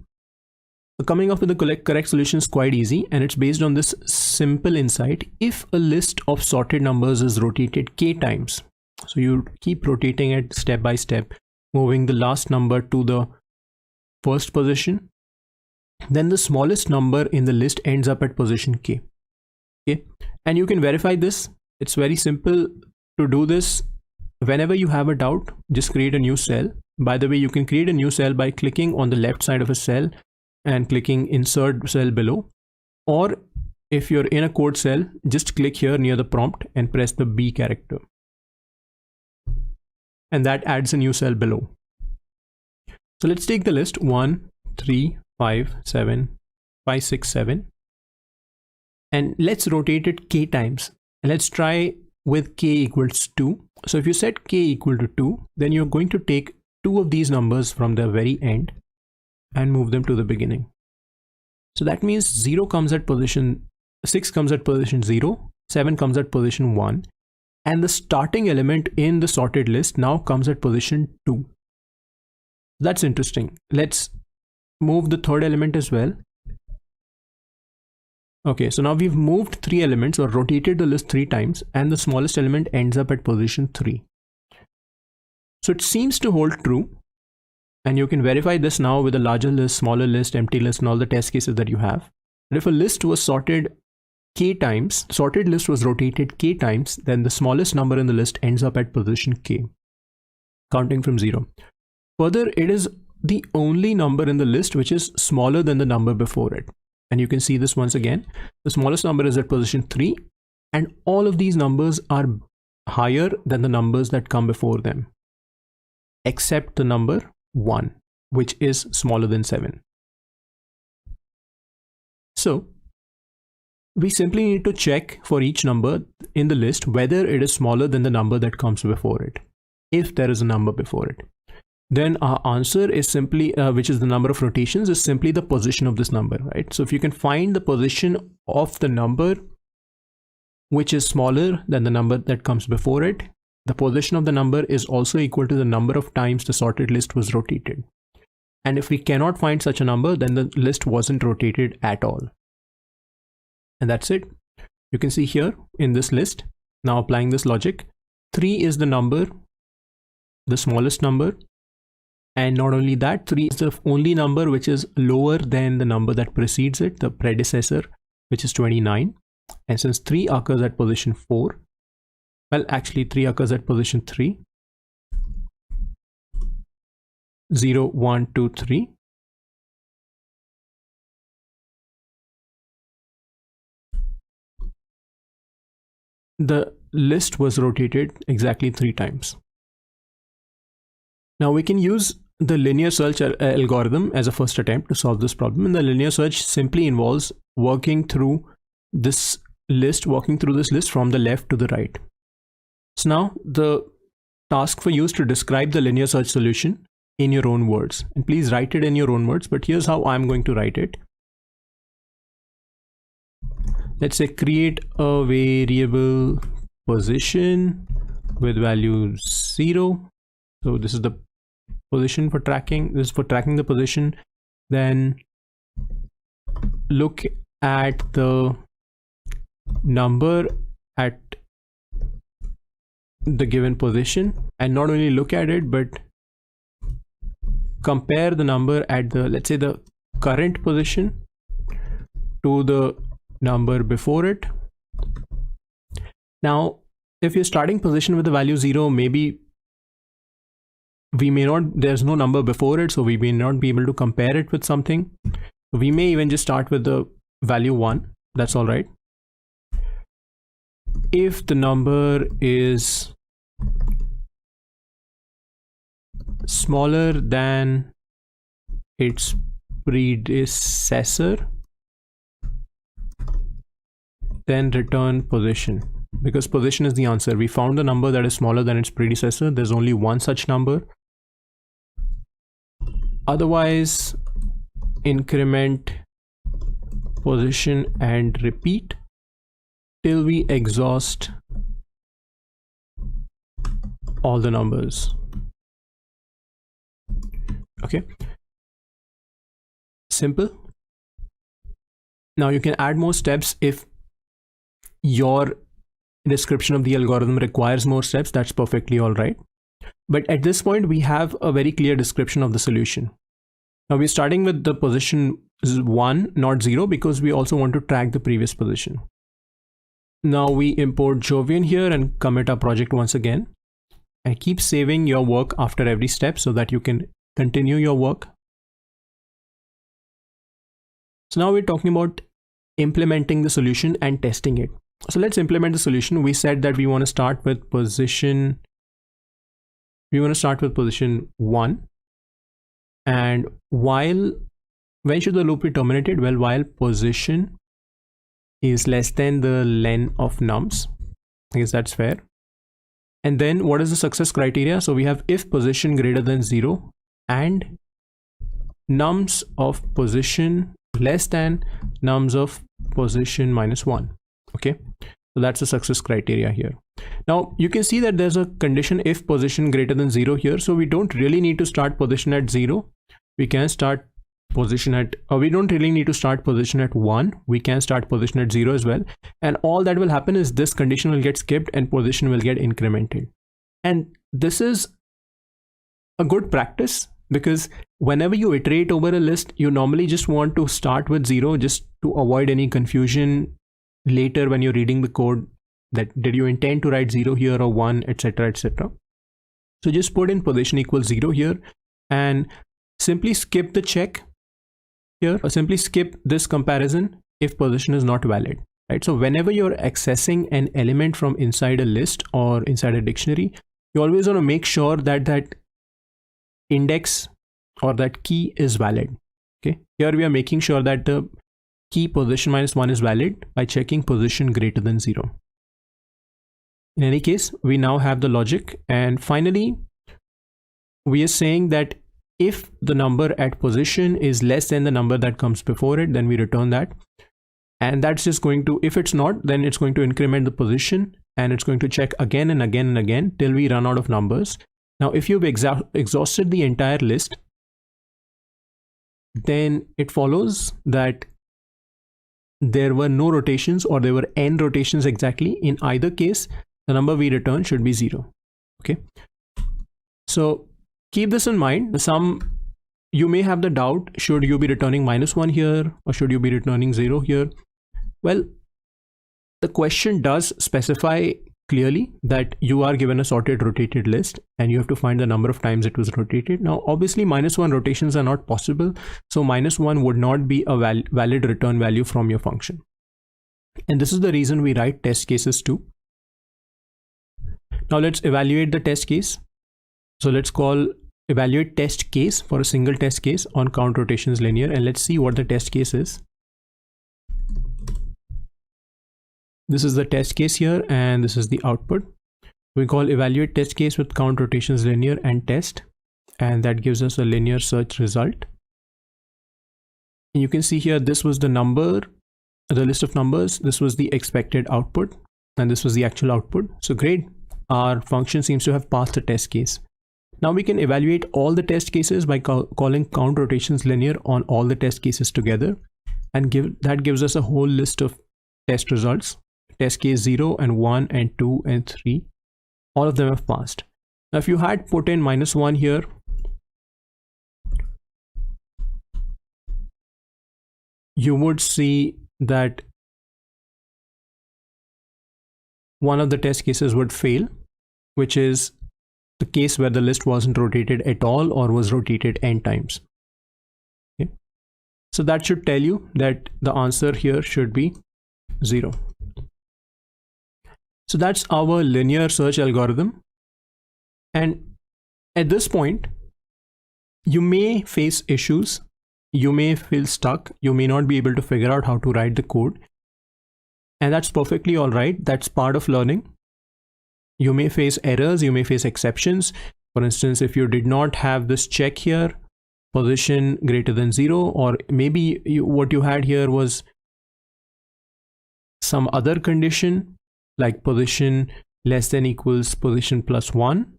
Coming up with the correct solution is quite easy, and it's based on this simple insight. If a list of sorted numbers is rotated k times, so you keep rotating it step by step, moving the last number to the first position, then the smallest number in the list ends up at position k. Okay, and you can verify this. It's very simple to do this. Whenever you have a doubt, just create a new cell. By the way, you can create a new cell by clicking on the left side of a cell and clicking insert cell below. Or if you're in a code cell, just click here near the prompt and press the B character. And that adds a new cell below. So let's take the list 1, 3, 5, 7, 5, 6, 7. And let's rotate it k times. And let's try with k equals 2. So if you set k equal to 2, then you're going to take 2 of these numbers from the very end and move them to the beginning. So that means 0 comes at position, 6 comes at position 0, 7 comes at position 1, and the starting element in the sorted list now comes at position 2. That's interesting. Let's move the third element as well. Okay, so now we've moved 3 elements or rotated the list 3 times, and the smallest element ends up at position 3. So it seems to hold true, and you can verify this now with a larger list, smaller list, empty list, and all the test cases that you have. And if a list was sorted k times, sorted list was rotated k times, then the smallest number in the list ends up at position k, counting from 0. Further, it is the only number in the list which is smaller than the number before it. And you can see this once again. The smallest number is at position 3, and all of these numbers are higher than the numbers that come before them, except the number 1, which is smaller than 7. So we simply need to check for each number in the list whether it is smaller than the number that comes before it. If there is a number before it, then our answer is simply, which is the number of rotations, is simply the position of this number, right? So if you can find the position of the number which is smaller than the number that comes before it, the position of the number is also equal to the number of times the sorted list was rotated. And if we cannot find such a number, then the list wasn't rotated at all. And that's it. You can see here in this list, now applying this logic, 3 is the number, the smallest number. And not only that, 3 is the only number which is lower than the number that precedes it, the predecessor, which is 29. And since 3 occurs at position 4, well, actually 3 occurs at position 3. 0, 1, 2, 3. The list was rotated exactly 3 times. Now we can use the linear search algorithm as a first attempt to solve this problem. And the linear search simply involves working through this list from the left to the right. So now the task for you is to describe the linear search solution in your own words. And please write it in your own words, but here's how I'm going to write it. Let's say create a variable position with value 0. So this is the position for tracking. This is for tracking the position. Then look at the number at the given position, and not only look at it, but compare the number at the, let's say, the current position to the number before it. Now, if your starting position with the value 0, maybe we may not, there's no number before it, so we may not be able to compare it with something. We may even just start with the value 1. That's all right. If the number is smaller than its predecessor, then return position, because position is the answer. We found the number that is smaller than its predecessor. There's only one such number. Otherwise, increment position and repeat till we exhaust all the numbers. Okay, simple. Now you can add more steps if your description of the algorithm requires more steps. That's perfectly all right. But at this point, we have a very clear description of the solution. Now we're starting with the position 1, not 0, because we also want to track the previous position. Now we import Jovian here and commit our project once again, and keep saving your work after every step so that you can continue your work. So now we're talking about implementing the solution and testing it. So let's implement the solution. We said that we want to start with position 1. And when should the loop be terminated? Well, while position is less than the len of nums. I guess that's fair. And then what is the success criteria? So we have if position greater than 0 and nums of position less than nums of position minus 1. Okay, so that's the success criteria here. Now you can see that there's a condition if position greater than 0 here. So we don't really need to start position at 0. We can start position at, we don't really need to start position at 1. We can start position at 0 as well. And all that will happen is this condition will get skipped and position will get incremented. And this is a good practice, because whenever you iterate over a list, you normally just want to start with 0 just to avoid any confusion later when you're reading the code, that did you intend to write 0 here or 1, etc, etc. So just put in position equals 0 here and simply skip the check here, or simply skip this comparison if position is not valid. right? So whenever you're accessing an element from inside a list or inside a dictionary, you always want to make sure that that index or that key is valid. Okay, here we are making sure that the key position -1 is valid by checking position greater than 0. In any case, we now have the logic, and finally we are saying that if the number at position is less than the number that comes before it, then we return that. And that's just going to, if it's not, then it's going to increment the position, and it's going to check again and again and again till we run out of numbers. Now, if you've exhausted the entire list, then it follows that there were no rotations, or there were n rotations exactly. In either case, the number we return should be 0. Okay. So keep this in mind. You may have the doubt, should you be returning -1 here, or should you be returning 0 here? Well, the question does specify clearly that you are given a sorted rotated list and you have to find the number of times it was rotated. Now, obviously -1 rotations are not possible. So -1 would not be a valid return value from your function. And this is the reason we write test cases too. Now let's evaluate the test case. So let's call evaluate test case for a single test case on count rotations linear, and let's see what the test case is. This is the test case here, and this is the output. We call evaluate test case with count rotations linear and test, and that gives us a linear search result. And you can see here, this was the number, the list of numbers, this was the expected output, and this was the actual output. So great, our function seems to have passed the test case. Now we can evaluate all the test cases by calling count rotations linear on all the test cases together, and that gives us a whole list of test results. Test case 0 and 1 and 2 and 3, all of them have passed. Now if you had put in -1 here, you would see that one of the test cases would fail, which is the case where the list wasn't rotated at all or was rotated n times. Okay. So that should tell you that the answer here should be 0. So that's our linear search algorithm. And at this point, you may face issues. You may feel stuck. You may not be able to figure out how to write the code. And that's perfectly all right. That's part of learning. You may face errors. You may face exceptions. For instance, if you did not have this check here, position greater than 0, or maybe what you had here was some other condition, like position less than equals position +1,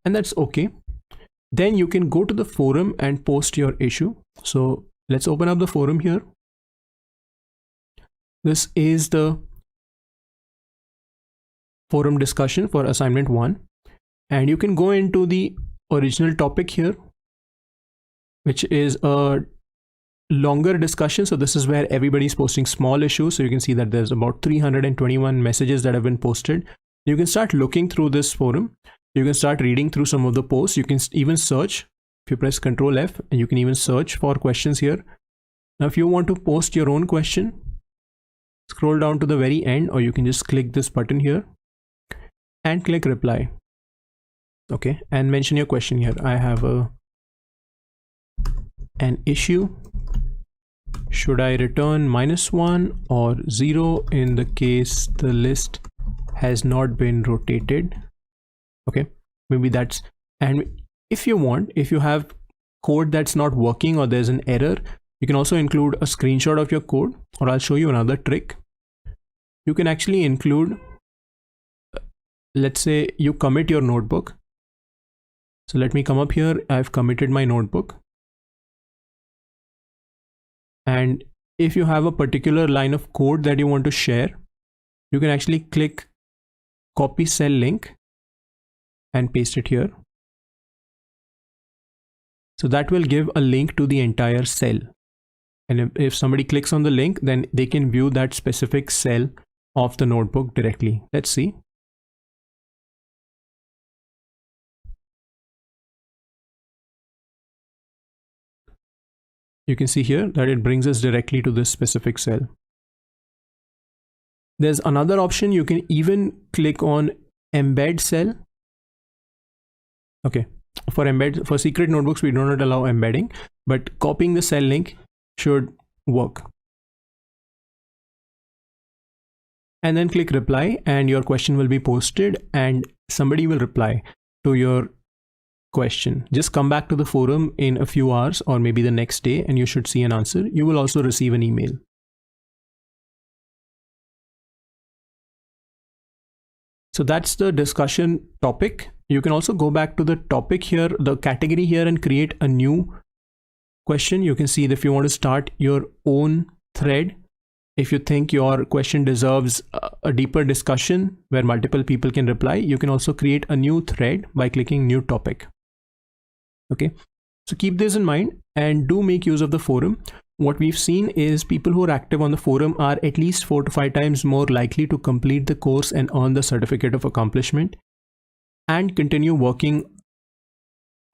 and that's okay. Then you can go to the forum and post your issue. So let's open up the forum here. This is the forum discussion for assignment 1, and you can go into the original topic here, which is a longer discussion. So this is where everybody's posting small issues. So you can see that there's about 321 messages that have been posted. You can start looking through this forum. You can start reading through some of the posts. You can even search. If you press Ctrl F, and you can even search for questions here. Now, if you want to post your own question, scroll down to the very end, or you can just click this button here and click reply. Okay, and mention your question here. I have an issue. Should I return -1 or 0 in the case the list has not been rotated? Okay, maybe that's, and if you want, if you have code that's not working or there's an error, you can also include a screenshot of your code, or I'll show you another trick. You can actually include, let's say you commit your notebook. So let me come up here. I've committed my notebook. And if you have a particular line of code that you want to share, you can actually click copy cell link and paste it here. So that will give a link to the entire cell. And if somebody clicks on the link, then they can view that specific cell of the notebook directly. Let's see. You can see here that it brings us directly to this specific cell. There's another option. You can even click on embed cell. Okay, for secret notebooks we do not allow embedding, but copying the cell link should work. And then click reply, and your question will be posted and somebody will reply to your question. Just come back to the forum in a few hours or maybe the next day and you should see an answer. You will also receive an email. So that's the discussion topic. You can also go back to the topic here, the category here, and create a new question. You can see that if you want to start your own thread, if you think your question deserves a deeper discussion where multiple people can reply, you can also create a new thread by clicking new topic. Okay, so keep this in mind and do make use of the forum. What we've seen is people who are active on the forum are at least 4 to 5 times more likely to complete the course and earn the certificate of accomplishment and continue working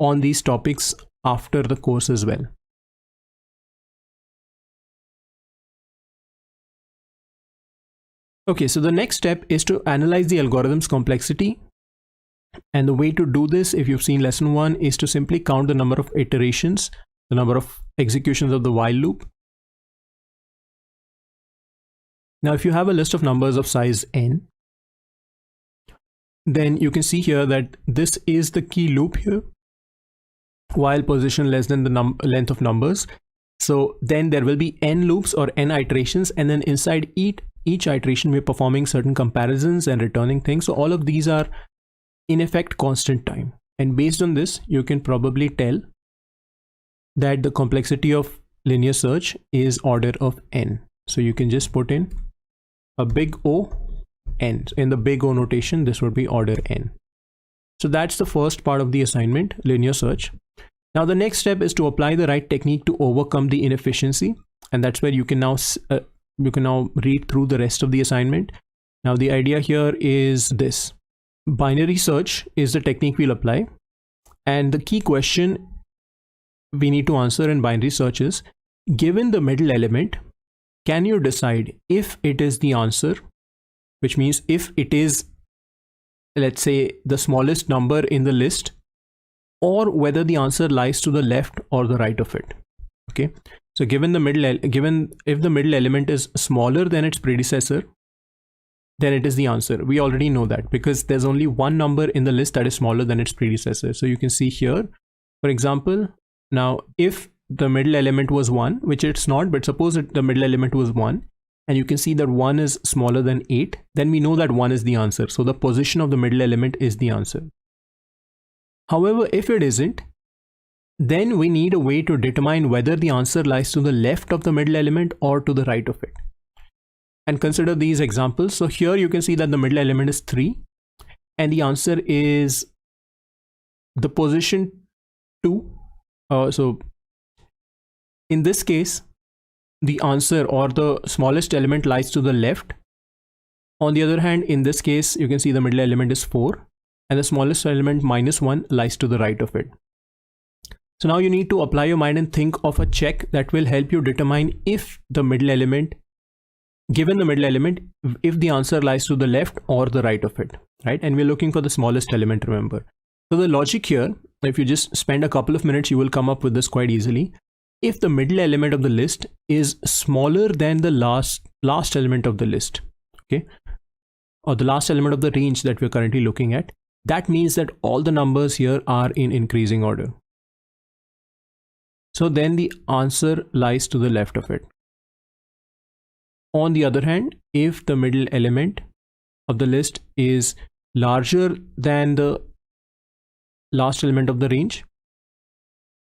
on these topics after the course as well. Okay, so the next step is to analyze the algorithm's complexity. And the way to do this, if you've seen lesson 1, is to simply count the number of iterations, the number of executions of the while loop. Now, if you have a list of numbers of size n, then you can see here that this is the key loop here, while position less than the length of numbers. So then there will be n loops or n iterations, and then inside each iteration we're performing certain comparisons and returning things. So all of these are in effect constant time, and based on this you can probably tell that the complexity of linear search is order of n. So you can just put in a big O n. In the big O notation, this would be order n. So that's the first part of the assignment, linear search. Now the next step is to apply the right technique to overcome the inefficiency, and that's where you can now read through the rest of the assignment. Now the idea here is this: binary search is the technique we'll apply, and the key question we need to answer in binary search is, given the middle element, can you decide if it is the answer, which means if it is, let's say, the smallest number in the list, or whether the answer lies to the left or the right of it. Okay, so if the middle element is smaller than its predecessor, then it is the answer. We already know that because there's only one number in the list that is smaller than its predecessor. So you can see here, for example, now if the middle element was 1, which it's not, but suppose the middle element was 1, and you can see that 1 is smaller than 8, then we know that 1 is the answer. So the position of the middle element is the answer. However, if it isn't, then we need a way to determine whether the answer lies to the left of the middle element or to the right of it. And consider these examples. So here you can see that the middle element is 3, and the answer is the position 2. So in this case, the answer or the smallest element lies to the left. On the other hand, in this case, you can see the middle element is 4, and the smallest element -1 lies to the right of it. So now you need to apply your mind and think of a check that will help you determine if the middle element, given the middle element, if the answer lies to the left or the right of it, right? And we're looking for the smallest element, remember. So the logic here, if you just spend a couple of minutes, you will come up with this quite easily. If the middle element of the list is smaller than the last element of the list, okay, or the last element of the range that we're currently looking at, that means that all the numbers here are in increasing order. So then the answer lies to the left of it. On the other hand, if the middle element of the list is larger than the last element of the range,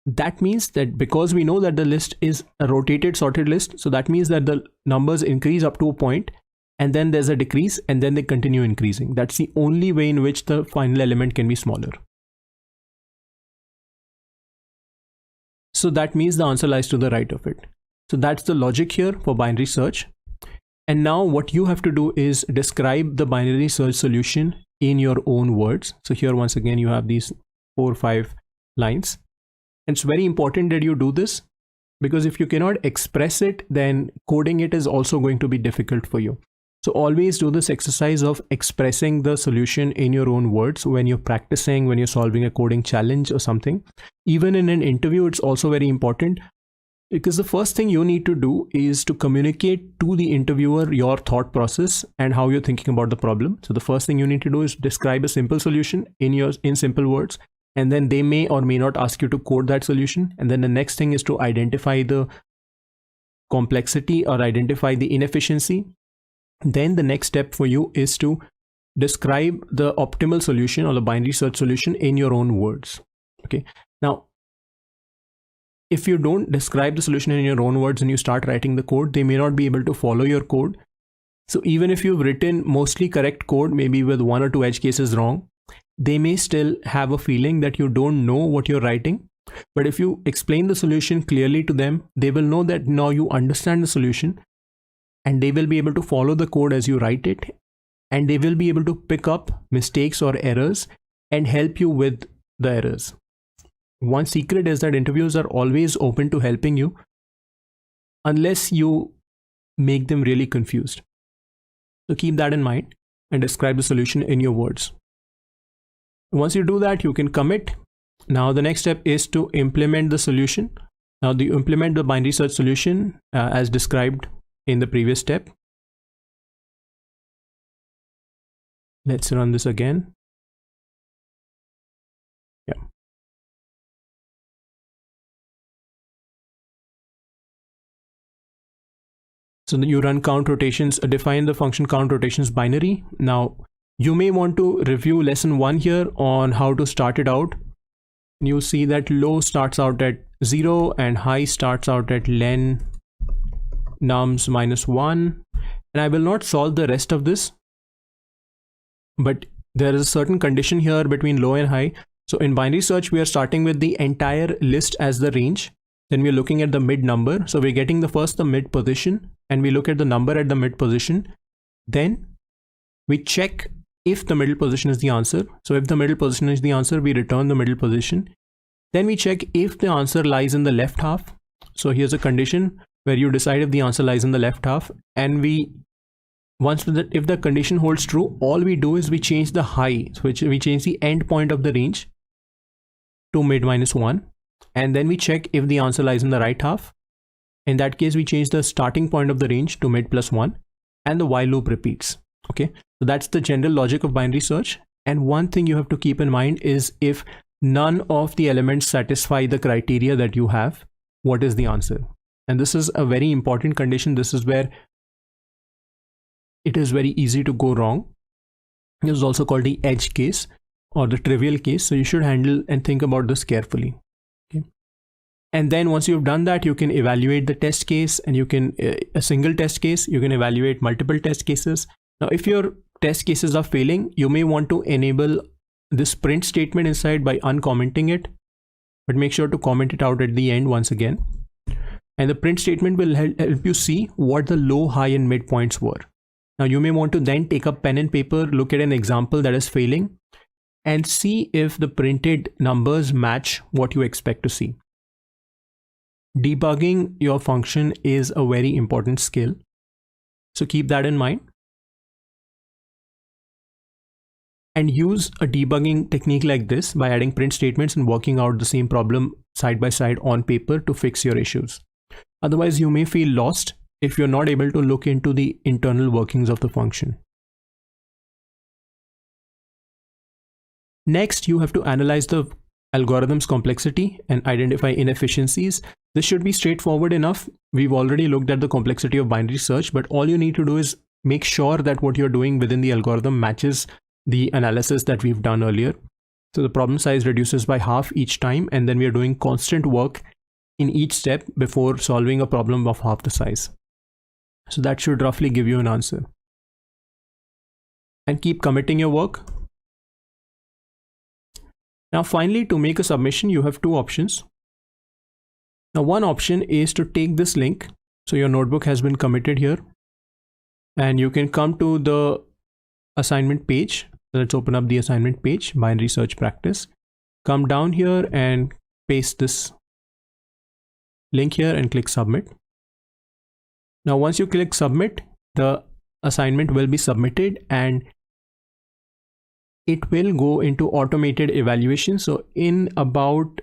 that means that because we know that the list is a rotated sorted list, so that means that the numbers increase up to a point and then there's a decrease and then they continue increasing. That's the only way in which the final element can be smaller. So that means the answer lies to the right of it. So that's the logic here for binary search. And now what you have to do is describe the binary search solution in your own words. So here once again you have these 4 or 5 lines. And it's very important that you do this, because if you cannot express it, then coding it is also going to be difficult for you. So always do this exercise of expressing the solution in your own words when you're practicing, when you're solving a coding challenge or something. Even in an interview, it's also very important, because the first thing you need to do is to communicate to the interviewer your thought process and how you're thinking about the problem. So the first thing you need to do is describe a simple solution in simple words, and then they may or may not ask you to code that solution. And then the next thing is to identify the complexity or identify the inefficiency. Then the next step for you is to describe the optimal solution or the binary search solution in your own words. Okay. Now, if you don't describe the solution in your own words and you start writing the code, they may not be able to follow your code. So even if you've written mostly correct code, maybe with one or two edge cases wrong, they may still have a feeling that you don't know what you're writing. But if you explain the solution clearly to them, they will know that now you understand the solution, and they will be able to follow the code as you write it, and they will be able to pick up mistakes or errors and help you with the errors. One secret is that interviews are always open to helping you unless you make them really confused. So keep that in mind and describe the solution in your words. Once you do that, you can commit. Now the next step is to implement the solution. Now you implement the binary search solution as described in the previous step. Let's run this again. Yeah. So you run count rotations, define the function count rotations binary. Now you may want to review lesson 1 here on how to start it out. You see that low starts out at 0 and high starts out at len nums -1, and I will not solve the rest of this, but there is a certain condition here between low and high. So in binary search, we are starting with the entire list as the range. Then we're looking at the mid number. So we're getting the mid position, and we look at the number at the mid position. Then we check if the middle position is the answer. So if the middle position is the answer, we return the middle position. Then we check if the answer lies in the left half. So here's a condition where you decide if the answer lies in the left half, and if the condition holds true, all we do is we change the high, so we change the end point of the range to mid -1, and then we check if the answer lies in the right half. In that case, we change the starting point of the range to mid +1, and the while loop repeats. Okay, so that's the general logic of binary search. And one thing you have to keep in mind is if none of the elements satisfy the criteria that you have, what is the answer? And this is a very important condition. This is where it is very easy to go wrong. This is also called the edge case or the trivial case. So you should handle and think about this carefully. Okay. And then once you've done that, you can evaluate the test case, and you can a single test case. You can evaluate multiple test cases. Now, if your test cases are failing, you may want to enable this print statement inside by uncommenting it, but make sure to comment it out at the end once again. And the print statement will help you see what the low, high, and mid points were. Now you may want to then take up pen and paper, look at an example that is failing, and see if the printed numbers match what you expect to see. Debugging your function is a very important skill, so keep that in mind. And use a debugging technique like this by adding print statements and working out the same problem side by side on paper to fix your issues. Otherwise, you may feel lost if you're not able to look into the internal workings of the function. Next, you have to analyze the algorithm's complexity and identify inefficiencies. This should be straightforward enough. We've already looked at the complexity of binary search, but all you need to do is make sure that what you're doing within the algorithm matches the analysis that we've done earlier. So the problem size reduces by half each time, and then we are doing constant work in each step before solving a problem of half the size. So that should roughly give you an answer. And keep committing your work. Now finally, to make a submission, you have two options. Now one option is to take this link. So your notebook has been committed here, and you can come to the assignment page. Let's open up the assignment page, binary search practice. Come down here and paste this link here and click submit. Now once you click submit, the assignment will be submitted and it will go into automated evaluation. So in about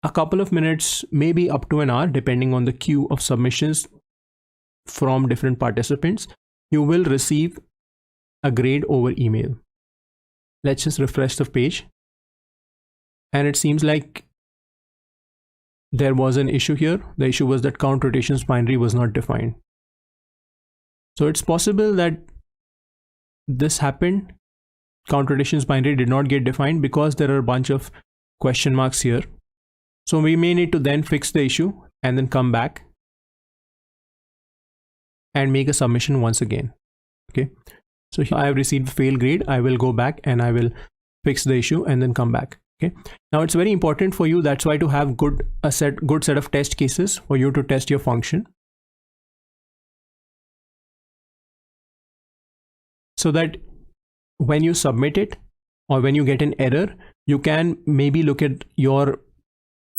a couple of minutes, maybe up to an hour, depending on the queue of submissions from different participants, you will receive a grade over email. Let's just refresh the page. And it seems like there was an issue here. The issue was that count rotations binary was not defined. So it's possible that this happened. Count rotations binary did not get defined because there are a bunch of question marks here. So we may need to then fix the issue and then come back and make a submission once again. Okay. So here I have received fail grade. I will go back and I will fix the issue and then come back. Okay. Now it's very important for you. That's why to have good set of test cases for you to test your function. So that when you submit it or when you get an error, you can maybe look at your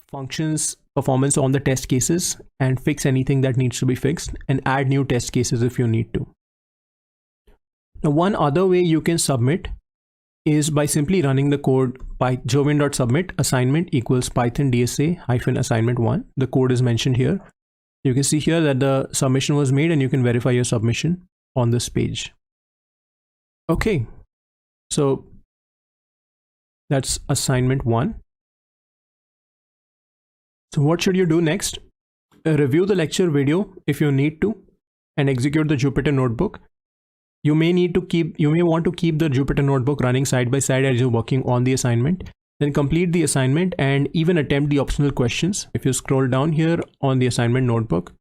function's performance on the test cases and fix anything that needs to be fixed and add new test cases if you need to. Now, one other way you can submit is by simply running the code by jovian.submit assignment equals python dsa -assignment1. The code is mentioned here. You can see here that the submission was made and you can verify your submission on this page. Okay, so that's assignment 1. So what should you do next? Review the lecture video if you need to and execute the Jupyter Notebook. You may want to keep the Jupyter Notebook running side by side as you're working on the assignment. Then complete the assignment and even attempt the optional questions. If you scroll down here on the assignment notebook,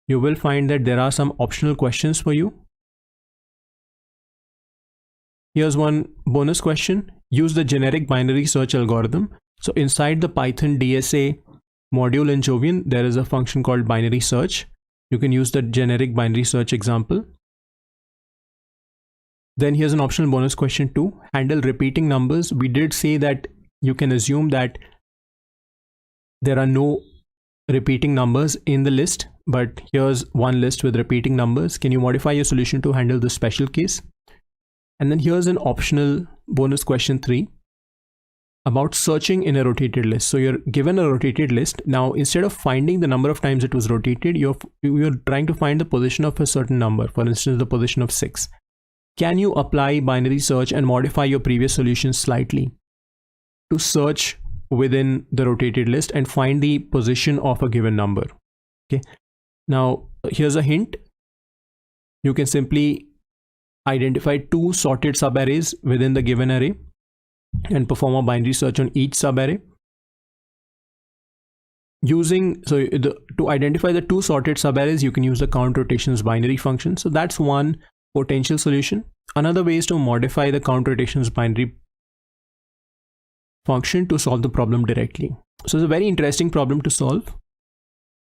you will find that there are some optional questions for you. Here's one bonus question. Use the generic binary search algorithm. So inside the Python DSA module in Jovian, there is a function called binary search. You can use the generic binary search example. Then here's an optional bonus question 2. Handle repeating numbers. We did say that you can assume that there are no repeating numbers in the list, but here's one list with repeating numbers. Can you modify your solution to handle this special case? And then here's an optional bonus question 3 about searching in a rotated list. So you're given a rotated list. Now, instead of finding the number of times it was rotated, you're trying to find the position of a certain number, for instance, the position of 6. Can you apply binary search and modify your previous solution slightly to search within the rotated list and find the position of a given number? Okay. Now, here's a hint. You can simply identify 2 sorted subarrays within the given array and perform a binary search on each subarray. To identify the 2 sorted subarrays, you can use the count rotations binary function. So that's one potential solution. Another way is to modify the count rotations binary function to solve the problem directly. So it's a very interesting problem to solve.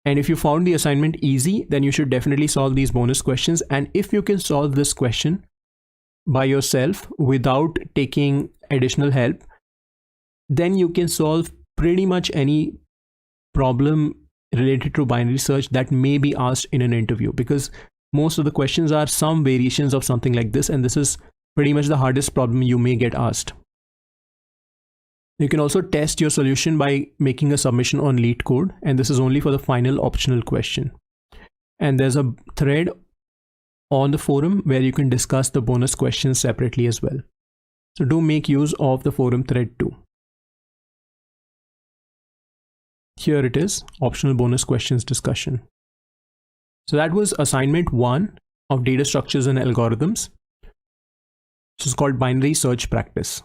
And if you found the assignment easy, then you should definitely solve these bonus questions. And if you can solve this question by yourself without taking additional help, then you can solve pretty much any problem related to binary search that may be asked in an interview, because most of the questions are some variations of something like this, and this is pretty much the hardest problem you may get asked. You can also test your solution by making a submission on LeetCode, and this is only for the final optional question. And there's a thread on the forum where you can discuss the bonus questions separately as well. So do make use of the forum thread too. Here it is, optional bonus questions discussion. So that was assignment 1 of data structures and algorithms. This is called binary search practice.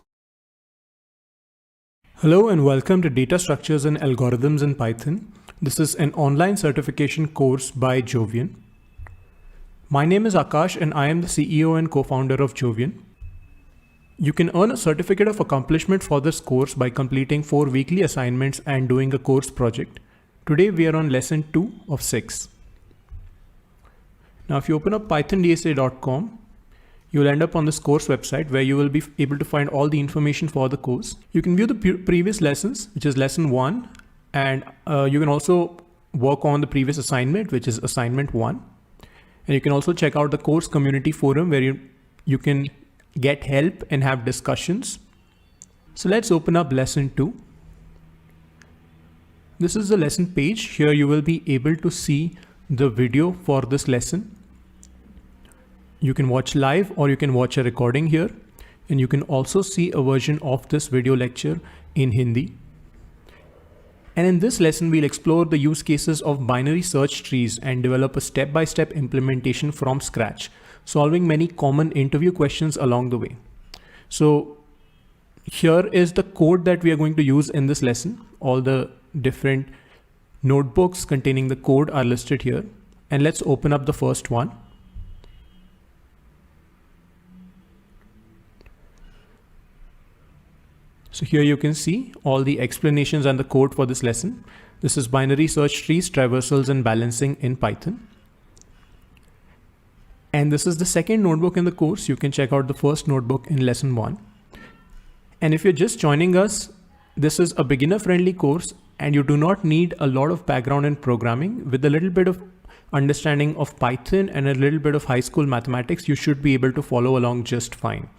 Hello and welcome to Data Structures and Algorithms in Python. This is an online certification course by Jovian. My name is Akash and I am the CEO and co-founder of Jovian. You can earn a certificate of accomplishment for this course by completing 4 weekly assignments and doing a course project. Today we are on lesson 2 of 6. Now if you open up pythondsa.com, you'll end up on this course website where you will be able to find all the information for the course. You can view the previous lessons, which is lesson 1, and you can also work on the previous assignment, which is assignment 1. And you can also check out the course community forum where you can get help and have discussions. So let's open up lesson 2. This is the lesson page. Here you will be able to see the video for this lesson. You can watch live or you can watch a recording here. And you can also see a version of this video lecture in Hindi. And in this lesson, we'll explore the use cases of binary search trees and develop a step-by-step implementation from scratch, solving many common interview questions along the way. So here is the code that we are going to use in this lesson. All the different notebooks containing the code are listed here. And let's open up the first one. So here you can see all the explanations and the code for this lesson. This is binary search trees, traversals, and balancing in Python. And this is the second notebook in the course. You can check out the first notebook in lesson 1. And if you're just joining us, this is a beginner-friendly course and you do not need a lot of background in programming. With a little bit of understanding of Python and a little bit of high school mathematics, you should be able to follow along just fine.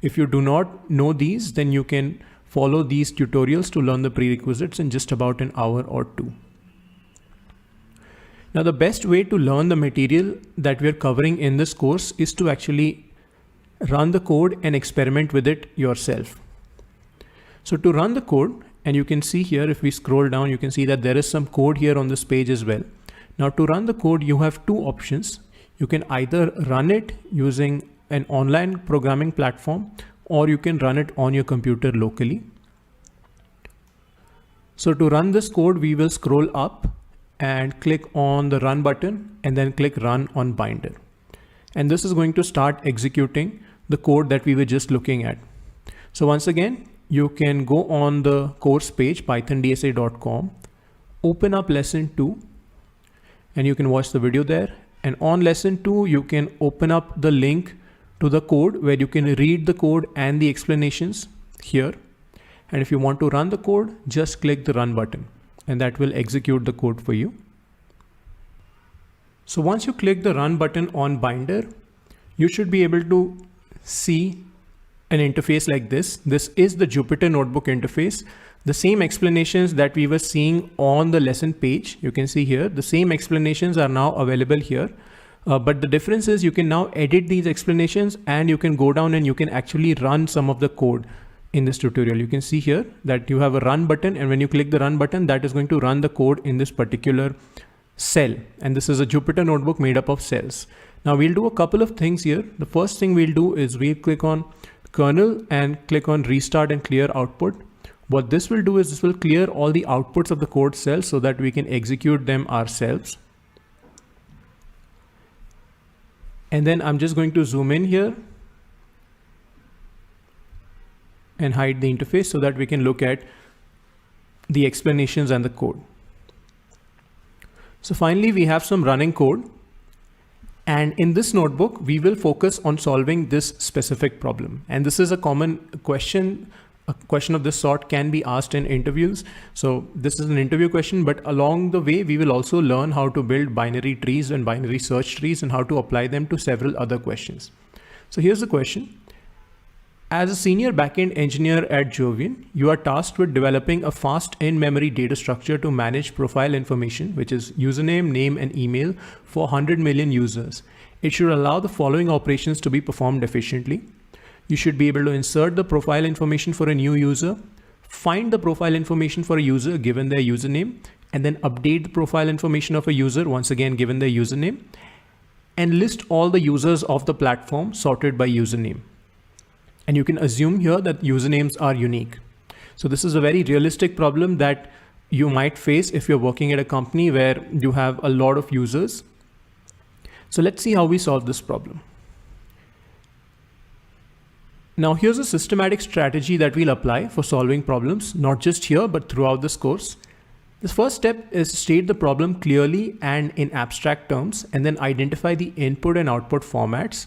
If you do not know these, then you can follow these tutorials to learn the prerequisites in just about an hour or 2. Now, the best way to learn the material that we're covering in this course is to actually run the code and experiment with it yourself. So to run the code, and you can see here, if we scroll down, you can see that there is some code here on this page as well. Now to run the code, you have 2 options. You can either run it using an online programming platform, or you can run it on your computer locally. So to run this code, we will scroll up and click on the run button and then click run on Binder. And this is going to start executing the code that we were just looking at. So once again, you can go on the course page, pythondsa.com, open up lesson 2, and you can watch the video there. And on lesson 2, you can open up the link to the code where you can read the code and the explanations here. And if you want to run the code, just click the run button and that will execute the code for you. So once you click the run button on Binder, you should be able to see an interface like this. This is the Jupyter Notebook interface. The same explanations that we were seeing on the lesson page, you can see here, the same explanations are now available here. But the difference is you can now edit these explanations and you can go down and you can actually run some of the code in this tutorial. You can see here that you have a run button, and when you click the run button, that is going to run the code in this particular cell. And this is a Jupyter Notebook made up of cells. Now we'll do a couple of things here. The first thing we'll do is we'll click on kernel and click on restart and clear output. What this will do is this will clear all the outputs of the code cells so that we can execute them ourselves. And then I'm just going to zoom in here and hide the interface so that we can look at the explanations and the code. So finally, we have some running code. And in this notebook, we will focus on solving this specific problem. And this is a common question. A question of this sort can be asked in interviews. So this is an interview question, but along the way, we will also learn how to build binary trees and binary search trees and how to apply them to several other questions. So here's the question. As a senior backend engineer at Jovian, you are tasked with developing a fast in-memory data structure to manage profile information, which is username, name, and email for 100 million users. It should allow the following operations to be performed efficiently. You should be able to insert the profile information for a new user, find the profile information for a user given their username, and then update the profile information of a user once again given their username, and list all the users of the platform sorted by username. And you can assume here that usernames are unique. So this is a very realistic problem that you might face if you're working at a company where you have a lot of users. So let's see how we solve this problem. Now here's a systematic strategy that we'll apply for solving problems, not just here, but throughout this course. The first step is to state the problem clearly and in abstract terms, and then identify the input and output formats.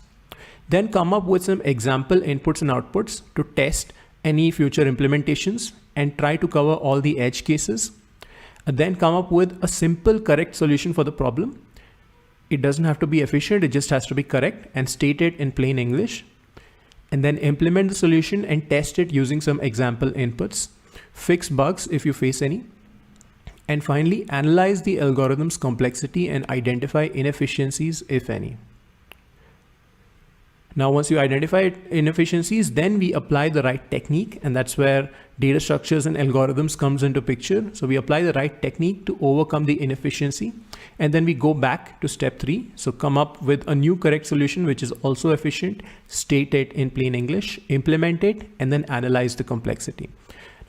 Then come up with some example inputs and outputs to test any future implementations and try to cover all the edge cases. And then come up with a simple correct solution for the problem. It doesn't have to be efficient, it just has to be correct, and state it in plain English. And then implement the solution and test it using some example inputs. Fix bugs if you face any. And finally, analyze the algorithm's complexity and identify inefficiencies if any. Now, once you identify inefficiencies, then we apply the right technique, and that's where data structures and algorithms comes into picture. So we apply the right technique to overcome the inefficiency, and then we go back to step 3. So come up with a new correct solution, which is also efficient, state it in plain English, implement it, and then analyze the complexity.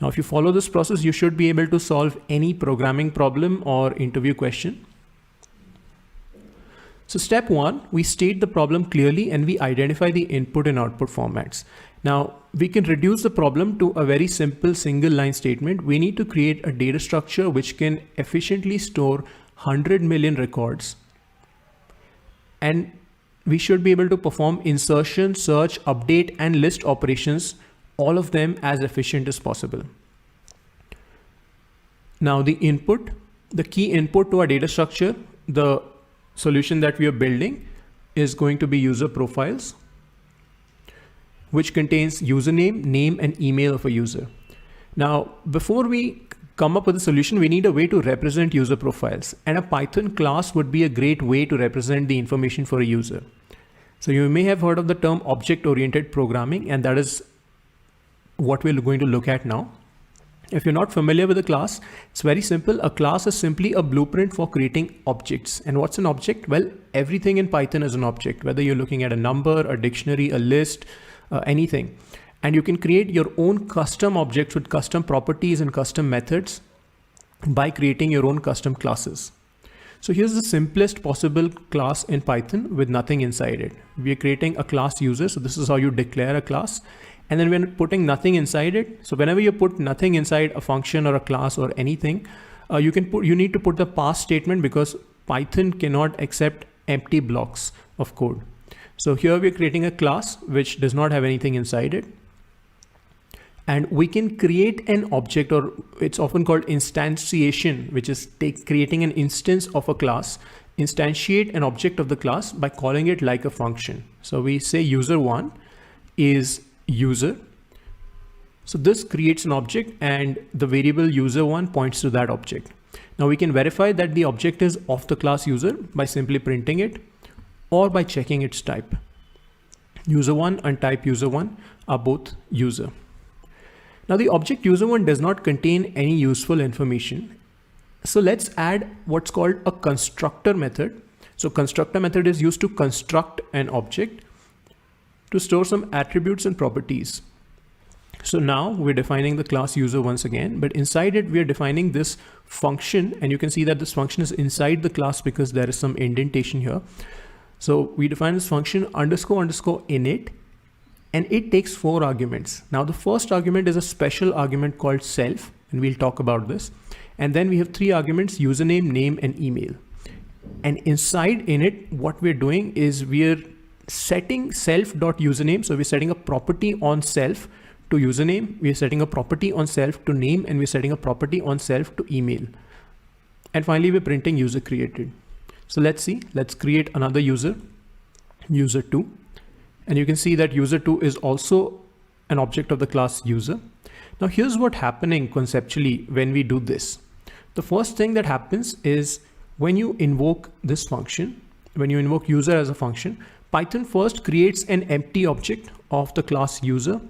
Now, if you follow this process, you should be able to solve any programming problem or interview question. So step 1, we state the problem clearly and we identify the input and output formats. Now, we can reduce the problem to a very simple single line statement. We need to create a data structure which can efficiently store 100 million records. And we should be able to perform insertion, search, update, and list operations, all of them as efficient as possible. Now the input, the key input to our data structure, the solution that we are building is going to be user profiles, which contains username, name, and email of a user. Now, before we come up with a solution, we need a way to represent user profiles, and a Python class would be a great way to represent the information for a user. So you may have heard of the term object-oriented programming, and that is what we're going to look at now. If you're not familiar with a class, it's very simple. A class is simply a blueprint for creating objects. And what's an object? Well, everything in Python is an object, whether you're looking at a number, a dictionary, a list, anything. And you can create your own custom objects with custom properties and custom methods by creating your own custom classes. So here's the simplest possible class in Python with nothing inside it. We are creating a class user. So this is how you declare a class. And then we're putting nothing inside it. So whenever you put nothing inside a function or a class or anything, you need to put the pass statement, because Python cannot accept empty blocks of code. So here we're creating a class which does not have anything inside it. And we can create an object, or it's often called instantiation, which is creating an instance of a class, instantiate an object of the class by calling it like a function. So we say user1 is user. So this creates an object and the variable user1 points to that object. Now we can verify that the object is of the class user by simply printing it or by checking its type. User1 and type user1 are both user. Now the object user1 does not contain any useful information. So let's add what's called a constructor method. So constructor method is used to construct an object to store some attributes and properties. So now we're defining the class user once again, but inside it, we're defining this function, and you can see that this function is inside the class because there is some indentation here. So we define this function underscore init, and it takes 4 arguments. Now the first argument is a special argument called self, and we'll talk about this. And then we have 3 arguments, username, name, and email. And inside init, what we're doing is we're setting self.username. So we're setting a property on self to username. We're setting a property on self to name, and we're setting a property on self to email. And finally, we're printing user created. So let's see, let's create another user, user2. And you can see that user2 is also an object of the class user. Now here's what's happening conceptually when we do this. The first thing that happens is when you invoke this function, when you invoke user as a function, Python first creates an empty object of the class user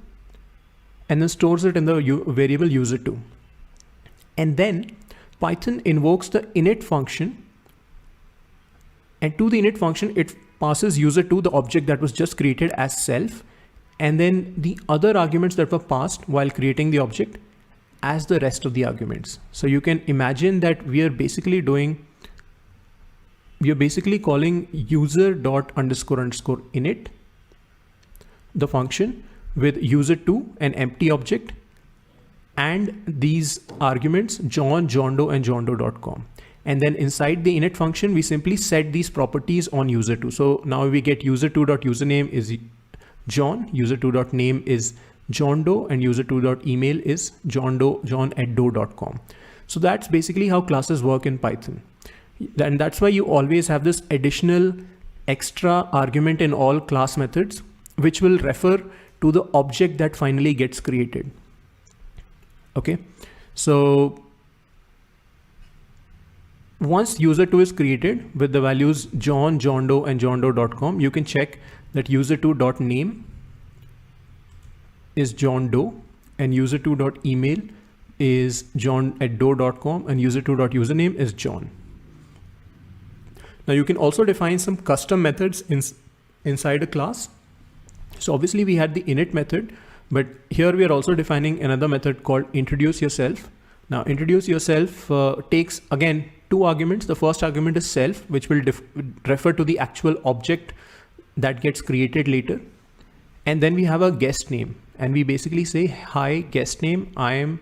and then stores it in the variable user2. And then Python invokes the init function, and to the init function, it passes user2, the object that was just created as self, and then the other arguments that were passed while creating the object as the rest of the arguments. So you can imagine that we are basically calling user.__init, the function, with user2, an empty object, and these arguments, John, Johndoe, and johndoe.com. And then inside the init function, we simply set these properties on user2. So now we get user2.username is John, user2.name is Johndoe, and user2.email is johndoe@doe.com. So that's basically how classes work in Python. And that's why you always have this additional extra argument in all class methods, which will refer to the object that finally gets created. Okay, so once user2 is created with the values John, John Doe and johndoe.com, you can check that user2.name is John Doe and user2.email is john@doe.com and user2.username is John. Now you can also define some custom methods inside a class. So obviously we had the init method, but here we are also defining another method called introduce yourself. Now introduce yourself takes again 2 arguments. The first argument is self, which will refer to the actual object that gets created later. And then we have a guest name and we basically say, hi guest name, I am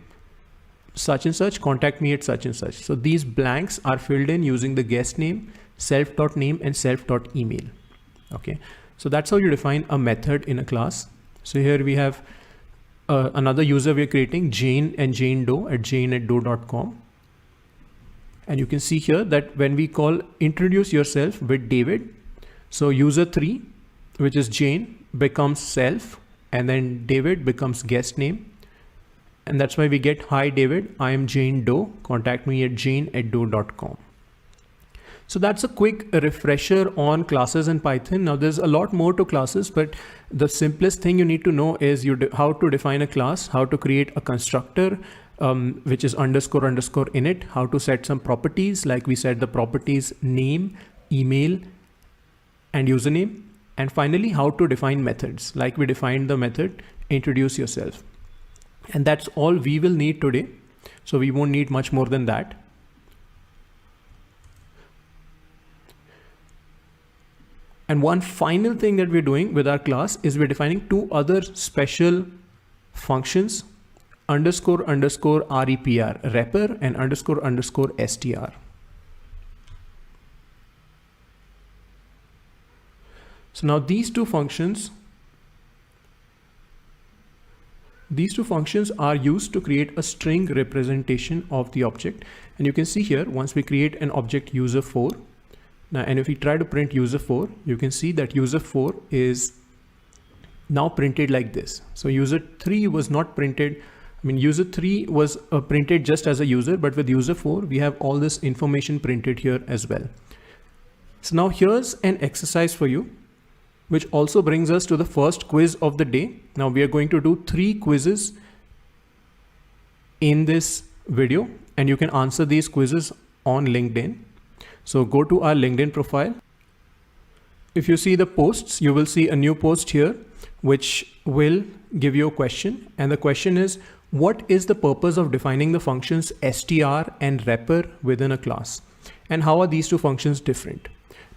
such and such, contact me at such and such. So these blanks are filled in using the guest name, self.name and self.email. Okay, so that's how you define a method in a class. So here we have another user we're creating, Jane and Jane Doe at jane@doe.com. And you can see here that when we call introduce yourself with David, so user3, which is Jane, becomes self, and then David becomes guest name. And that's why we get, hi David, I am Jane Doe, contact me at jane@doe.com. So that's a quick refresher on classes in Python. Now there's a lot more to classes, but the simplest thing you need to know is how to define a class, how to create a constructor, which is __ init, how to set some properties, like we said, the properties name, email, and username. And finally, how to define methods, like we defined the method, introduce yourself. And that's all we will need today. So we won't need much more than that. And one final thing that we're doing with our class is we're defining 2 other special functions, __ repr, repr, and __ str. So now these two functions are used to create a string representation of the object. And you can see here, once we create an object user4, now, and if we try to print user4, you can see that user4 is now printed like this. So user3 was not printed. I mean, user3 was printed just as a user, but with user4, we have all this information printed here as well. So now here's an exercise for you, which also brings us to the first quiz of the day. Now we are going to do 3 quizzes in this video, and you can answer these quizzes on LinkedIn. So go to our LinkedIn profile. If you see the posts, you will see a new post here, which will give you a question. And the question is, what is the purpose of defining the functions str and repr within a class? And how are these 2 functions different?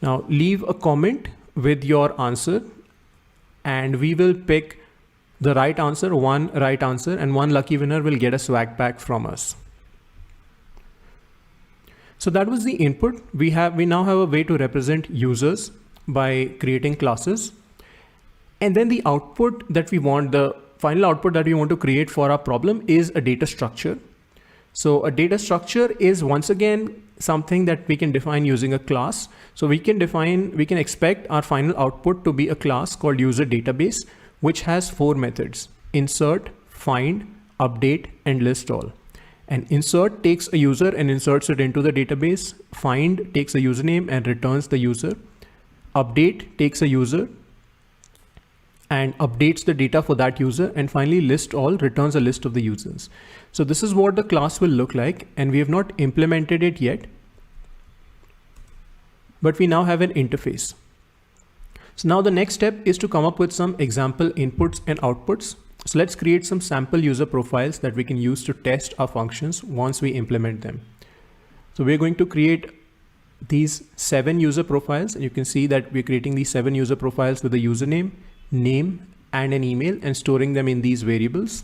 Now leave a comment with your answer and we will pick the right answer, 1 right answer, and 1 lucky winner will get a swag pack from us. So that was the input. We now have a way to represent users by creating classes. And then the output that we want, the final output that we want to create for our problem is a data structure. So a data structure is once again something that we can define using a class. So we can expect our final output to be a class called user database, which has 4 methods: insert, find, update, and list all. And insert takes a user and inserts it into the database. Find takes a username and returns the user. Update takes a user and updates the data for that user. And finally, list all returns a list of the users. So this is what the class will look like, and we have not implemented it yet, but we now have an interface. So now the next step is to come up with some example inputs and outputs. So let's create some sample user profiles that we can use to test our functions once we implement them. So we're going to create these 7 user profiles, and you can see that we're creating these 7 user profiles with a username, name, and an email, and storing them in these variables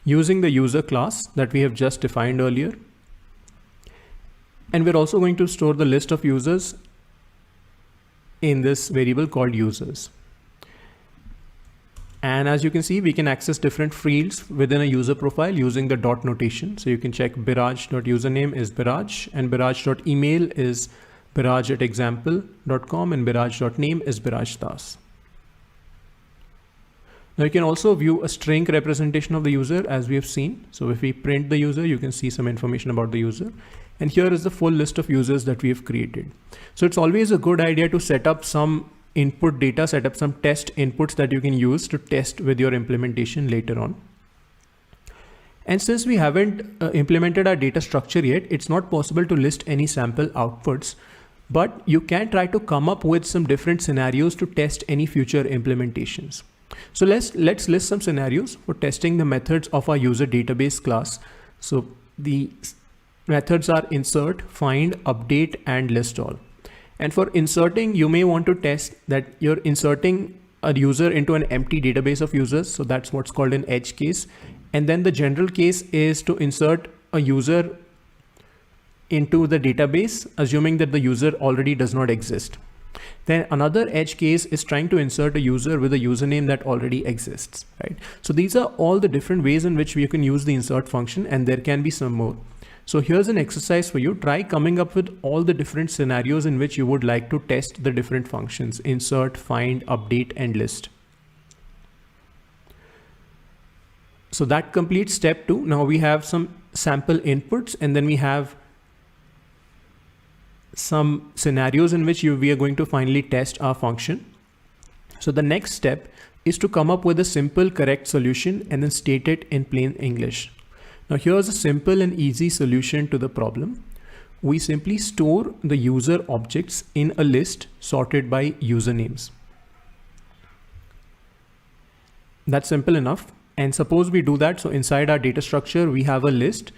using the user class that we have just defined earlier. And we're also going to store the list of users in this variable called users. And as you can see, we can access different fields within a user profile using the dot notation. So you can check biraj.username is Biraj, and biraj.email is biraj@example.com, and biraj.name is Biraj Das. Now you can also view a string representation of the user as we have seen. So if we print the user, you can see some information about the user. And here is the full list of users that we have created. So it's always a good idea to set up some input data, set up some test inputs that you can use to test with your implementation later on. And since we haven't implemented our data structure yet, it's not possible to list any sample outputs, but you can try to come up with some different scenarios to test any future implementations. So let's list some scenarios for testing the methods of our user database class. So the methods are insert, find, update, and list all. And for inserting, you may want to test that you're inserting a user into an empty database of users. So that's what's called an edge case. And then the general case is to insert a user into the database, assuming that the user already does not exist. Then another edge case is trying to insert a user with a username that already exists, right? So these are all the different ways in which we can use the insert function, and there can be some more. So here's an exercise for you. Try coming up with all the different scenarios in which you would like to test the different functions: insert, find, update, and list. So that completes step 2. Now we have some sample inputs, and then we have some scenarios in which we are going to finally test our function. So the next step is to come up with a simple correct solution and then state it in plain English. Now here's a simple and easy solution to the problem. We simply store the user objects in a list sorted by usernames. That's simple enough. And suppose we do that. So inside our data structure, we have a list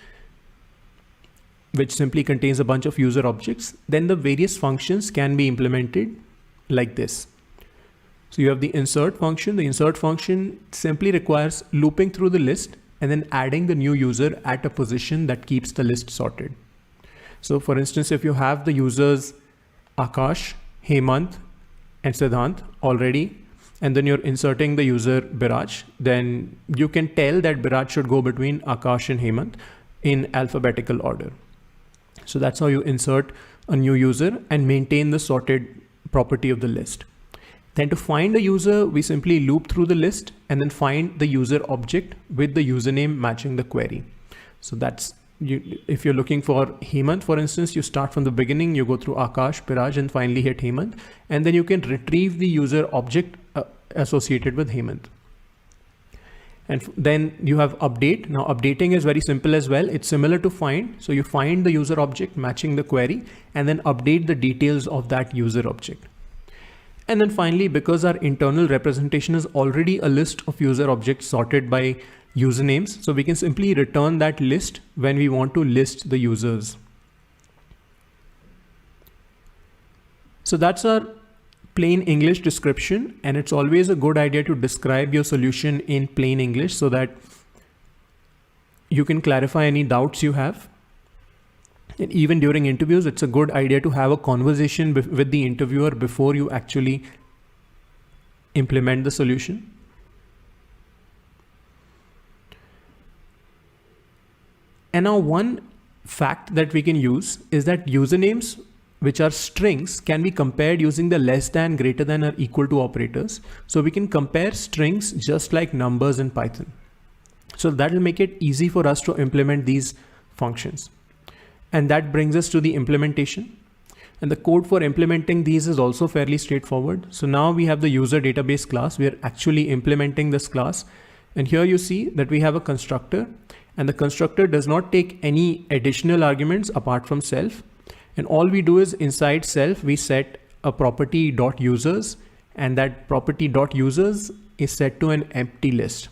which simply contains a bunch of user objects. Then the various functions can be implemented like this. So you have the insert function. The insert function simply requires looping through the list and then adding the new user at a position that keeps the list sorted. So for instance, if you have the users Akash, Hemant, and Siddhant already, and then you're inserting the user Biraj, then you can tell that Biraj should go between Akash and Hemant in alphabetical order. So that's how you insert a new user and maintain the sorted property of the list. Then to find a user, we simply loop through the list and then find the user object with the username matching the query. So that's if you're looking for Hemant, for instance, you start from the beginning, you go through Akash, Biraj, and finally hit Hemant, and then you can retrieve the user object associated with Hemant. And then you have update. Now updating is very simple as well. It's similar to find. So you find the user object matching the query and then update the details of that user object. And then finally, because our internal representation is already a list of user objects sorted by usernames, so we can simply return that list when we want to list the users. So that's our plain English description, and it's always a good idea to describe your solution in plain English so that you can clarify any doubts you have. And even during interviews, it's a good idea to have a conversation with the interviewer before you actually implement the solution. And now one fact that we can use is that usernames, which are strings, can be compared using the less than, greater than, or equal to operators. So we can compare strings just like numbers in Python. So that will make it easy for us to implement these functions. And that brings us to the implementation. And the code for implementing these is also fairly straightforward. So now we have the user database class. We are actually implementing this class. And here you see that we have a constructor, and the constructor does not take any additional arguments apart from self. And all we do is inside self, we set a property .users, and that property .users is set to an empty list.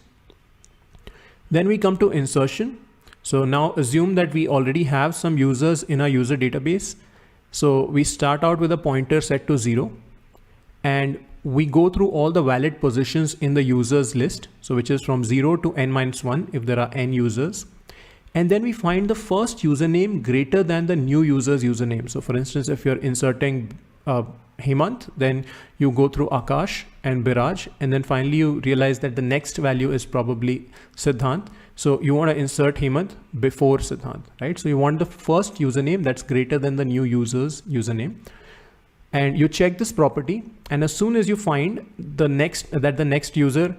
Then we come to insertion. So now assume that we already have some users in our user database. So we start out with a pointer set to 0, and we go through all the valid positions in the users list. So which is from 0 to n-1 if there are n users. And then we find the first username greater than the new user's username. So for instance, if you're inserting Hemant, then you go through Akash and Biraj, and then finally you realize that the next value is probably Siddhant. So you want to insert Hemant before Siddhant, right? So you want the first username that's greater than the new user's username. And you check this property, and as soon as you find the next user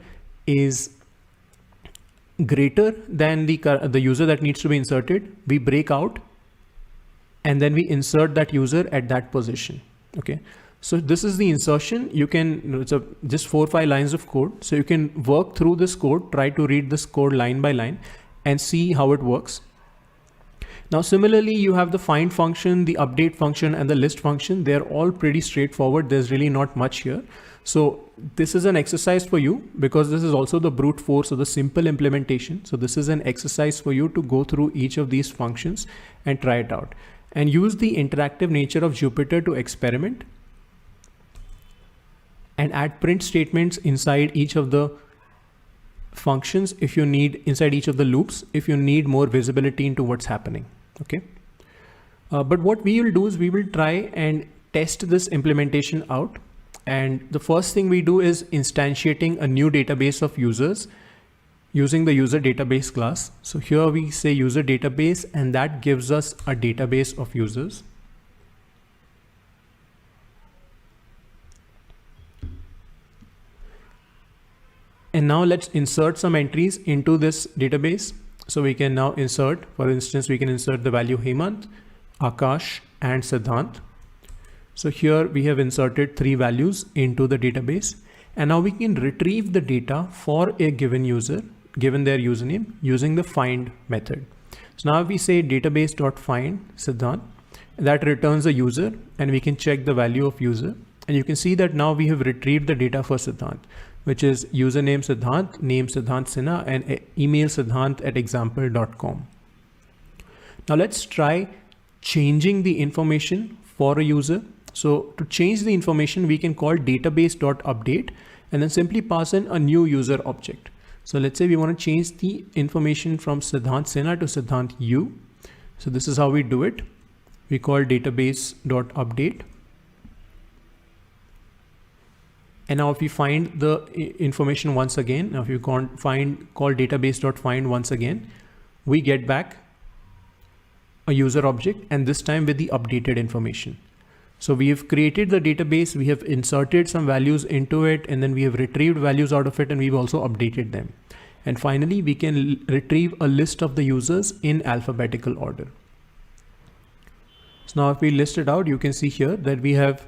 is greater than the user that needs to be inserted, we break out and then we insert that user at that position. Okay, so this is the insertion. You can, it's just 4 or 5 lines of code. So you can work through this code, try to read this code line by line and see how it works. Now, similarly, you have the find function, the update function, and the list function. They're all pretty straightforward. There's really not much here. So this is an exercise for you, because this is also the brute force or the simple implementation. So this is an exercise for you to go through each of these functions and try it out, and use the interactive nature of Jupyter to experiment and add print statements inside each of the functions if you need, inside each of the loops, if you need more visibility into what's happening. Okay. But what we will do is we will try and test this implementation out. And the first thing we do is instantiating a new database of users using the user database class. So here we say user database, and that gives us a database of users. And now let's insert some entries into this database. So we can now insert, for instance, we can insert the value Hemant, Akash, and Siddhant. So here we have inserted 3 values into the database, and now we can retrieve the data for a given user, given their username, using the find method. So now if we say database.find Siddhant, that returns a user, and we can check the value of user. And you can see that now we have retrieved the data for Siddhant, which is username Siddhant, name Siddhant Sinha, and email siddhant@example.com. Now let's try changing the information for a user. So to change the information, we can call database.update and then simply pass in a new user object. So let's say we want to change the information from Siddhant Sinha to Siddhant U. So this is how we do it. We call database.update. And now if we find the information once again, now if you call database.find once again, we get back a user object, and this time with the updated information. So we have created the database, we have inserted some values into it, and then we have retrieved values out of it, and we've also updated them. And finally, we can retrieve a list of the users in alphabetical order. So now if we list it out, you can see here that we have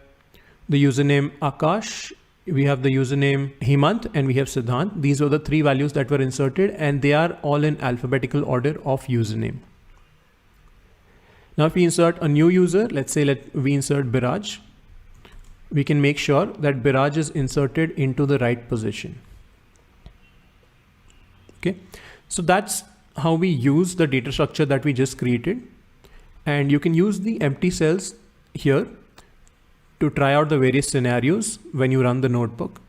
the username Akash, we have the username Hemant, and we have Siddhant. These are the 3 values that were inserted, and they are all in alphabetical order of username. Now if we insert a new user, let's say we insert Biraj, we can make sure that Biraj is inserted into the right position. Okay, so that's how we use the data structure that we just created. And you can use the empty cells here to try out the various scenarios when you run the notebook.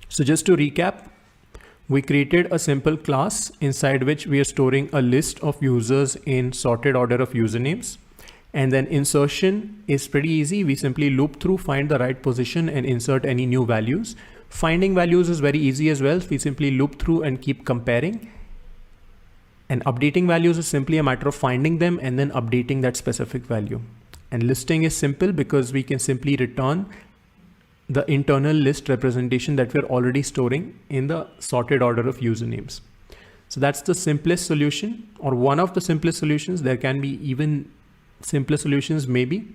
So just to recap, we created a simple class inside which we are storing a list of users in sorted order of usernames. And then insertion is pretty easy. We simply loop through, find the right position, and insert any new values. Finding values is very easy as well. We simply loop through and keep comparing. And updating values is simply a matter of finding them and then updating that specific value. And listing is simple because we can simply return the internal list representation that we're already storing in the sorted order of usernames. So that's the simplest solution, or one of the simplest solutions. There can be even simpler solutions maybe.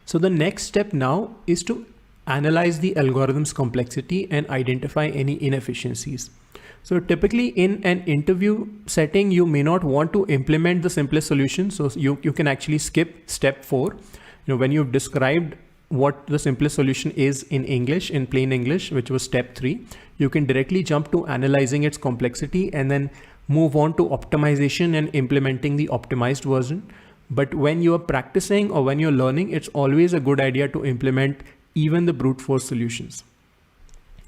So the next step now is to analyze the algorithm's complexity and identify any inefficiencies. So typically in an interview setting, you may not want to implement the simplest solution. So you can actually skip step 4. When you've described what the simplest solution is in English, in plain English, which was step 3, you can directly jump to analyzing its complexity and then move on to optimization and implementing the optimized version. But when you're practicing or when you're learning, it's always a good idea to implement even the brute force solutions.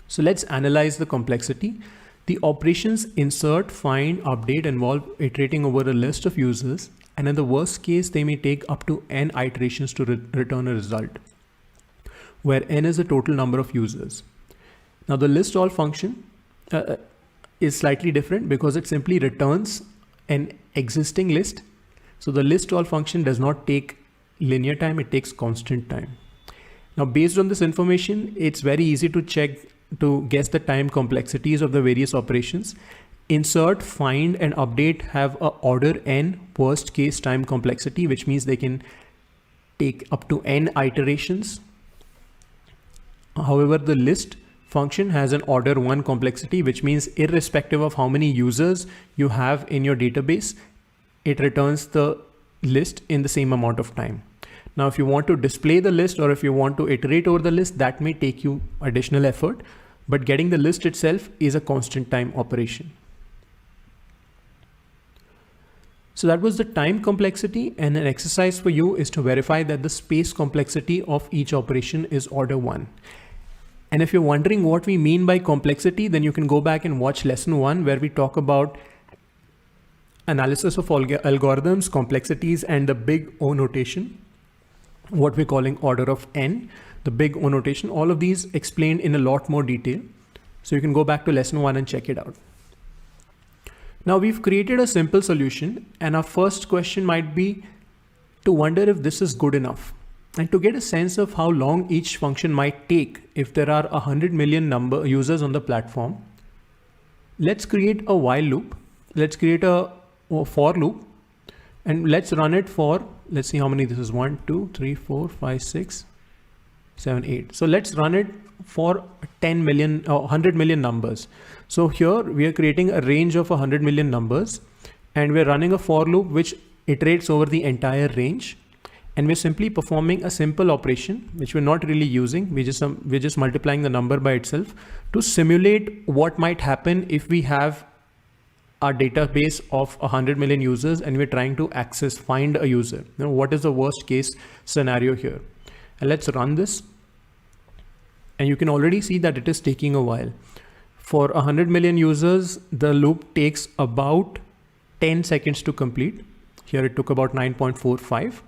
So let's analyze the complexity. The operations insert, find, update involve iterating over a list of users, and in the worst case, they may take up to n iterations to return a result, where n is the total number of users. Now the list all function is slightly different because it simply returns an existing list. So the list all function does not take linear time, it takes constant time. Now based on this information, it's very easy to guess the time complexities of the various operations. Insert, find, and update have a order n worst case time complexity, which means they can take up to n iterations. However, the list function has an order 1 complexity, which means irrespective of how many users you have in your database, it returns the list in the same amount of time. Now, if you want to display the list or if you want to iterate over the list, that may take you additional effort, but getting the list itself is a constant time operation. So that was the time complexity, and an exercise for you is to verify that the space complexity of each operation is order 1. And if you're wondering what we mean by complexity, then you can go back and watch lesson 1 where we talk about analysis of algorithms, complexities, and the big O notation, what we're calling order of n, the big O notation. All of these explained in a lot more detail. So you can go back to lesson 1 and check it out. Now we've created a simple solution, and our first question might be to wonder if this is good enough. And to get a sense of how long each function might take if there are 100 million users on the platform, let's create a while loop. Let's create a for loop and let's run it for, let's see how many this is, 1, 2, 3, 4, 5, 6, 7, 8. So let's run it for 10 million or 100 million numbers. So here we are creating a range of 100 million numbers, and we're running a for loop which iterates over the entire range. And we're simply performing a simple operation, which we're not really using. We're just multiplying the number by itself to simulate what might happen if we have our database of 100 million users and we're trying to find a user. Now, what is the worst case scenario here? And let's run this. And you can already see that it is taking a while. For 100 million users, the loop takes about 10 seconds to complete. Here it took about 9.45.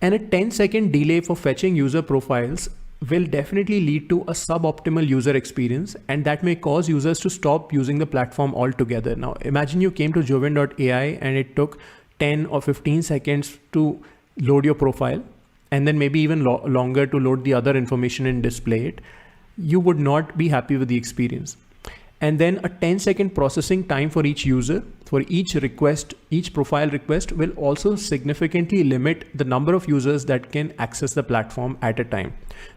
And a 10-second delay for fetching user profiles will definitely lead to a suboptimal user experience, and that may cause users to stop using the platform altogether. Now, imagine you came to Jovian.ai and it took 10 or 15 seconds to load your profile, and then maybe even longer to load the other information and display it. You would not be happy with the experience. And then a 10-second processing time for each user, for each request, each profile request will also significantly limit the number of users that can access the platform at a time.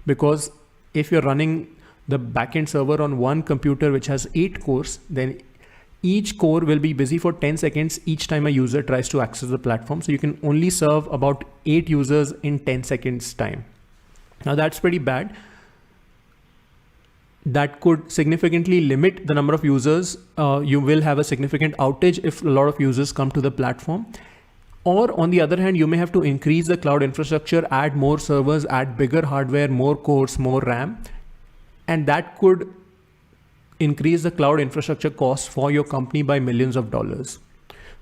Because if you're running the backend server on one computer which has 8 cores, then each core will be busy for 10 seconds each time a user tries to access the platform. So you can only serve about 8 users in 10 seconds time. Now that's pretty bad. That could significantly limit the number of users. You will have a significant outage if a lot of users come to the platform. Or on the other hand, you may have to increase the cloud infrastructure, add more servers, add bigger hardware, more cores, more RAM. And that could increase the cloud infrastructure costs for your company by millions of dollars.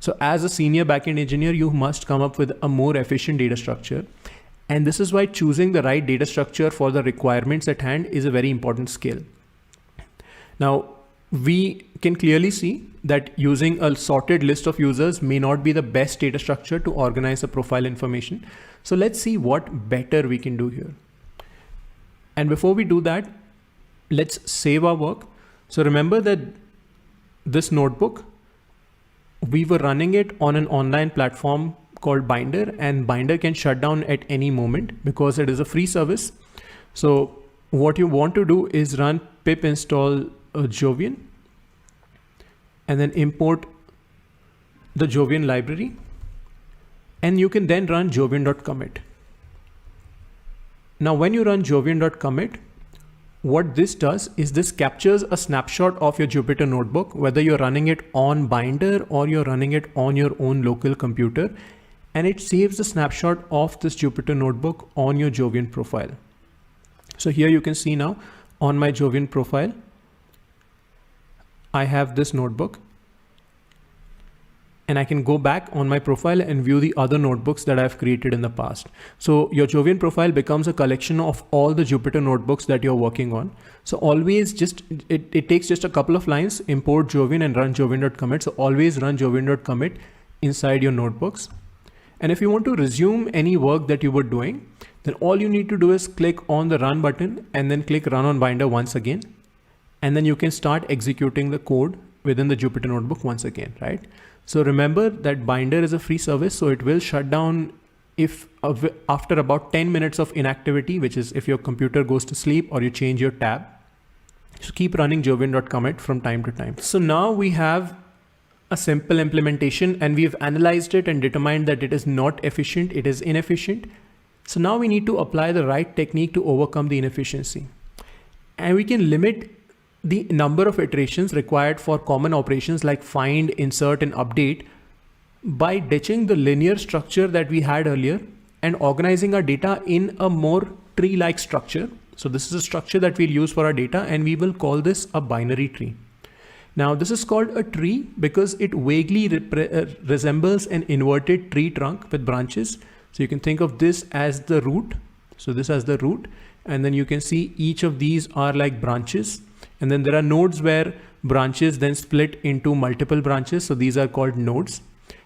So as a senior backend engineer, you must come up with a more efficient data structure. And this is why choosing the right data structure for the requirements at hand is a very important skill. Now, we can clearly see that using a sorted list of users may not be the best data structure to organize the profile information. So let's see what better we can do here. And before we do that, let's save our work. So remember that this notebook, we were running it on an online platform called Binder, and Binder can shut down at any moment because it is a free service. So what you want to do is run pip install Jovian and then import the Jovian library, and you can then run jovian.commit. Now when you run jovian.commit, what this does is this captures a snapshot of your Jupyter notebook, whether you're running it on Binder or you're running it on your own local computer, and it saves the snapshot of this Jupyter notebook on your Jovian profile. So here you can see now on my Jovian profile, I have this notebook, and I can go back on my profile and view the other notebooks that I've created in the past. So your Jovian profile becomes a collection of all the Jupyter notebooks that you're working on. So always it takes just a couple of lines, import Jovian and run jovian.commit. So always run jovian.commit inside your notebooks. And if you want to resume any work that you were doing, then all you need to do is click on the run button and then click run on Binder once again. And then you can start executing the code within the Jupyter notebook once again, right? So remember that Binder is a free service, so it will shut down if after about 10 minutes of inactivity, which is if your computer goes to sleep or you change your tab. So keep running jovian.commit from time to time. So now we have a simple implementation and we've analyzed it and determined that it is not efficient, it is inefficient. So now we need to apply the right technique to overcome the inefficiency. And we can limit the number of iterations required for common operations like find, insert, and update by ditching the linear structure that we had earlier and organizing our data in a more tree-like structure. So this is a structure that we'll use for our data, and we will call this a binary tree. Now this is called a tree because it vaguely resembles an inverted tree trunk with branches. So you can think of this as the root. So this as the root, and then you can see each of these are like branches. And then there are nodes where branches then split into multiple branches. So these are called nodes.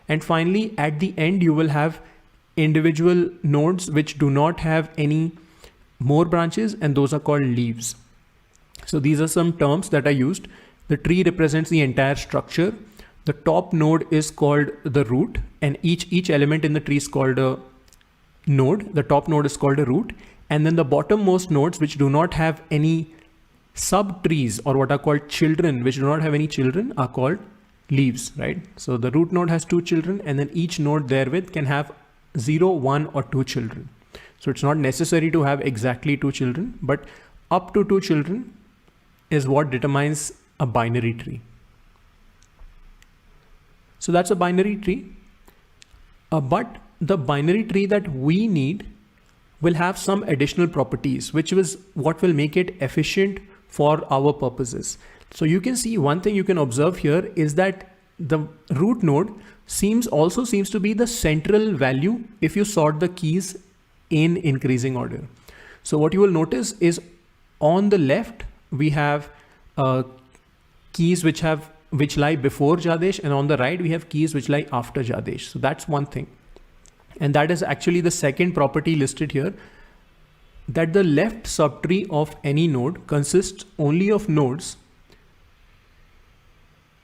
And finally, at the end, you will have individual nodes which do not have any more branches, and those are called leaves. So these are some terms that are used. The tree represents the entire structure. The top node is called the root, and each element in the tree is called a node. The top node is called a root. And then the bottommost nodes, which do not have any sub trees or what are called children, which do not have any children, are called leaves, right? So the root node has 2 children, and then each node therewith can have 0, 1, or 2 children. So it's not necessary to have exactly 2 children, but up to 2 children is what determines a binary tree. So that's a binary tree. But the binary tree that we need will have some additional properties, which is what will make it efficient for our purposes. So you can see one thing you can observe here is that the root node also seems to be the central value if you sort the keys in increasing order. So what you will notice is on the left, we have keys which lie before Jadesh, and on the right, we have keys which lie after Jadesh. So that's one thing. And that is actually the second property listed here, that the left subtree of any node consists only of nodes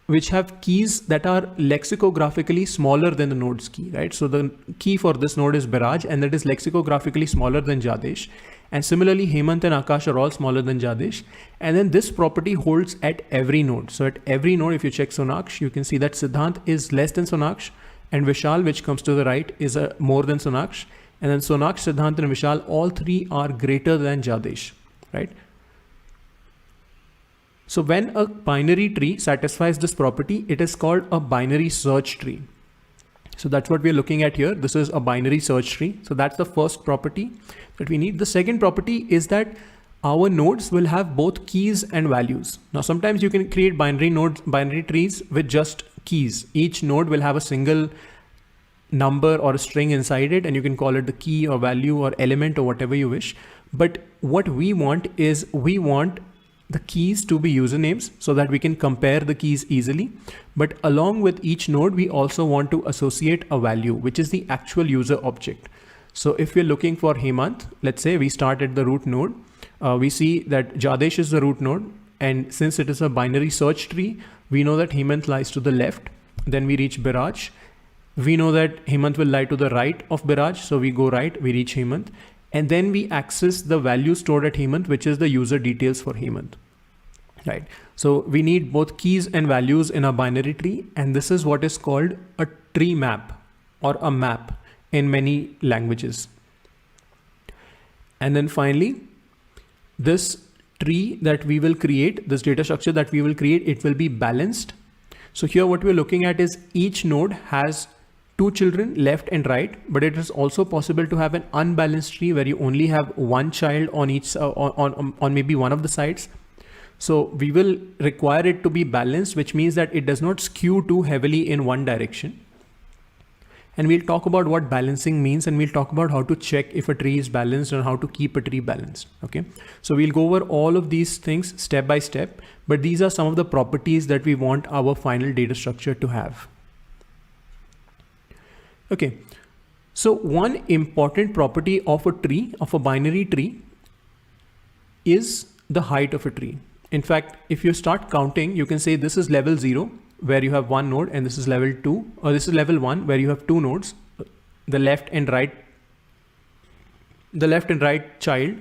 which have keys that are lexicographically smaller than the node's key, right? So the key for this node is Biraj, and that is lexicographically smaller than Jadesh. And similarly, Hemant and Akash are all smaller than Jadesh. And then this property holds at every node. So at every node, if you check Sonaksh, you can see that Siddhant is less than Sonaksh, and Vishal, which comes to the right, is more than Sonaksh. And then Sonaksh, Siddhant, and Vishal, all three are greater than Jadesh, right? So when a binary tree satisfies this property, it is called a binary search tree. So that's what we're looking at here. This is a binary search tree. So that's the first property that we need. The second property is that our nodes will have both keys and values. Now, sometimes you can create binary trees with just keys. Each node will have a single number or a string inside it, and you can call it the key or value or element or whatever you wish. But what we want is we want the keys to be usernames so that we can compare the keys easily. But along with each node, we also want to associate a value, which is the actual user object. So if we're looking for Hemant, let's say we start at the root node, we see that Jadesh is the root node. And since it is a binary search tree, we know that Hemant lies to the left. Then we reach Biraj. We know that Hemant will lie to the right of Biraj. So we go right, we reach Hemant. And then we access the value stored at Hemant, which is the user details for Hemant, right? So we need both keys and values in a binary tree. And this is what is called a tree map or a map in many languages. And then finally, this tree that we will create, this data structure that we will create, it will be balanced. So here what we're looking at is each node has 2 children left and right, but it is also possible to have an unbalanced tree where you only have one child on each on maybe one of the sides. So we will require it to be balanced, which means that it does not skew too heavily in one direction. And we'll talk about what balancing means, and we'll talk about how to check if a tree is balanced and how to keep a tree balanced. Okay. So we'll go over all of these things step by step, but these are some of the properties that we want our final data structure to have. Okay. So one important property of a tree, of a binary tree, is the height of a tree. In fact, if you start counting, you can say this is level 0, where you have one node, and this is level 2, or this is level 1, where you have two nodes, the left and right child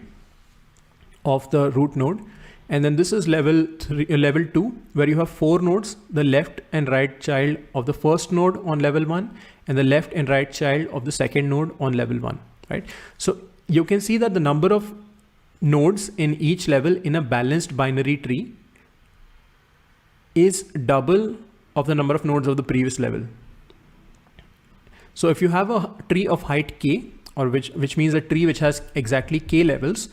of the root node. And then this is level 2, where you have four nodes, the left and right child of the first node on level 1, and the left and right child of the second node on level 1, right? So you can see that the number of nodes in each level in a balanced binary tree is double of the number of nodes of the previous level. So if you have a tree of height k, or which means a tree which has exactly k levels,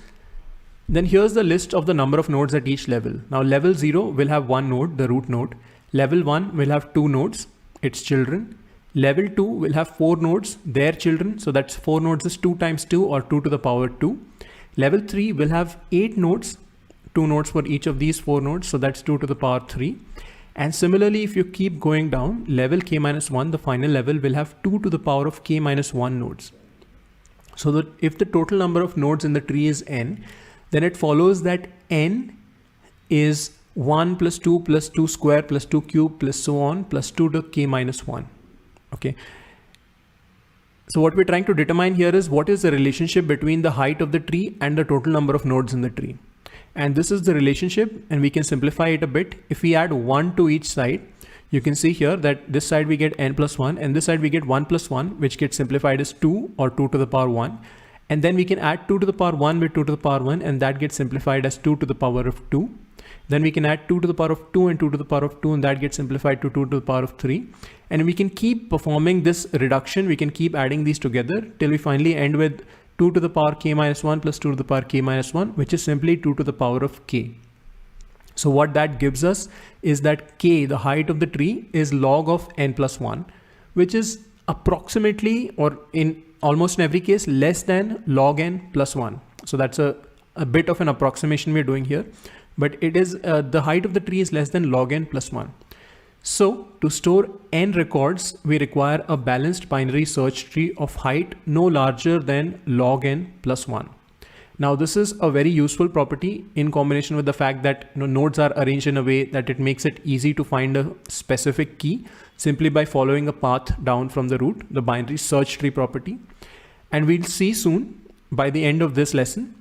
then here's the list of the number of nodes at each level. Now level 0 will have one node, the root node. Level 1 will have two nodes, its children. Level 2 will have four nodes, their children. So that's 4 nodes is 2 times 2, or 2 to the power 2. Level 3 will have 8 nodes, 2 nodes for each of these 4 nodes. So that's 2 to the power 3. And similarly, if you keep going down, level k minus 1, the final level, will have 2 to the power of k minus 1 nodes. So that if the total number of nodes in the tree is n, then it follows that n is 1 plus 2 plus 2 square plus 2 cube plus so on plus 2 to k minus 1. Okay. So what we're trying to determine here is what is the relationship between the height of the tree and the total number of nodes in the tree. And this is the relationship, and we can simplify it a bit. If we add 1 to each side, you can see here that this side we get n plus 1, and this side we get 1 plus 1, which gets simplified as 2, or 2 to the power 1. And then we can add 2 to the power 1 with 2 to the power 1, and that gets simplified as 2 to the power of 2. Then we can add 2 to the power of 2 and 2 to the power of 2, and that gets simplified to 2 to the power of 3. And we can keep performing this reduction. We can keep adding these together till we finally end with 2 to the power k minus 1 plus 2 to the power k minus 1, which is simply 2 to the power of k. So what that gives us is that k, the height of the tree, is log of n plus 1, which is approximately, or in almost in every case, less than log n plus 1. So that's a bit of an approximation we're doing here, but it is the height of the tree is less than log n plus 1. So to store n records, we require a balanced binary search tree of height no larger than log n plus 1. Now this is a very useful property in combination with the fact that nodes are arranged in a way that it makes it easy to find a specific key simply by following a path down from the root, the binary search tree property. And we'll see soon by the end of this lesson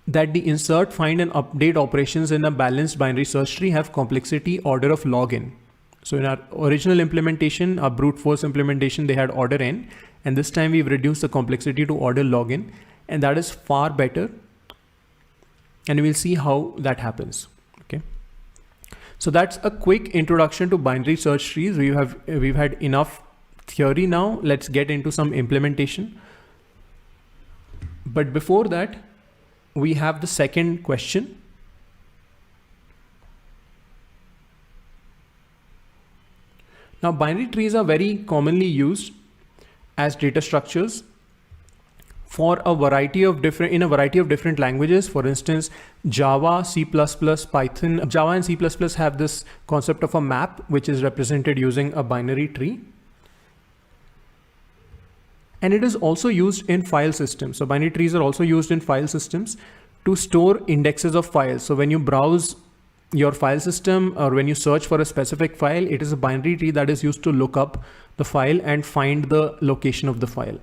that the insert, find and update operations in a balanced binary search tree have complexity order of log n. So in our original implementation, our brute force implementation, they had order n, and this time we've reduced the complexity to order log n, and that is far better. And we'll see how that happens. Okay. So that's a quick introduction to binary search trees. We've had enough theory now. Let's get into some implementation. But before that, we have the second question. Now, binary trees are very commonly used as data structures for a variety of different languages. For instance, Java, C++, Python. Java and C++ have this concept of a map, which is represented using a binary tree. And it is also used in file systems. So binary trees are also used in file systems to store indexes of files. So when you browse your file system or when you search for a specific file, it is a binary tree that is used to look up the file and find the location of the file.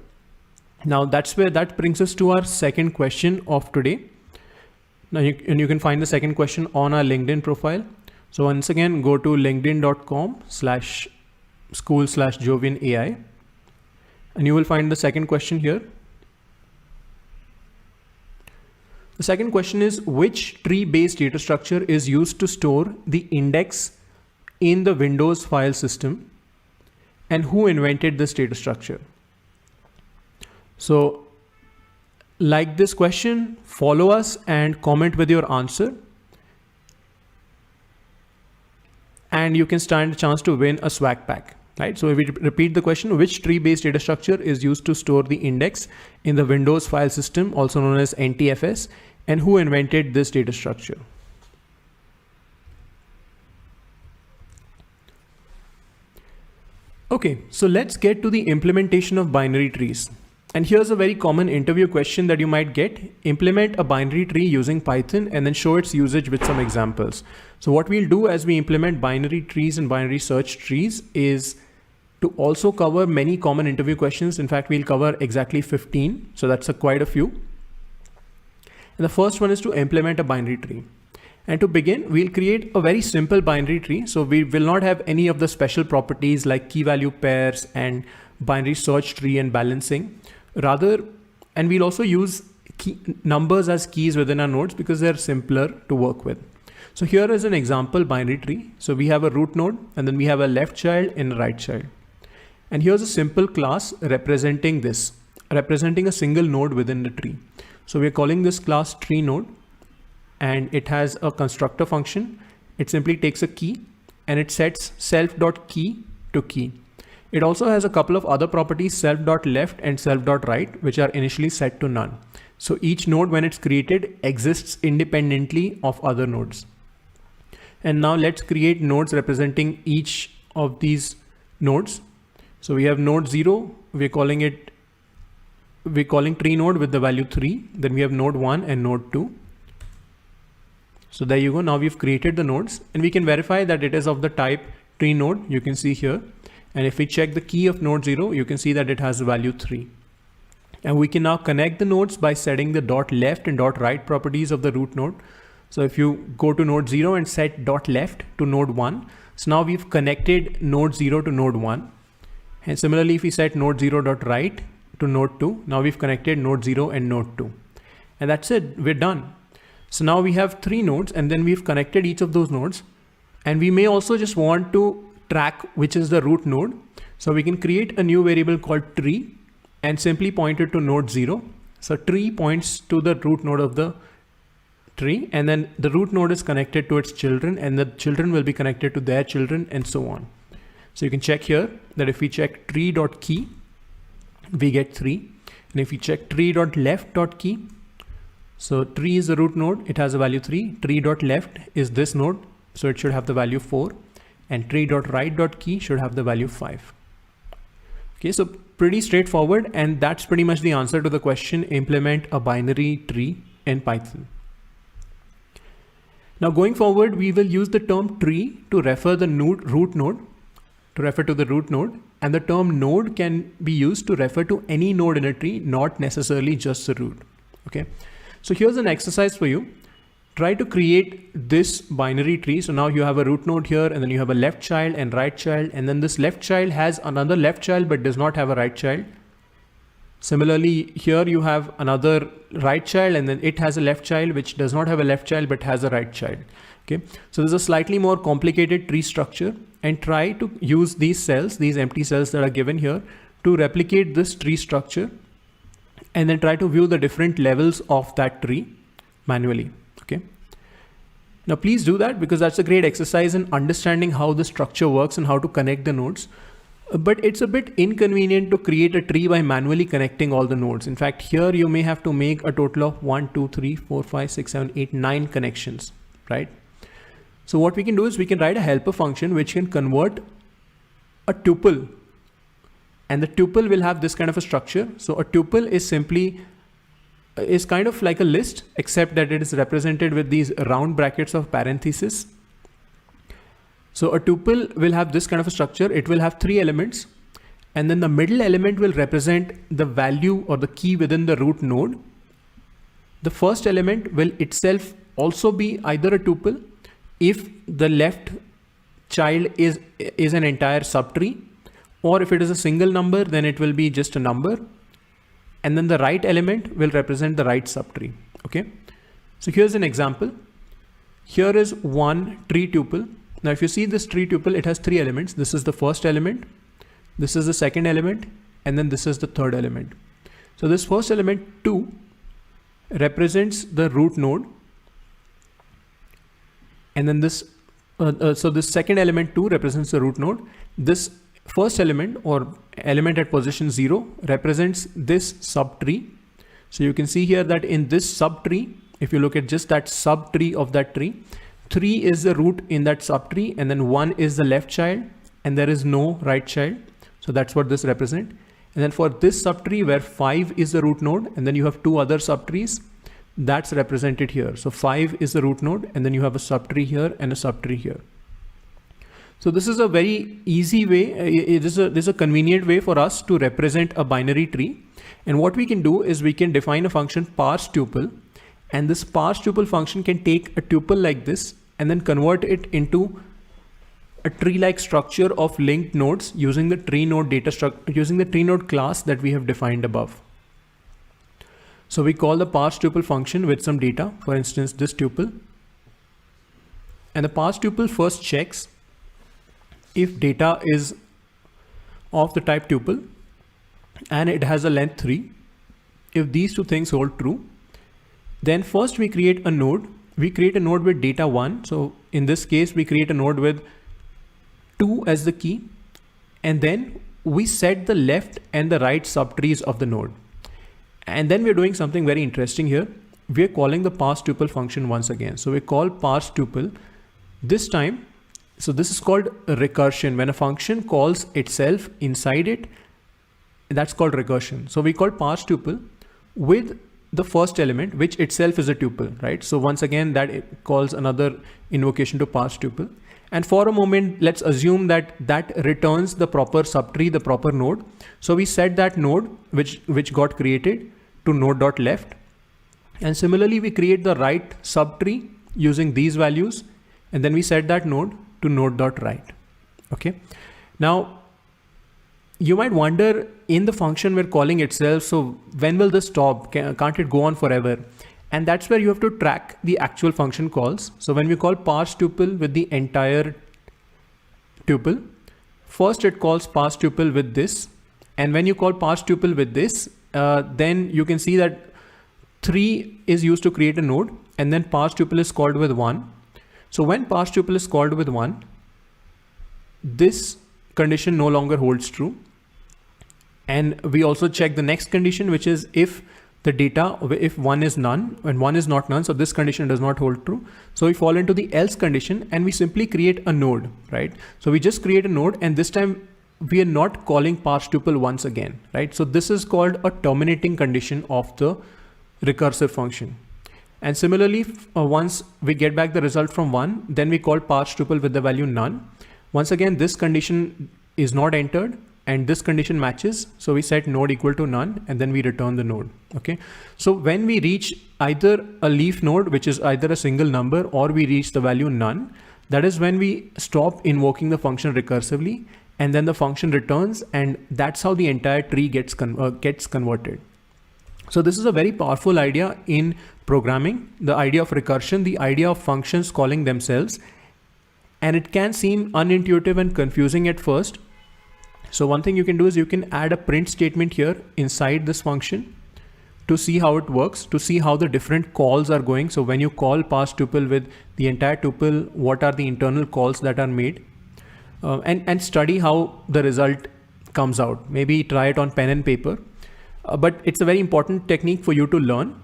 Now that brings us to our second question of today. Now you can find the second question on our LinkedIn profile. So once again, go to linkedin.com/school/JovianAI. And you will find the second question here. The second question is, which tree-based data structure is used to store the index in the Windows file system, and who invented this data structure? So like this question, follow us and comment with your answer. And you can stand a chance to win a swag pack, right? So if we repeat the question, which tree-based data structure is used to store the index in the Windows file system, also known as NTFS, and who invented this data structure? Okay, so let's get to the implementation of binary trees. And here's a very common interview question that you might get. Implement a binary tree using Python and then show its usage with some examples. So what we'll do as we implement binary trees and binary search trees is to also cover many common interview questions. In fact, we'll cover exactly 15. So that's quite a few. And the first one is to implement a binary tree. And to begin, we'll create a very simple binary tree. So we will not have any of the special properties like key value pairs and binary search tree and balancing. Rather, and we'll also use numbers as keys within our nodes because they're simpler to work with. So here is an example binary tree. So we have a root node and then we have a left child and a right child. And here's a simple class representing this, representing a single node within the tree. So we're calling this class tree node. And it has a constructor function. It simply takes a key and it sets self.key to key. It also has a couple of other properties, self.left and self.right, which are initially set to none. So each node when it's created exists independently of other nodes. And now let's create nodes representing each of these nodes. So we have node 0, we're calling tree node with the value 3. Then we have node 1 and node 2. So there you go. Now we've created the nodes and we can verify that it is of the type tree node. You can see here. And if we check the key of node 0, you can see that it has the value 3. And we can now connect the nodes by setting the dot left and dot right properties of the root node. So if you go to node 0 and set dot left to node 1, so now we've connected node 0 to node 1. And similarly, if we set node 0 dot right to node 2, now we've connected node 0 and node 2. And that's it, we're done. So now we have 3 nodes and then we've connected each of those nodes. And we may also just want to track which is the root node. So we can create a new variable called tree and simply point it to node 0. So tree points to the root node of the tree and then the root node is connected to its children and the children will be connected to their children and so on. So you can check here that if we check tree.key, we get 3. And if we check tree.left.key, so tree is the root node, it has a value 3. Tree.left is this node, so it should have the value 4. And tree.right.key should have the value 5. Okay, so pretty straightforward, and that's pretty much the answer to the question, implement a binary tree in Python. Now going forward, we will use the term tree to refer the root node, to refer to the root node, and the term node can be used to refer to any node in a tree, not necessarily just the root. Okay. So here's an exercise for you. Try to create this binary tree. So now you have a root node here and then you have a left child and right child. And then this left child has another left child, but does not have a right child. Similarly, here you have another right child and then it has a left child, which does not have a left child, but has a right child. Okay. So there's a slightly more complicated tree structure and try to use these cells, these empty cells that are given here to replicate this tree structure. And then try to view the different levels of that tree manually. Okay. Now please do that because that's a great exercise in understanding how the structure works and how to connect the nodes. But it's a bit inconvenient to create a tree by manually connecting all the nodes. In fact, here you may have to make a total of 1, 2, 3, 4, 5, 6, 7, 8, 9 connections, right? So what we can do is we can write a helper function which can convert a tuple. And the tuple will have this kind of a structure. So a tuple is kind of like a list, except that it is represented with these round brackets of parentheses. So a tuple will have this kind of a structure. It will have 3 elements. And then the middle element will represent the value or the key within the root node. The first element will itself also be either a tuple if the left child is an entire subtree. Or if it is a single number, then it will be just a number. And then the right element will represent the right subtree. Okay. So here's an example. Here is one tree tuple. Now, if you see this tree tuple, it has 3 elements. This is the first element. This is the second element. And then this is the third element. So this first element 2 represents the root node. And then this, so this second element 2 represents the root node. This first element or element at position 0 represents this subtree. So you can see here that in this subtree, if you look at just that subtree of that tree, 3 is the root in that subtree, and then 1 is the left child, and there is no right child. So that's what this represents. And then for this subtree where 5 is the root node, and then you have 2 other subtrees, that's represented here. So 5 is the root node, and then you have a subtree here and a subtree here. So this is a very easy way, this is a convenient way for us to represent a binary tree. And what we can do is we can define a function parseTuple, and this parseTuple function can take a tuple like this and then convert it into a tree-like structure of linked nodes using the tree node data structure, using the tree node class that we have defined above. So we call the parseTuple function with some data, for instance, this tuple. And the parseTuple first checks if data is of the type tuple and it has a length 3. If these two things hold true, then first we create a node. We create a node with data 1. So in this case, we create a node with 2 as the key. And then we set the left and the right subtrees of the node. And then we're doing something very interesting here. We're calling the parseTuple function once again. So we call parseTuple this time. So this is called recursion. When a function calls itself inside it, that's called recursion. So we call parseTuple with the first element, which itself is a tuple, right? So once again, that it calls another invocation to parseTuple. And for a moment, let's assume that that returns the proper subtree, the proper node. So we set that node, which got created, to node.left. And similarly, we create the right subtree using these values. And then we set that node to node.right. Okay. Now, you might wonder, in the function we're calling itself, so when will this stop? Can't it go on forever? And that's where you have to track the actual function calls. So when we call parseTuple with the entire tuple, first it calls parseTuple with this. And when you call parseTuple with this, then you can see that 3 is used to create a node, and then parseTuple is called with 1. So when parseTuple is called with 1, this condition no longer holds true. And we also check the next condition, which is if the data, if 1 is none and 1 is not none. So this condition does not hold true. So we fall into the else condition and we simply create a node, right? So we just create a node, and this time we are not calling parseTuple once again, right? So this is called a terminating condition of the recursive function. And similarly, once we get back the result from 1, then we call parseTuple with the value none. Once again, this condition is not entered and this condition matches. So we set node equal to none, and then we return the node. Okay. So when we reach either a leaf node, which is either a single number, or we reach the value none, that is when we stop invoking the function recursively, and then the function returns, and that's how the entire tree gets converted. So this is a very powerful idea in programming, the idea of recursion, the idea of functions calling themselves. And it can seem unintuitive and confusing at first. So one thing you can do is you can add a print statement here inside this function to see how it works, to see how the different calls are going. So when you call parseTuple with the entire tuple, what are the internal calls that are made, and study how the result comes out. Maybe try it on pen and paper, but it's a very important technique for you to learn.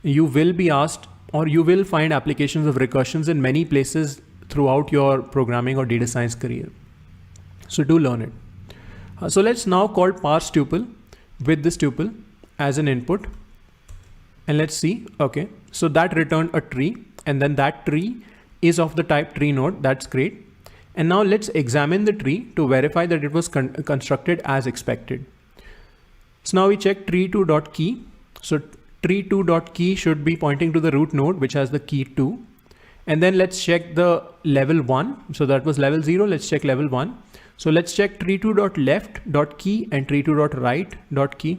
You will be asked, or you will find applications of recursions in many places throughout your programming or data science career. So do learn it. So let's now call parseTuple with this tuple as an input. And let's see, okay. So that returned a tree, and then that tree is of the type tree node. That's great. And now let's examine the tree to verify that it was constructed as expected. So now we check tree2.key. So tree2.key should be pointing to the root node, which has the key 2. And then let's check the level 1. So that was level 0. Let's check level 1. So let's check tree2.left.key and tree2.right.key.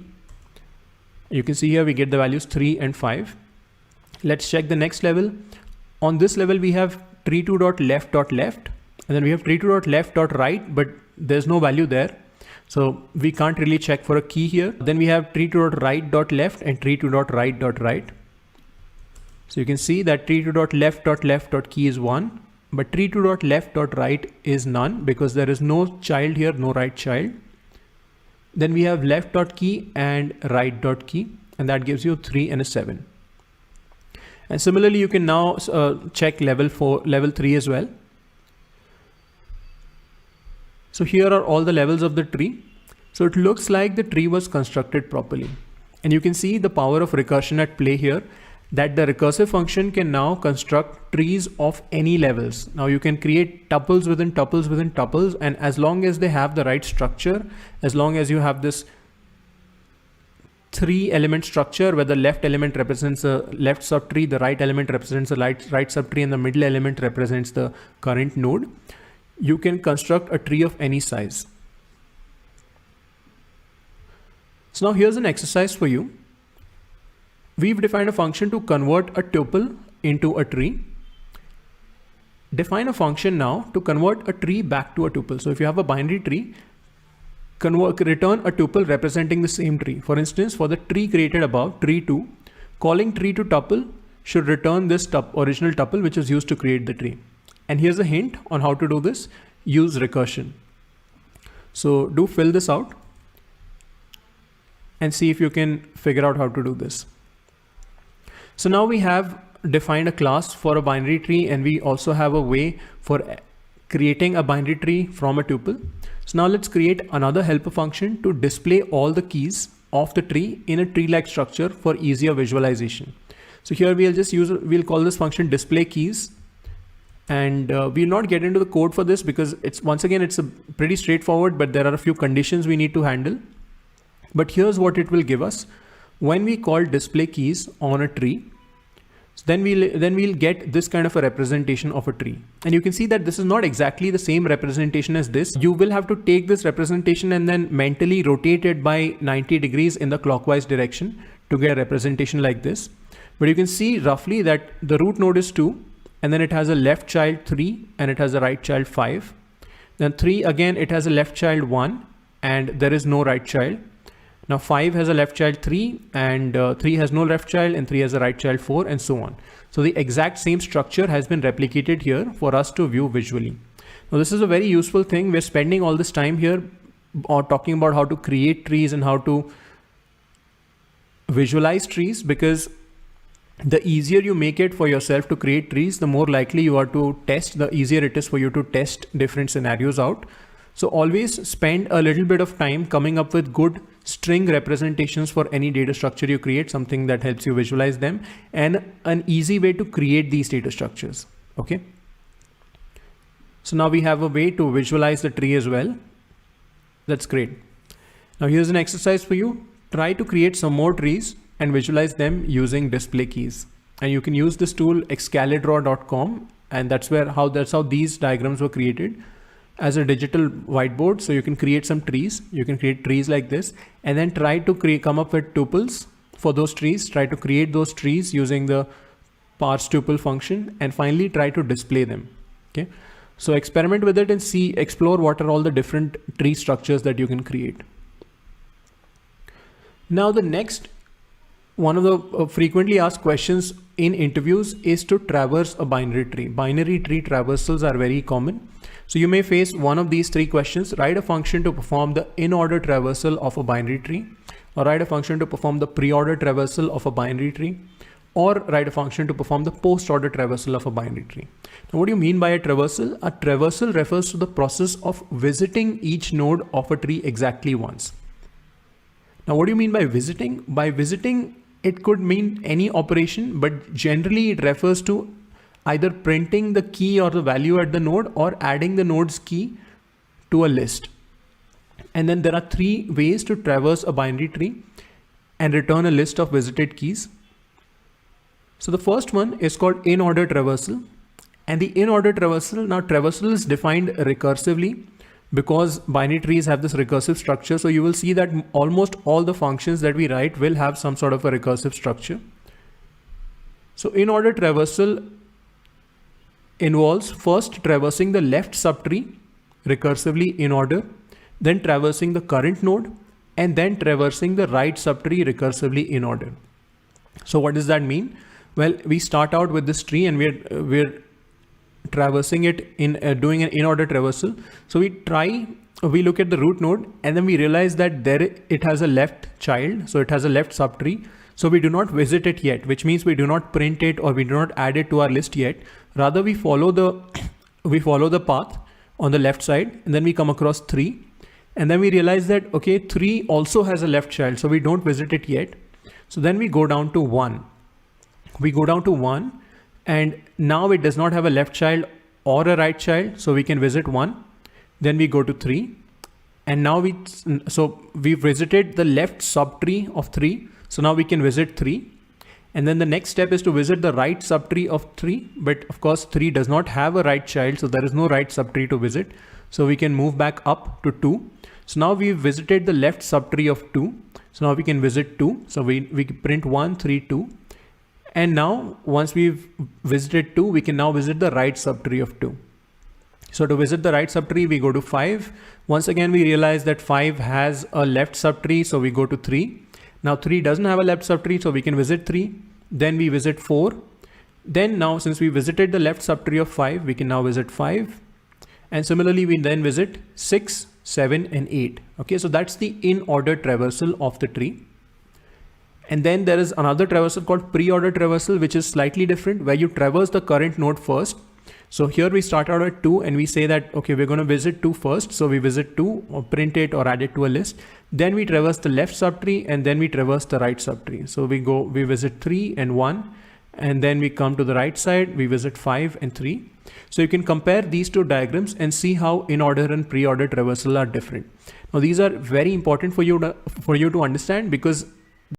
You can see here we get the values 3 and 5. Let's check the next level. On this level, we have tree2.left.left, and then we have tree2.left.right, but there's no value there. So we can't really check for a key here. Then we have tree2.right.left and tree2.right.right. So you can see that tree2.left.left.key is 1, but tree2.left.right is none because there is no child here, no right child. Then we have left.key and right.key, and that gives you 3 and a 7. And similarly, you can now check level 3 as well. So here are all the levels of the tree. So it looks like the tree was constructed properly. And you can see the power of recursion at play here, that the recursive function can now construct trees of any levels. Now you can create tuples within tuples within tuples, and as long as they have the right structure, as long as you have this 3-element structure where the left element represents the left subtree, the right element represents the right subtree, and the middle element represents the current node, you can construct a tree of any size. So now here's an exercise for you. We've defined a function to convert a tuple into a tree. Define a function now to convert a tree back to a tuple. So if you have a binary tree, return a tuple representing the same tree. For instance, for the tree created above, tree2, calling tree to tuple should return this original tuple which is used to create the tree. And here's a hint on how to do this. Use recursion. So do fill this out and see if you can figure out how to do this. So now we have defined a class for a binary tree, and we also have a way for creating a binary tree from a tuple. So now let's create another helper function to display all the keys of the tree in a tree-like structure for easier visualization. So here we'll call this function display keys, and we'll not get into the code for this because it's a pretty straightforward, but there are a few conditions we need to handle. But here's what it will give us. When we call display keys on a tree, then we'll get this kind of a representation of a tree. And you can see that this is not exactly the same representation as this. You will have to take this representation and then mentally rotate it by 90 degrees in the clockwise direction to get a representation like this. But you can see roughly that the root node is 2, and then it has a left child 3, and it has a right child 5. Then 3, again, it has a left child 1, and there is no right child. Now 5 has a left child 3, and 3 has no left child, and 3 has a right child 4, and so on. So the exact same structure has been replicated here for us to view visually. Now this is a very useful thing. We're spending all this time here talking about how to create trees and how to visualize trees, because the easier you make it for yourself to create trees, the more likely you are to test, the easier it is for you to test different scenarios out. So always spend a little bit of time coming up with good string representations for any data structure you create, something that helps you visualize them, and an easy way to create these data structures. Okay. So now we have a way to visualize the tree as well. That's great. Now here's an exercise for you. Try to create some more trees and visualize them using display keys. And you can use this tool excalidraw.com, and that's how these diagrams were created as a digital whiteboard. So you can create some trees. You can create trees like this, and then try to come up with tuples for those trees. Try to create those trees using the parse tuple function, and finally try to display them. Okay. So experiment with it and explore what are all the different tree structures that you can create. Now the next one of the frequently asked questions in interviews is to traverse a binary tree. Binary tree traversals are very common. So you may face one of these 3 questions. Write a function to perform the in-order traversal of a binary tree, or write a function to perform the pre-order traversal of a binary tree, or write a function to perform the post-order traversal of a binary tree. Now, what do you mean by a traversal? A traversal refers to the process of visiting each node of a tree exactly once. Now, what do you mean by visiting? By visiting, it could mean any operation, but generally it refers to either printing the key or the value at the node, or adding the node's key to a list. And then there are 3 ways to traverse a binary tree and return a list of visited keys. So the first one is called in-order traversal. And the in-order traversal, now traversal is defined recursively because binary trees have this recursive structure. So you will see that almost all the functions that we write will have some sort of a recursive structure. So in-order traversal involves first traversing the left subtree recursively in order, then traversing the current node, and then traversing the right subtree recursively in order. So what does that mean? Well, we start out with this tree and we're traversing it in doing an in-order traversal. So we look at the root node and then we realize that it has a left child. So it has a left subtree. So we do not visit it yet, which means we do not print it or we do not add it to our list yet. Rather, we follow the path on the left side and then we come across 3. And then we realize that, okay, 3 also has a left child. So we don't visit it yet. So then we go down to 1. We go down to 1 and now it does not have a left child or a right child. So we can visit 1. Then we go to 3 and now we visited the left subtree of 3. So now we can visit 3. And then the next step is to visit the right subtree of 3. But of course 3 does not have a right child. So there is no right subtree to visit. So we can move back up to 2. So now we've visited the left subtree of 2. So now we can visit 2. So we print 1, 3, 2. And now once we've visited 2, we can now visit the right subtree of 2. So to visit the right subtree, we go to 5. Once again, we realize that 5 has a left subtree. So we go to 3. Now 3 doesn't have a left subtree. So we can visit 3. Then we visit 4. Then now since we visited the left subtree of 5, we can now visit 5. And similarly, we then visit 6, 7 and 8. Okay, so that's the in-order traversal of the tree. And then there is another traversal called pre-order traversal, which is slightly different, where you traverse the current node first. So here we start out at 2 and we say that, okay, we're going to visit 2 first. So we visit 2 or print it or add it to a list. Then we traverse the left subtree and then we traverse the right subtree. So we visit 3 and 1 and then we come to the right side. We visit 5 and 3. So you can compare these two diagrams and see how in-order and pre-order traversal are different. Now these are very important for you to understand because